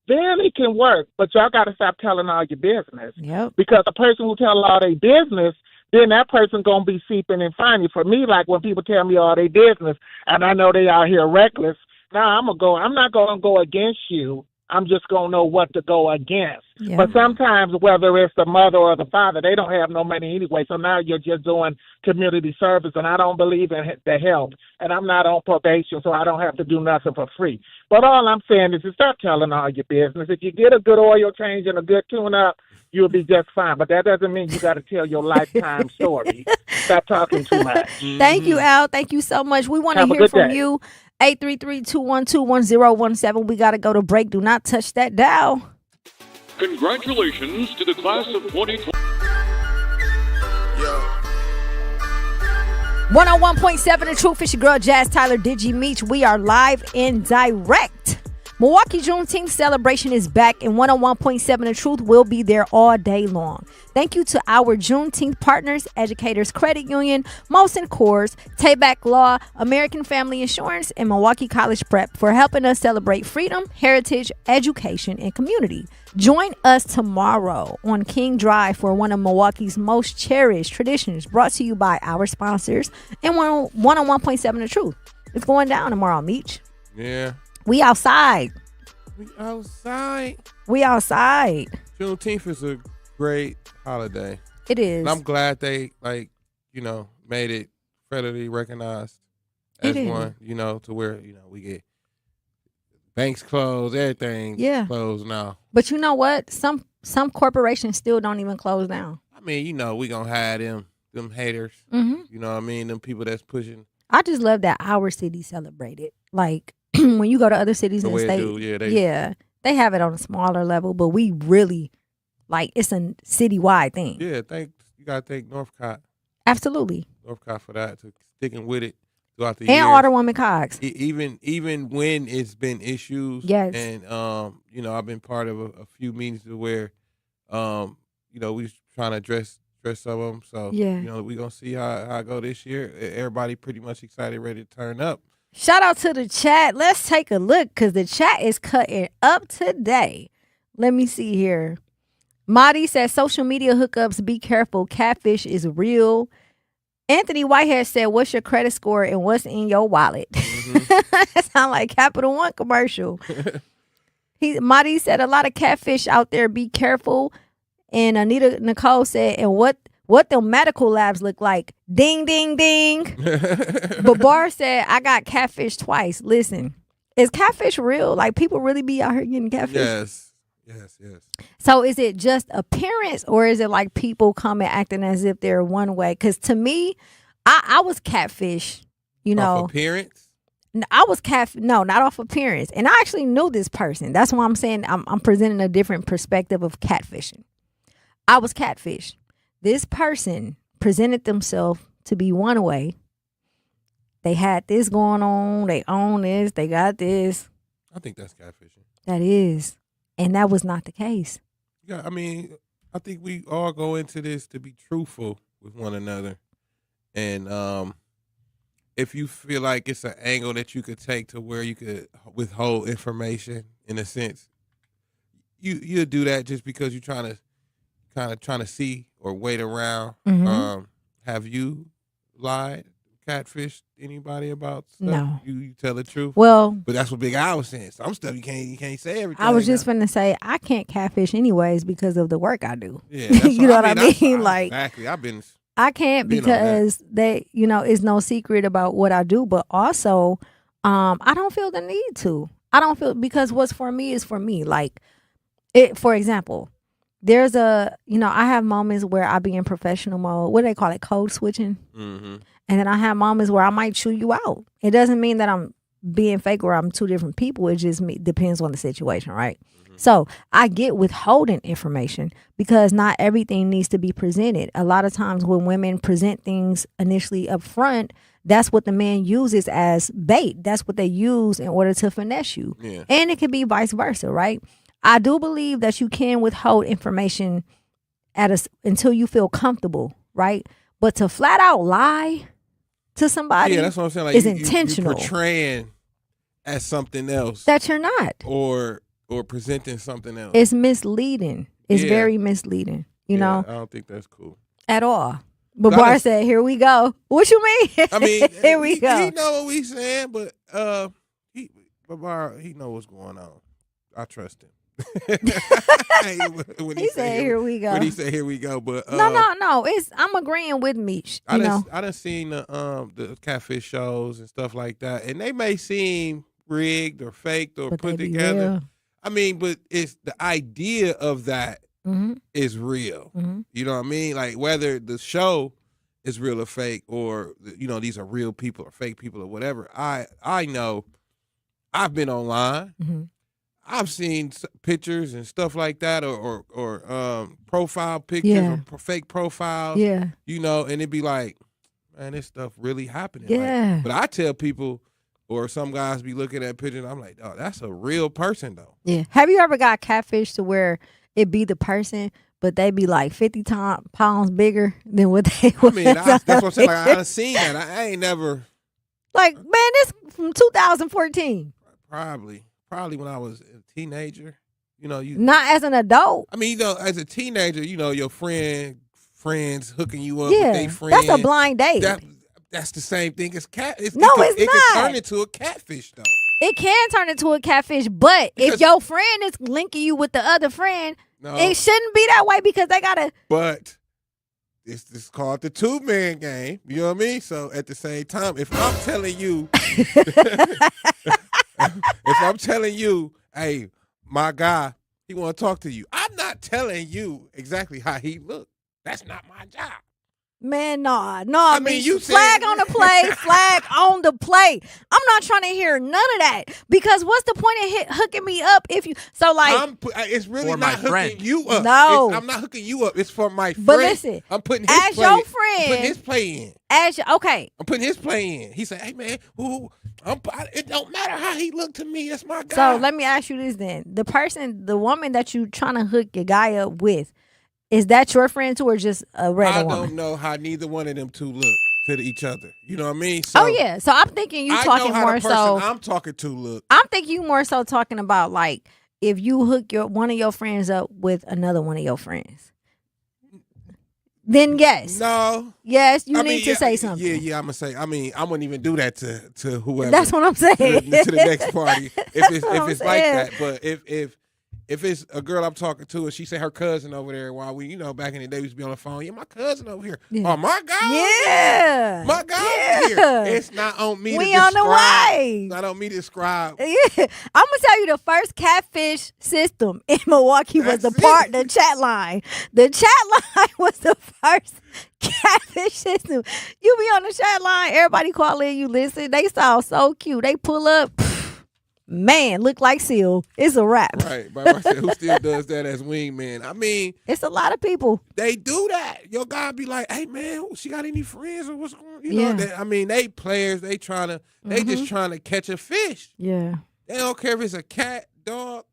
then it can work. But y'all got to stop telling all your business. Yep. Because the person who tell all their business, then that person going to be seeping and finding. For me, like when people tell me all their business and I know they out here reckless, now I'm not going to go against you. I'm just going to know what to go against. Yeah. But sometimes, whether it's the mother or the father, they don't have no money anyway. So now you're just doing community service, and I don't believe in the help. And I'm not on probation, so I don't have to do nothing for free. But all I'm saying is to stop telling all your business. If you get a good oil change and a good tune-up, you'll be just fine. But that doesn't mean you got to tell your lifetime story. Stop talking too much. Thank you, Al. Thank you so much. We want to hear from you. 833-212-1017. We got to go to break. Do not touch that dial. Congratulations to the class of 2020. 101.7 The Truth. It's your girl, Jazz Tyler, Digi Meech. We are live and direct. Milwaukee Juneteenth celebration is back, and 101.7 The Truth will be there all day long. Thank you to our Juneteenth partners, Educators Credit Union, Molson Coors, Tayback Law, American Family Insurance, and Milwaukee College Prep for helping us celebrate freedom, heritage, education, and community. Join us tomorrow on King Drive for one of Milwaukee's most cherished traditions, brought to you by our sponsors and 101.7 The Truth. It's going down tomorrow, Meech. Yeah. We outside. We outside. We outside. Juneteenth is a great holiday. It is. And I'm glad they, made it federally recognized as one, to where, we get banks closed, everything closed now. But you know what? Some corporations still don't even close down. I mean, we going to have them haters. Mm-hmm. You know what I mean? Them people that's pushing. I just love that our city celebrated. Like, when you go to other cities in the state, they have it on a smaller level, but we really, it's a citywide thing. Yeah, you got to thank Northcott. Absolutely. Northcott for that, to sticking with it throughout the years. And Alderwoman Cox. Even when it's been issues. Yes. And, I've been part of a few meetings where, we trying to address some of them. So, we're going to see how it go this year. Everybody pretty much excited, ready to turn up. Shout out to the chat. Let's take a look because the chat is cutting up today. Let me see here. Madi says, social media hookups, be careful. Catfish is real. Anthony Whitehead said, what's your credit score and what's in your wallet? That sounds like Capital One commercial. Madi said, a lot of catfish out there. Be careful. And Anita Nicole said, and what the medical labs look like. Ding, ding, ding. Babar said, I got catfish twice. Listen, is catfish real? Like, people really be out here getting catfish? Yes. So is it just appearance, or is it like people come and acting as if they're one way? Because to me, I was catfish, Off appearance? I was no, not off appearance. And I actually knew this person. That's why I'm saying I'm presenting a different perspective of catfishing. I was catfish. This person presented themselves to be one way. They had this going on. They own this. They got this. I think that's catfishing. That is. And that was not the case. Yeah, I mean, I think we all go into this to be truthful with one another. And if you feel like it's an angle that you could take to where you could withhold information, in a sense, you'll do that just because you're trying to see or wait around. Mm-hmm. Have you lied, catfished anybody about stuff? No. You tell the truth? Well, but that's what Big Al was saying. Some stuff you can't say everything. I was just finna say, I can't catfish anyways because of the work I do. Yeah, you know what I mean? Like, exactly. I can't because they, it's no secret about what I do, but also, I don't feel the need to. I don't feel, because what's for me is for me. Like, for example, there's I have moments where I be in professional mode. What do they call it? Code switching. Mm-hmm. And then I have moments where I might chew you out. It doesn't mean that I'm being fake or I'm two different people. It just depends on the situation, right? Mm-hmm. So I get withholding information because not everything needs to be presented. A lot of times when women present things initially up front, that's what the man uses as bait. That's what they use in order to finesse you. Yeah. And it can be vice versa, right? I do believe that you can withhold information until you feel comfortable, right? But to flat out lie to somebody, that's what I'm saying. Like, is intentional. You're portraying as something else that you're not. Or or presenting something else. It's misleading. It's very misleading. You know, I don't think that's cool at all. But Bar said, "Here we go." What you mean? I mean, here we go. He know what we saying, but Bar, he know what's going on. I trust him. when he said, "Here we go." When he said, "Here we go," but no. I'm agreeing with Meech. I done seen the catfish shows and stuff like that, and they may seem rigged or faked or put together. Real. I mean, but it's the idea of that is real. Mm-hmm. You know what I mean? Like whether the show is real or fake, or these are real people or fake people or whatever. I know. I've been online. Mm-hmm. I've seen pictures and stuff like that, or profile pictures or fake profiles. Yeah, and it'd be like, man, this stuff really happening. Yeah, like, but I tell people, or some guys be looking at pictures, I'm like, oh, that's a real person though. Yeah. Have you ever got catfish to where it be the person, but they be like 50 pounds bigger than what they was? I mean, that's what I'm saying. Like, I've seen that. I ain't never. Like, man, this from 2014. Probably when I was a teenager. You not as an adult. I mean, as a teenager, your friends hooking you up with their friends. That's a blind date. That's the same thing as cat. It's not. It can turn into a catfish though. It can turn into a catfish, but if your friend is linking you with the other friend, it shouldn't be that way because they gotta. But it's called the 2-man game. You know what I mean? So at the same time, if I'm telling you, hey, my guy, he want to talk to you. I'm not telling you exactly how he look. That's not my job. Man, no. I mean, you flag on the play, flag on the play. I'm not trying to hear none of that because what's the point of hooking me up if you? So like, it's really not hooking you up. No, I'm not hooking you up. It's for my friend. But listen, I'm putting his as play your in. friend, I'm putting his play in. Okay, I'm putting his play in. He said, "Hey man, it don't matter how he look to me. That's my guy." So let me ask you this then: the woman that you trying to hook your guy up with. Is that your friend too, or just a regular woman? I don't know how neither one of them two look to each other. You know what I mean? So oh yeah. So I'm thinking you talking more so. I'm talking to look. I'm thinking you more so talking about like if you hook one of your friends up with another one of your friends. Then yes. No. Yes, you need to say something. Yeah. I'm gonna say. I mean, I wouldn't even do that to whoever. That's what I'm saying. To the next party, if it's like that. But if it's a girl I'm talking to and she say her cousin over there while we, back in the day we used to be on the phone. Yeah, my cousin over here. Yeah. Oh, my God. Yeah. My God over here. It's not on me to describe. We on the way. It's not on me to describe. Yeah. I'm going to tell you the first catfish system in Milwaukee was the chat line. The chat line was the first catfish system. You be on the chat line, everybody call in, you listen. They sound so cute. They pull up. Man, look like Seal. It's a wrap. Right. But I said, who still does that as wingman? I mean, it's a lot of people. They do that. Your guy be like, "Hey man, she got any friends or what's going on?" You know, they players. They just trying to catch a fish. Yeah. They don't care if it's a cat, dog.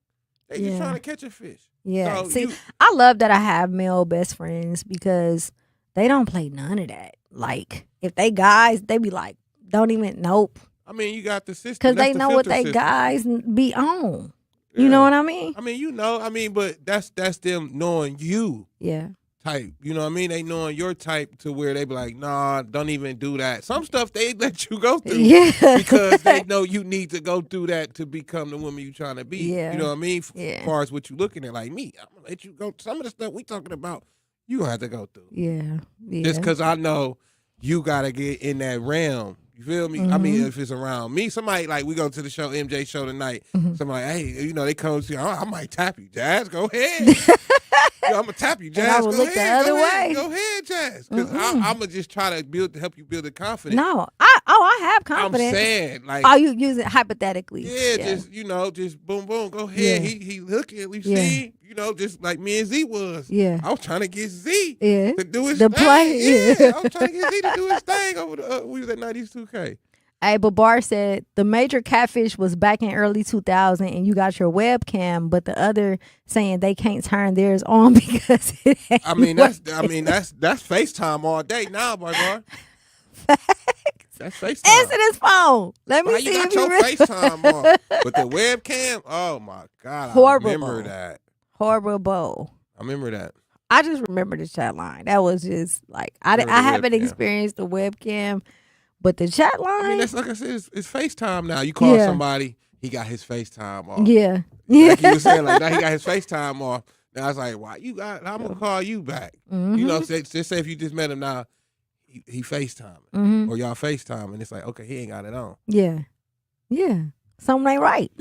They just trying to catch a fish. Yeah. So see, I love that I have male best friends because they don't play none of that. Like if they guys, they be like, don't even nope. I mean, you got the system. Because they know what they guys be on. You know what I mean? I mean, but that's them knowing you. Yeah. Type. You know what I mean? They knowing your type to where they be like, nah, don't even do that. Some stuff they let you go through. Yeah. Because they know you need to go through that to become the woman you trying to be. Yeah. You know what I mean? As far as what you looking at, like me, I'm going to let you go. Some of the stuff we talking about, you going to have to go through. Yeah. Just because I know you got to get in that realm. You feel me? I mean, if it's around me, somebody like we go to the show, MJ show tonight. Somebody, hey, they come to you. I might tap you, Jazz. Go ahead. I'm gonna tap you, Jazz. And I will look the other way. Go ahead, Jazz. Because I'm gonna just try to help you build the confidence. No, I have confidence. I'm saying, like, you use it hypothetically? Yeah, just boom, boom. Go ahead. Yeah. He looking. We see. Just like me and Z was. Yeah. I was trying to get Z to do his thing. Play. Yeah. I was trying to get Z to do his thing over the. We was at 90s 2K. Hey, but Bar said the major catfish was back in early 2000, and you got your webcam, but the other saying they can't turn theirs on because it ain't that's FaceTime all day now, boy. Facts. That's FaceTime. Answer this phone. Let me Why see you got if your you really. FaceTime on. But the webcam, oh my God. Horrible. I remember that. Horrible. I remember that. I just remember the chat line. That was just like I Remember the haven't webcam. experienced the webcam, but the chat line. I mean, that's like I said, it's FaceTime now. You call somebody, he got his FaceTime off. Yeah. Like you were saying, like now he got his FaceTime off. Now it's like, why you got? I'm gonna call you back. Mhm. You know, just say if you just met him now, he FaceTiming Mhm. or y'all FaceTime, and it's like, okay, he ain't got it on. Yeah. Yeah. Something ain't right.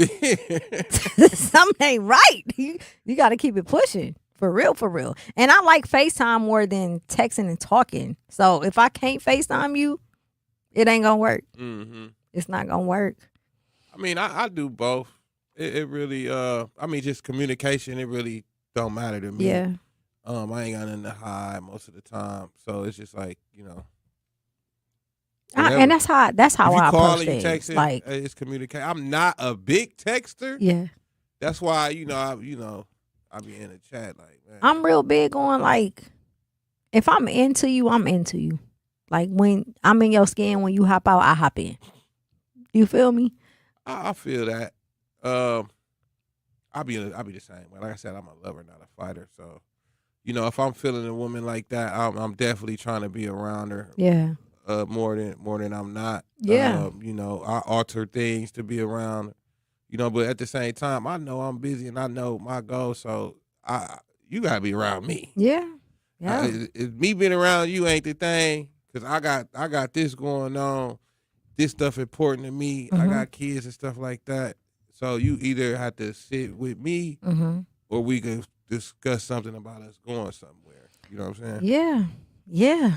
Something ain't right. You got to keep it pushing. For real, for real. And I like FaceTime more than texting and talking. So if I can't FaceTime you, it ain't going to work. Mm-hmm. It's not going to work. I mean, I do both. It really, I mean, just communication, it really don't matter to me. Yeah. I ain't got nothing to hide most of the time. So it's just like, you know. And that's how If you I calling, approach you things. texting, Like, it's communication. I'm not a big texter. yeah. That's why, I be in the chat like, man. I'm real big on like, if I'm into you, I'm into you. Like when I'm in your skin, when you hop out, I hop in. You feel me? I feel that. I'll be the same way. Like I said, I'm a lover, not a fighter. So, if I'm feeling a woman like that, I'm definitely trying to be around her. Yeah. More than I'm not. Yeah. I alter things to be around her. But at the same time, I know I'm busy and I know my goal. So you gotta be around me. Yeah. Yeah. Me being around you ain't the thing, because I got this going on. This stuff important to me. I got kids and stuff like that. So you either have to sit with me or we can discuss something about us going somewhere. You know what I'm saying? Yeah. Yeah.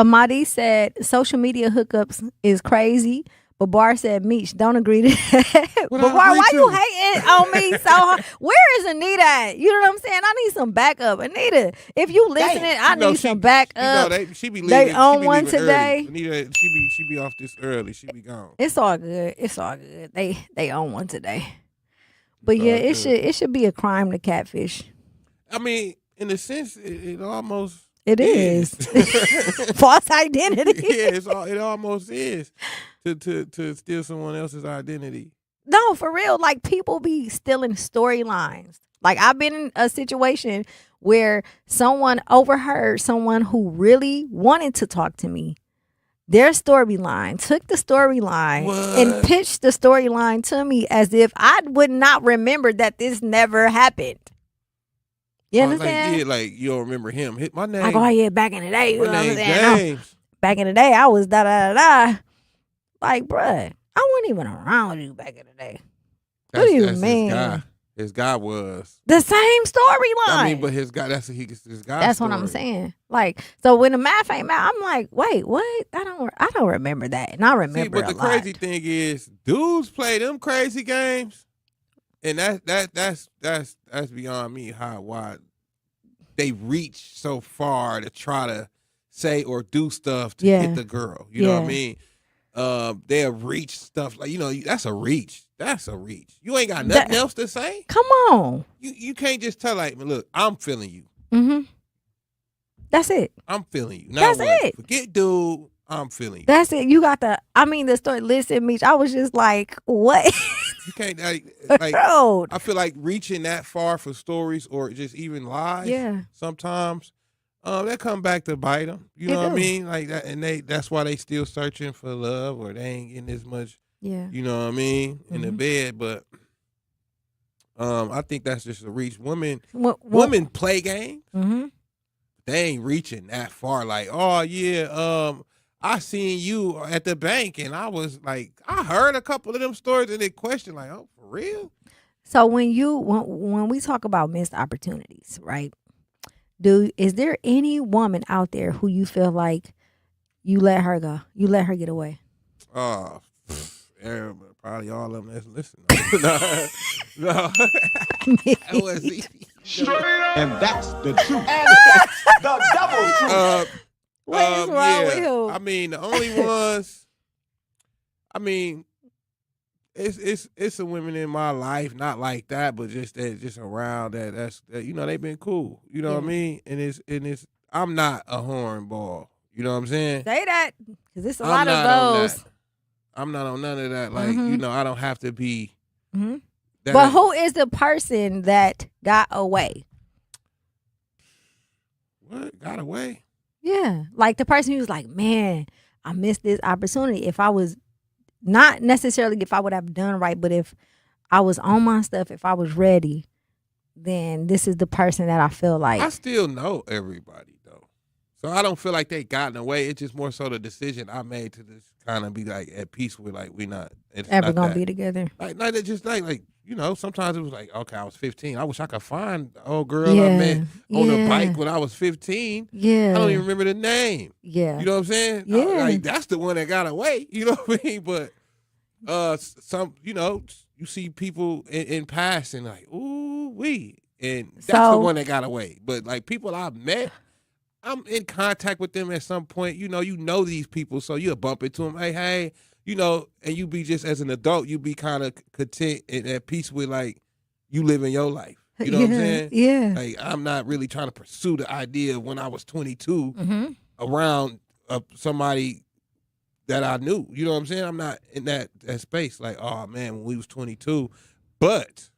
Madi said social media hookups is crazy, but Bar said, Meech, don't agree to that. But Bar, why you hating on me so hard? Where is Anita at? You know what I'm saying? I need some backup. Anita, if you listening, I need some backup. She be leaving. They on she be one leaving today. Early. Anita, she be off this early. She be gone. It's all good. It's all good. They own one today. But yeah, it should be a crime to catfish. I mean, in a sense, it almost it is. False identity. Yeah, it almost is to steal someone else's identity. No, for real. Like people be stealing storylines. Like I've been in a situation where someone overheard someone who really wanted to talk to me. Their storyline, took the storyline and pitched the storyline to me as if I would not remember that this never happened. You understand? Like you don't remember him. Hit my name. I go, oh yeah, back in the day. You know what I'm saying? James. Back in the day, I was da-da-da-da. Like, bruh, I wasn't even around you back in the day. What do you mean? His guy was the same storyline. I mean, but his guy, that's his guy. That's story. what I'm saying. Like, so when the math ain't math, I'm like, wait, what? I don't remember that, and I remember. See, but the crazy thing is, dudes play them crazy games, and that's beyond me. Why they reach so far to try to say or do stuff to hit the girl. You know what I mean? They'll reach stuff like that's a reach. That's a reach. You ain't got nothing else to say. Come on. You can't just tell like, look, I'm feeling you. Mm-hmm. That's it. I'm feeling you. That's it. Forget dude. I'm feeling you. That's it. You got the story. Listen, Meech, I was just like, what? You can't like Bro. I feel like reaching that far for stories or just even lies. Yeah. Sometimes. They come back to bite them. You know what I mean? Like that, and that's why they still searching for love, or they ain't getting as much. Yeah. You know what I mean? In the bed, but I think that's just a reach. Women play games. Mm-hmm. They ain't reaching that far. Like, oh yeah, I seen you at the bank, and I was like, I heard a couple of them stories, and they question like, oh, for real? So when we talk about missed opportunities, right? Is there any woman out there who you feel like you let her go? You let her get away? Probably all of them that's listening. No. That was easy. And that's the truth. And that's the double truth. What is wrong with who? I mean, the only ones. I mean, it's some women in my life, not like that, but just around that. They've been cool. You know what I mean? And it's I'm not a hornball. You know what I'm saying? Say that. Because it's a lot of those. I'm not on none of that. Like, you know, I don't have to be. But who is the person that got away? What? Got away? Yeah. Like the person who was like, man, I missed this opportunity. If I was not necessarily if I would have done right, but if I was on my stuff, if I was ready, then this is the person that I feel like. I still know everybody though. So I don't feel like they gotten away. It's just more so the decision I made to just kind of be like at peace with like we not ever gonna be together. Like just like you know, sometimes it was like, okay, I was 15. I wish I could find the old girl I met on the bike when I was 15. Yeah. I don't even remember the name. Yeah. You know what I'm saying? Yeah. Like that's the one that got away. You know what I mean? But some, you know, you see people in passing like, ooh wee, and that's the one that got away. But like people I've met, I'm in contact with them at some point. You know these people, so you'll bump into them. Hey. You know, and you be just as an adult, you be kind of content and at peace with like you living your life. You know what I'm saying? Yeah. Like I'm not really trying to pursue the idea of when I was 22 around somebody that I knew. You know what I'm saying? I'm not in that space. Like, oh man, when we was 22. But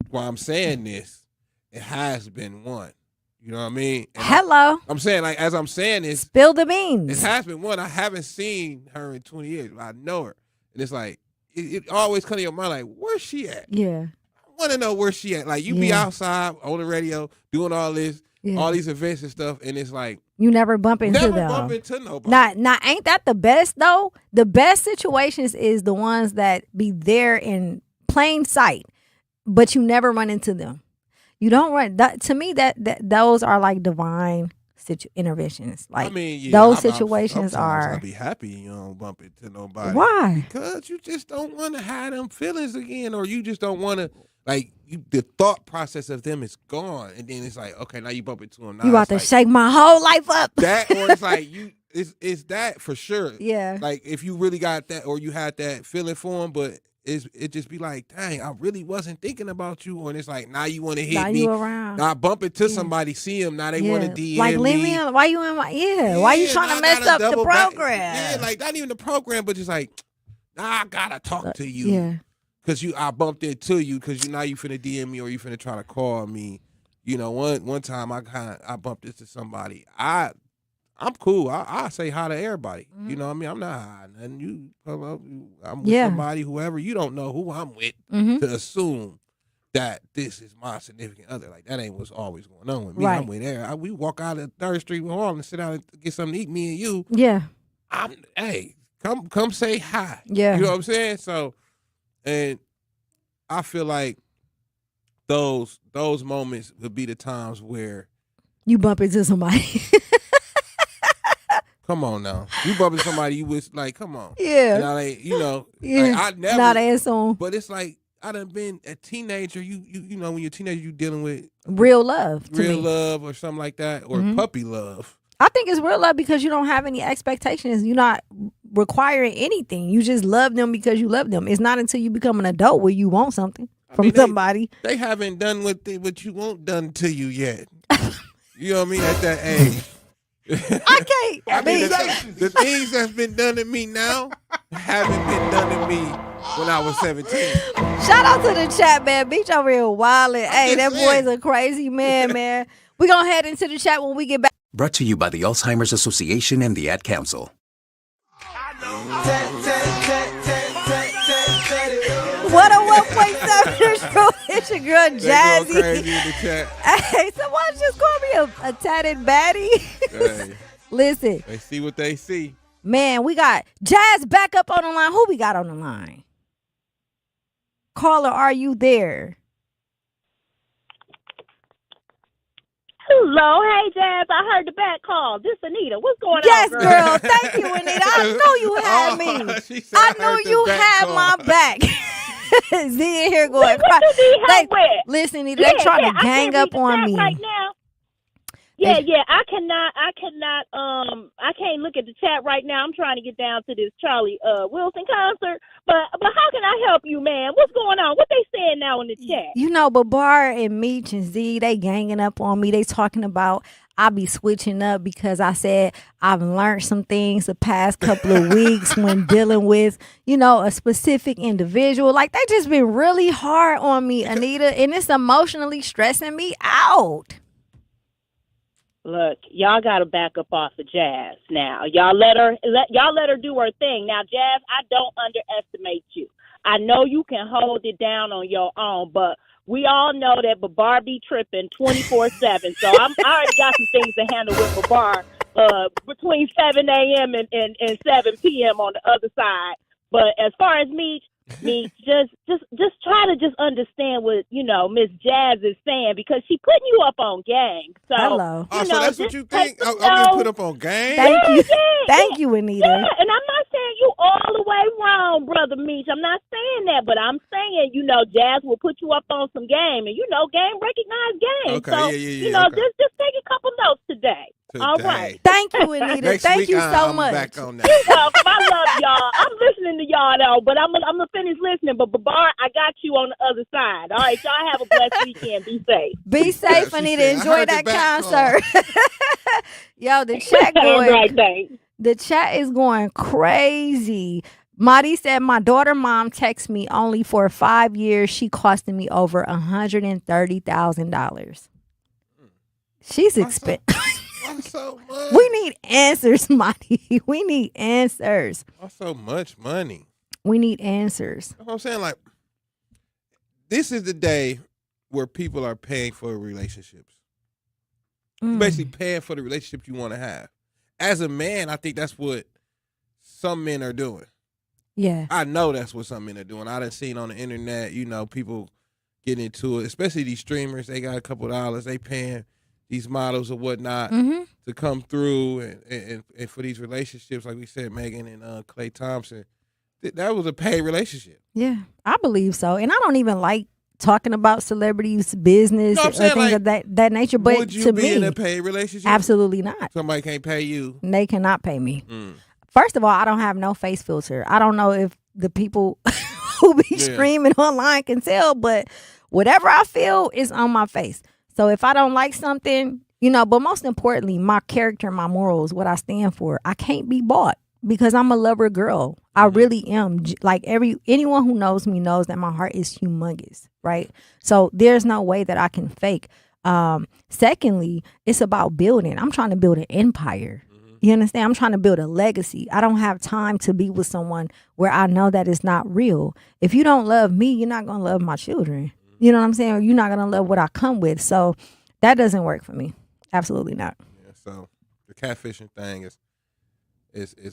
while I'm saying this, it has been one. You know what I mean? And Hello. I'm saying, like, as I'm saying this. Spill the beans. It has been one. I haven't seen her in 20 years. But I know her. And it's like, it always comes to your mind, like, where's she at? Yeah. I want to know where she at. Like, you be outside on the radio doing all this, all these events and stuff, and it's like. You never bump into them. Never bump into nobody. Now, ain't that the best, though? The best situations is the ones that be there in plain sight, but you never run into them. You don't run. To me, that those are like divine interventions. Like, I mean, those situations are. I'd be happy you don't bump into nobody. Why? Because you just don't want to have them feelings again, or you just don't want to. Like the thought process of them is gone, and then it's like, okay, now you bump into them. Now you about to shake my whole life up. That, or it's like it's that for sure. Yeah. Like if you really got that, or you had that feeling for them, but. It just be like, dang, I really wasn't thinking about you. And it's like, now you want to hit now me. You around. Now I bump into somebody, see them. Now they want to DM like, leave me. Why you in my, why you trying to mess up the program? Yeah, like not even the program, but just like, nah, I got to talk to you. Yeah. Because I bumped into you because now you finna DM me or you finna try to call me. You know, one time I bumped into somebody. I'm cool. I say hi to everybody. You know what I mean? I'm not hiding. And you, I'm with somebody, whoever. You don't know who I'm with to assume that this is my significant other. Like, that ain't what's always going on with me. Right. I'm with her. We walk out of 3rd Street with Harlem and sit down and get something to eat, me and you. Yeah. Hey, come say hi. Yeah. You know what I'm saying? So, and I feel like those moments would be the times where you bump into somebody. Come on now. You bump into somebody you was like, come on. Yeah. And like, you know, yeah. like I never not asshole. But it's like I done been a teenager. You know, when you're a teenager, you dealing with real love. Real love or something like that. Or puppy love. I think it's real love because you don't have any expectations. You're not requiring anything. You just love them because you love them. It's not until you become an adult where you want something from somebody. They haven't done what you want done to you yet. You know what I mean? At that age. I can't. I mean, the things that's been done to me now haven't been done to me when I was 17. Shout out to the chat, man. Beach over here wildin'. Hey, that boy's a crazy man. We're going to head into the chat when we get back. Brought to you by the Alzheimer's Association and the Ad Council. 101.7 It's your girl Jazzy. They go crazy in the chat. Hey, someone just called me a tatted baddie. Hey. Listen. They see what they see. Man, we got Jazz back up on the line. Who we got on the line? Caller, are you there? Hello, hey Jazz. I heard the back call. This Anita. What's going yes, on, girl? Thank you, Anita. I know you had me. I know you had my back. Z in here going. Listen, Anita, they trying to gang up on me right now. Yeah, I can't look at the chat right now. I'm trying to get down to this Charlie Wilson concert. But how can I help you, man? What's going on? What they saying now in the chat? You know, but Bar and Meech and Z, they ganging up on me. They talking about I be switching up because I said I've learned some things the past couple of weeks when dealing with, a specific individual. Like, they just been really hard on me, Anita, and it's emotionally stressing me out. Look, y'all got to back up off of Jazz now. Y'all let her do her thing. Now, Jazz, I don't underestimate you. I know you can hold it down on your own, but we all know that Babar be tripping 24/7. So I already got some things to handle with Babar between 7 a.m. and 7 p.m. on the other side. But as far as me, just try to just understand what Miss Jazz is saying, because she putting you up on gang. So hello. So that's what you think? I'm getting put up on gang? Thank you, Anita. Yeah, and I'm not saying you all the way wrong, Brother Meech. I'm not saying that, but I'm saying, Jazz will put you up on some game, and game recognize game. Okay, so, okay. just take a couple notes today. All right. Thank you, Anita. Next Thank week, you so I'm much. back on that. You're welcome. I love y'all. I'm listening to y'all though, but I'm gonna finish listening. But Babar, I got you on the other side. All right, y'all have a blessed weekend. Be safe. Be safe, Anita. said, Enjoy that concert. Yo, the chat going. Right, thanks. The chat is going crazy. Madi said, my daughter mom texted me only for 5 years. She costing me over $130,000. She's expensive. So much. We need answers, Madi. We need answers. That's so much money. We need answers. That's what I'm saying. Like, this is the day where people are paying for relationships. You're basically paying for the relationship you want to have. As a man, I think that's what some men are doing. Yeah. I know that's what some men are doing. I done seen on the internet, people getting into it, especially these streamers. They got a couple dollars. They paying these models or whatnot to come through and for these relationships, like we said, Megan and Clay Thompson. That was a paid relationship. Yeah, I believe so. And I don't even like talking about celebrities' business or things of that nature. But would you to be me, in a paid relationship? Absolutely not. Somebody can't pay you. They cannot pay me. First of all, I don't have no face filter. I don't know if the people who be streaming online can tell, but whatever I feel is on my face. So if I don't like something, but most importantly, my character, my morals, what I stand for, I can't be bought because I'm a lover girl. I really am. Like anyone who knows me knows that my heart is humongous, right? So there's no way that I can fake. Secondly, it's about building. I'm trying to build an empire. You understand? I'm trying to build a legacy. I don't have time to be with someone where I know that it's not real. If you don't love me, you're not going to love my children. You know what I'm saying? Or you're not going to love what I come with. So that doesn't work for me. Absolutely not. Yeah, so the catfishing thing is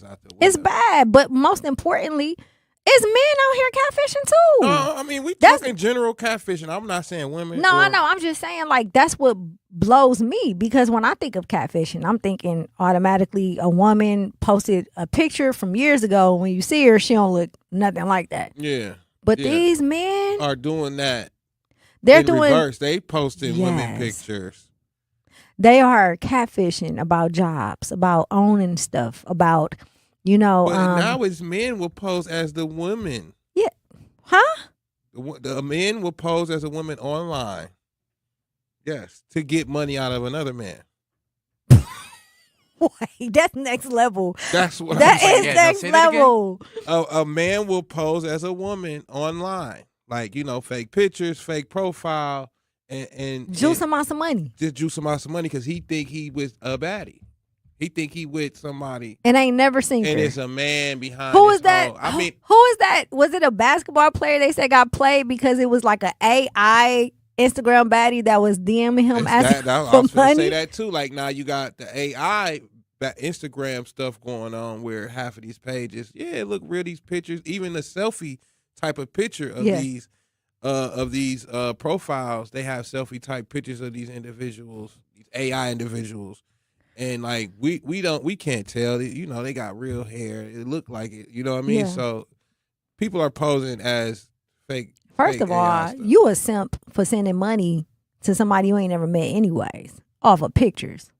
out the window. It's bad. But most importantly, it's men out here catfishing too. No, I mean, we talking general catfishing. I'm not saying women. No, I know. I'm just saying, like, that's what blows me. Because when I think of catfishing, I'm thinking automatically a woman posted a picture from years ago. When you see her, she don't look nothing like that. Yeah. But these men are doing that. They're in doing reverse. They posting women pictures. They are catfishing about jobs, about owning stuff, about, But now it's men will pose as the women. Yeah. Huh? The men will pose as a woman online. Yes. To get money out of another man. Wait, that's next level. That's what that I'm is saying. next level. A man will pose as a woman online. Like, fake pictures, fake profile, and juice him out some money. Just juice him out some money because he think he with a baddie. He think he with somebody. And ain't never seen And her. it's a man behind Who his is that? phone. I mean, who is that? Was it a basketball player they said got played because it was like an AI Instagram baddie that was DMing him asking I for was going to money? say that too. Like, now you got the AI Instagram stuff going on where half of these pages, it look real, these pictures, even the selfie type of picture of these profiles, they have selfie type pictures of these individuals, these AI individuals. And like we can't tell. They got real hair. It looked like it. You know what I mean? Yeah. So people are posing as fake. First fake of AI all, stuff. you a simp for sending money to somebody you ain't never met anyways, off of pictures.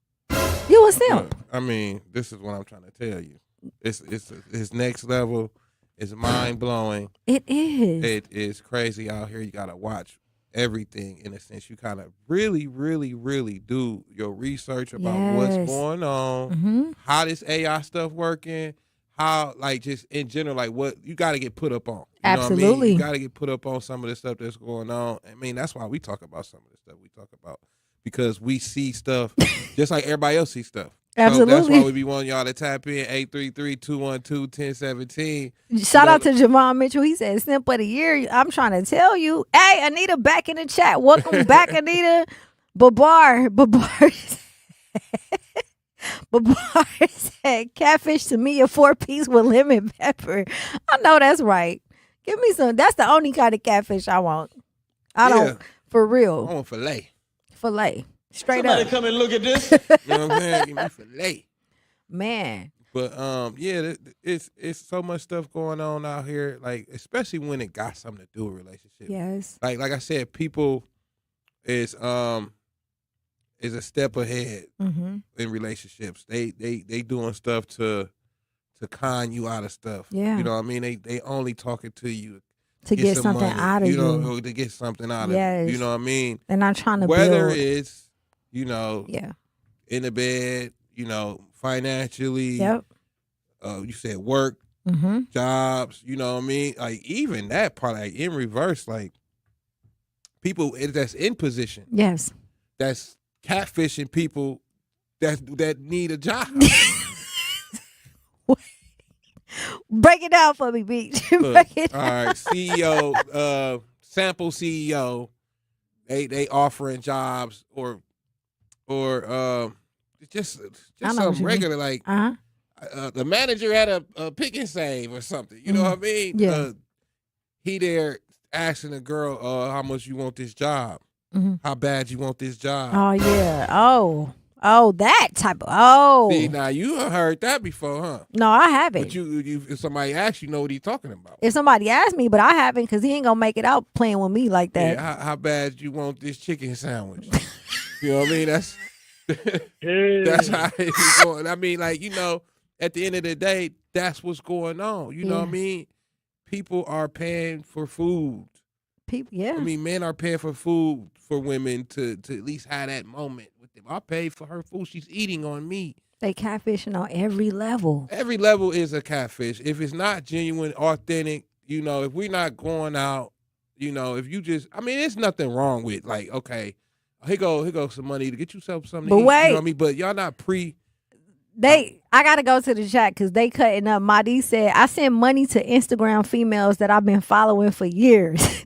You a simp. I mean, this is what I'm trying to tell you. It's next level. It's mind blowing. It is. It is crazy out here. You gotta watch everything in a sense. You kind of really, really, really do your research about what's going on, how this AI stuff working, how like just in general, like what you got to get put up on. You know what I mean? You got to get put up on some of the stuff that's going on. I mean, that's why we talk about some of the stuff we talk about, because we see stuff just like everybody else sees stuff. Absolutely. So that's why we be wanting y'all to tap in 833-212-1017. Shout out to Javon Mitchell. He said, "Simp of the year." I'm trying to tell you. Hey, Anita, back in the chat. Welcome back, Anita. Babar said, "Catfish to me a 4-piece with lemon pepper." I know that's right. Give me some. That's the only kind of catfish I want. I don't, for real. I want filet. Filet. Straight Somebody up. come and look at this. You know what I'm saying? Give me filet. Man. But yeah, it's so much stuff going on out here. Like especially when it got something to do with relationships. Yes. Like I said, people is a step ahead in relationships. They doing stuff to con you out of stuff. Yeah. You know what I mean? They only talking to you to get some something money, out of you. know, to get something out of you. You know what I mean? They're not trying to whether build. it's, you know, in the bed, you know, financially. Yep. You said work, jobs, you know what I mean? Like even that part, like in reverse, like people that's in position. Yes. That's catfishing people that need a job. Break it down for me, Beach. Look, Break it all down. right, CEO, sample CEO, they offering jobs or just something regular like the manager at a pick and save or something. You know what I mean? Yeah. He there asking the girl, how much you want this job? How bad you want this job? Oh yeah. Oh, that type of. See, now you heard that before, huh? No, I haven't. But you if somebody asks, you know what he's talking about. If somebody asked me, but I haven't, because he ain't gonna make it out playing with me like that. Yeah, how bad you want this chicken sandwich? You know what I mean? That's how it's going. I mean, like, you know, at the end of the day, that's what's going on. You know what I mean? People are paying for food. I mean, men are paying for food for women to at least have that moment with them. I paid for her food. She's eating on me. They catfishing on every level. Every level is a catfish. If it's not genuine, authentic, you know, if we're not going out, you know, if you just, I mean, there's nothing wrong with, like, okay, here go some money to get yourself something to eat. Wait. You know what I mean? But y'all not I gotta go to the chat because they cutting up. Madi said, "I send money to Instagram females that I've been following for years."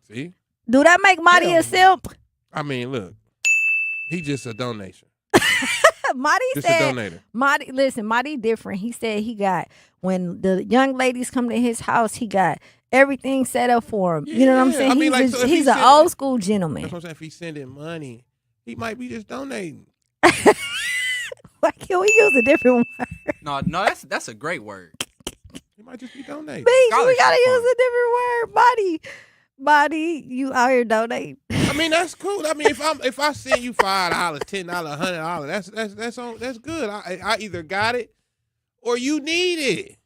See? Do that make Madi a simp? I mean, look, he just a donation. Madi Just said, a donator. Madi different. He said he got, when the young ladies come to his house, he got everything set up for him. You know what I'm saying? I mean, like, so if he's an old school gentleman. That's what I'm saying. If he's sending money, he might be just donating. Why can't we use a different word? No, that's a great word. He might just be donating. Beach, we gotta use a different word. Body, you out here donate. I mean, that's cool. I mean, if I send you $5, $10, $100, that's good. I either got it or you need it.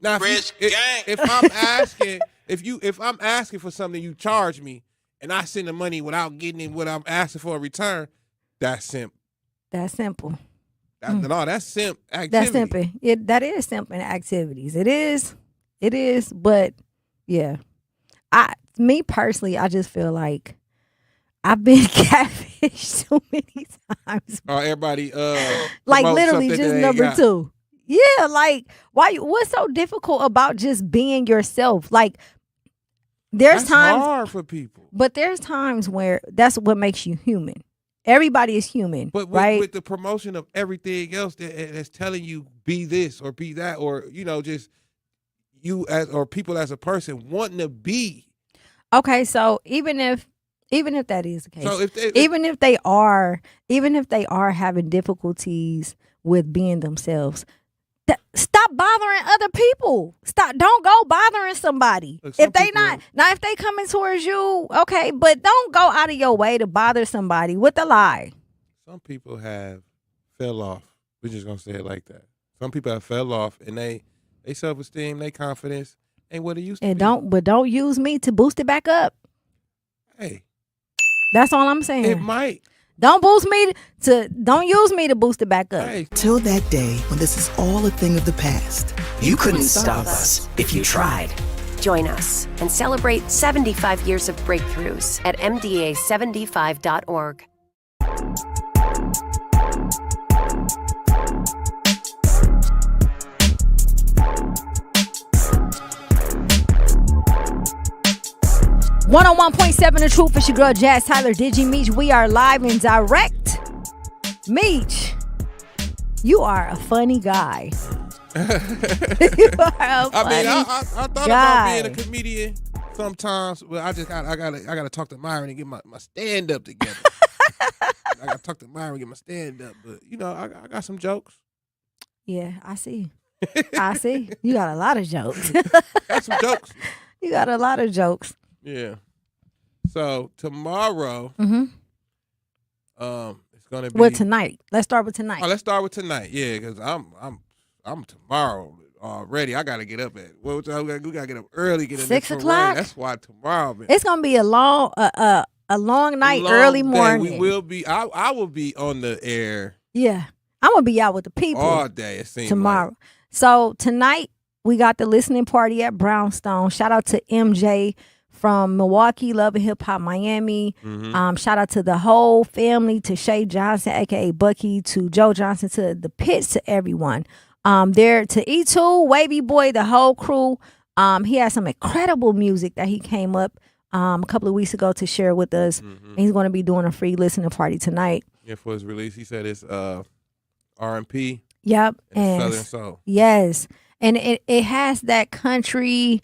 Now, if I'm asking, if I'm asking for something, you charge me, and I send the money without getting what I'm asking for in return, that's simp. That's simple. No, that's simp activity. That's simping. That is simping activities. It is. But yeah, me personally, I just feel like I've been catfished so many times. Oh, everybody, like literally just number 2. Yeah, like what's so difficult about just being yourself? Like there's times hard for people. But there's times where that's what makes you human. Everybody is human, but right? With the promotion of everything else that's telling you be this or be that, or you know, just you as or people as a person wanting to be. Okay, so even if that is the case, so even if they are having difficulties with being themselves, stop bothering other people. Don't go bothering somebody. Look, if they coming towards you, okay, but don't go out of your way to bother somebody with a lie. Some people have fell off. We're just gonna say it like that. Some people have fell off, and they self-esteem, they confidence ain't what it used to be. Don't use me to boost it back up. Hey, That's all I'm saying. It might. Don't use me to boost it back up. Hey. Till that day when this is all a thing of the past. You couldn't stop us if you tried. Join us and celebrate 75 years of breakthroughs at MDA75.org. .7 The Truth. It's your girl Jazz Tyler, Digi Meech. We are live and direct. Meech, you are a funny guy. You are a funny I thought guy. about being a comedian sometimes, but I gotta talk to Myron and get my stand up together. I gotta talk to Myron and get my stand up, but I got some jokes. Yeah, I see. I see. You got a lot of jokes. Got some jokes. You got a lot of jokes. Yeah. So tomorrow, Mm-hmm. it's gonna be. Well, tonight. Let's start with tonight. Oh, let's start with tonight. Yeah, because I'm tomorrow already. I gotta get up at we gotta get up early. Get in 6 there for o'clock? rain. That's why tomorrow, man. It's gonna be a long night, Long early day. morning. We will be. I will be on the air. Yeah, I'm gonna be out with the people all day. It seems tomorrow. like. So tonight we got the listening party at Brownstone. Shout out to MJ from Milwaukee, Love and Hip Hop Miami. Mm-hmm. Shout out to the whole family, to Shay Johnson, aka Bucky, to Joe Johnson, to the Pits, to everyone. There to E2, Wavy Boy, the whole crew. He has some incredible music that he came up a couple of weeks ago to share with us. Mm-hmm. And he's going to be doing a free listening party tonight. Yeah, for his release, he said it's R&P. Yep, and Southern Soul. Yes, and it has that country,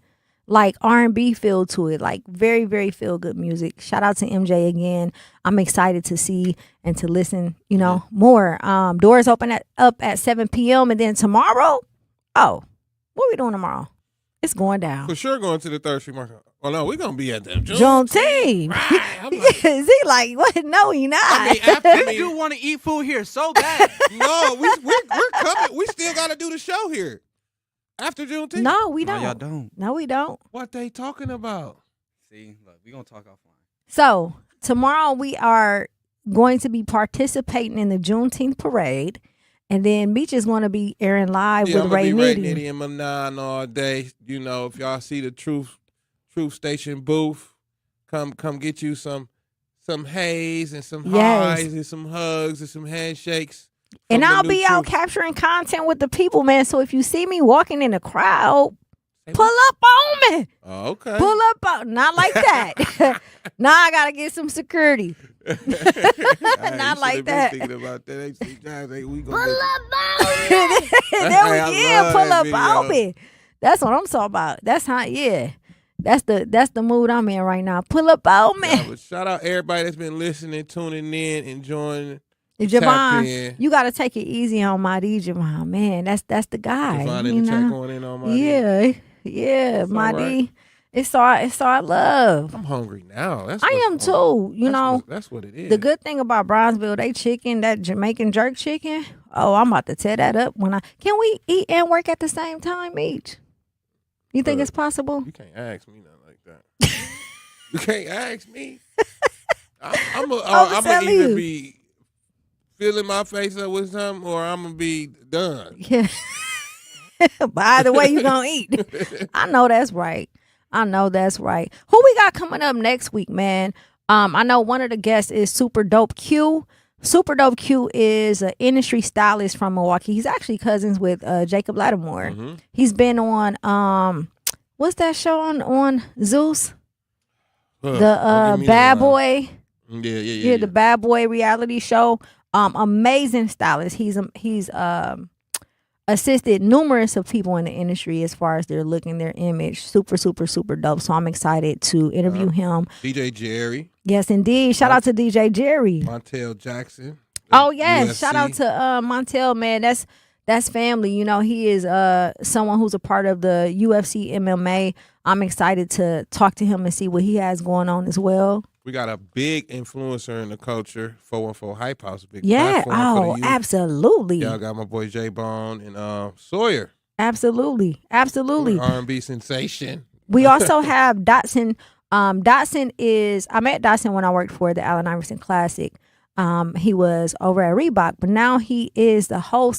like R&B feel to it, like very, very feel good music. Shout out to MJ again. I'm excited to see and to listen, more. Doors open up at 7 p.m. and then tomorrow, what are we doing tomorrow? It's going down. For sure going to the 3rd Street Market. Oh, no, we're going to be at the Juneteenth. Right. Is he like, what? No, he not. I mean, after this dude want to eat food here so bad. No, we're coming. We still got to do the show here. After Juneteenth? No, we don't. No, y'all don't. No, we don't. What they talking about? See, look, we're going to talk offline. So tomorrow we are going to be participating in the Juneteenth parade. And then Meech is going to be airing live with Ray Nitty. And Manon all day. If y'all see the Truth Station booth, come get you some haze and some highs and some hugs and some handshakes. And I'll be out capturing content with the people, man. So if you see me walking in the crowd, pull up on me. Oh, okay. Pull up on. Not like that. Now I got to get some security. Not like that. Thinking about that. We pull up on me. Pull up on me. That's what I'm talking about. That's how, That's the mood I'm in right now. Pull up on me. Yeah, but shout out everybody that's been listening, tuning in, enjoying. Javon, you got to take it easy on Mighty Javon, man. That's the guy. Javon in the chat going in on Mighty. Yeah, Mighty. It's all love. I'm hungry now. I am too. That's what it is. The good thing about Bronzeville, they chicken, that Jamaican jerk chicken. Oh, I'm about to tear that up can we eat and work at the same time each? You think it's possible? You can't ask me nothing like that. You can't ask me. I'm gonna either be filling my face up with something, or I'm gonna be done. Yeah. But either way, you gonna eat. I know that's right. Who we got coming up next week, man? I know one of the guests is Super Dope Q. Super Dope Q is an industry stylist from Milwaukee. He's actually cousins with Jacob Lattimore. Mm-hmm. He's been on what's that show on Zeus? The Bad Boy. Yeah. The Bad Boy reality show. Amazing stylist. He's assisted numerous of people in the industry as far as their look and their image. Super, super, super dope. So I'm excited to interview him. DJ Jerry. Yes, indeed. Shout out to DJ Jerry. Montel Jackson. Oh, yes. UFC. Shout out to Montel, man. That's family. He is someone who's a part of the UFC MMA. I'm excited to talk to him and see what he has going on as well. We got a big influencer in the culture, 414 Hype House. Big yeah. platform for the youth. Absolutely. Y'all got my boy J-Bone and Sawyer. Absolutely. R&B sensation. We also have Dotson Dotson I met Dotson when I worked for the Allen Iverson Classic. He was over at Reebok, but now he is the host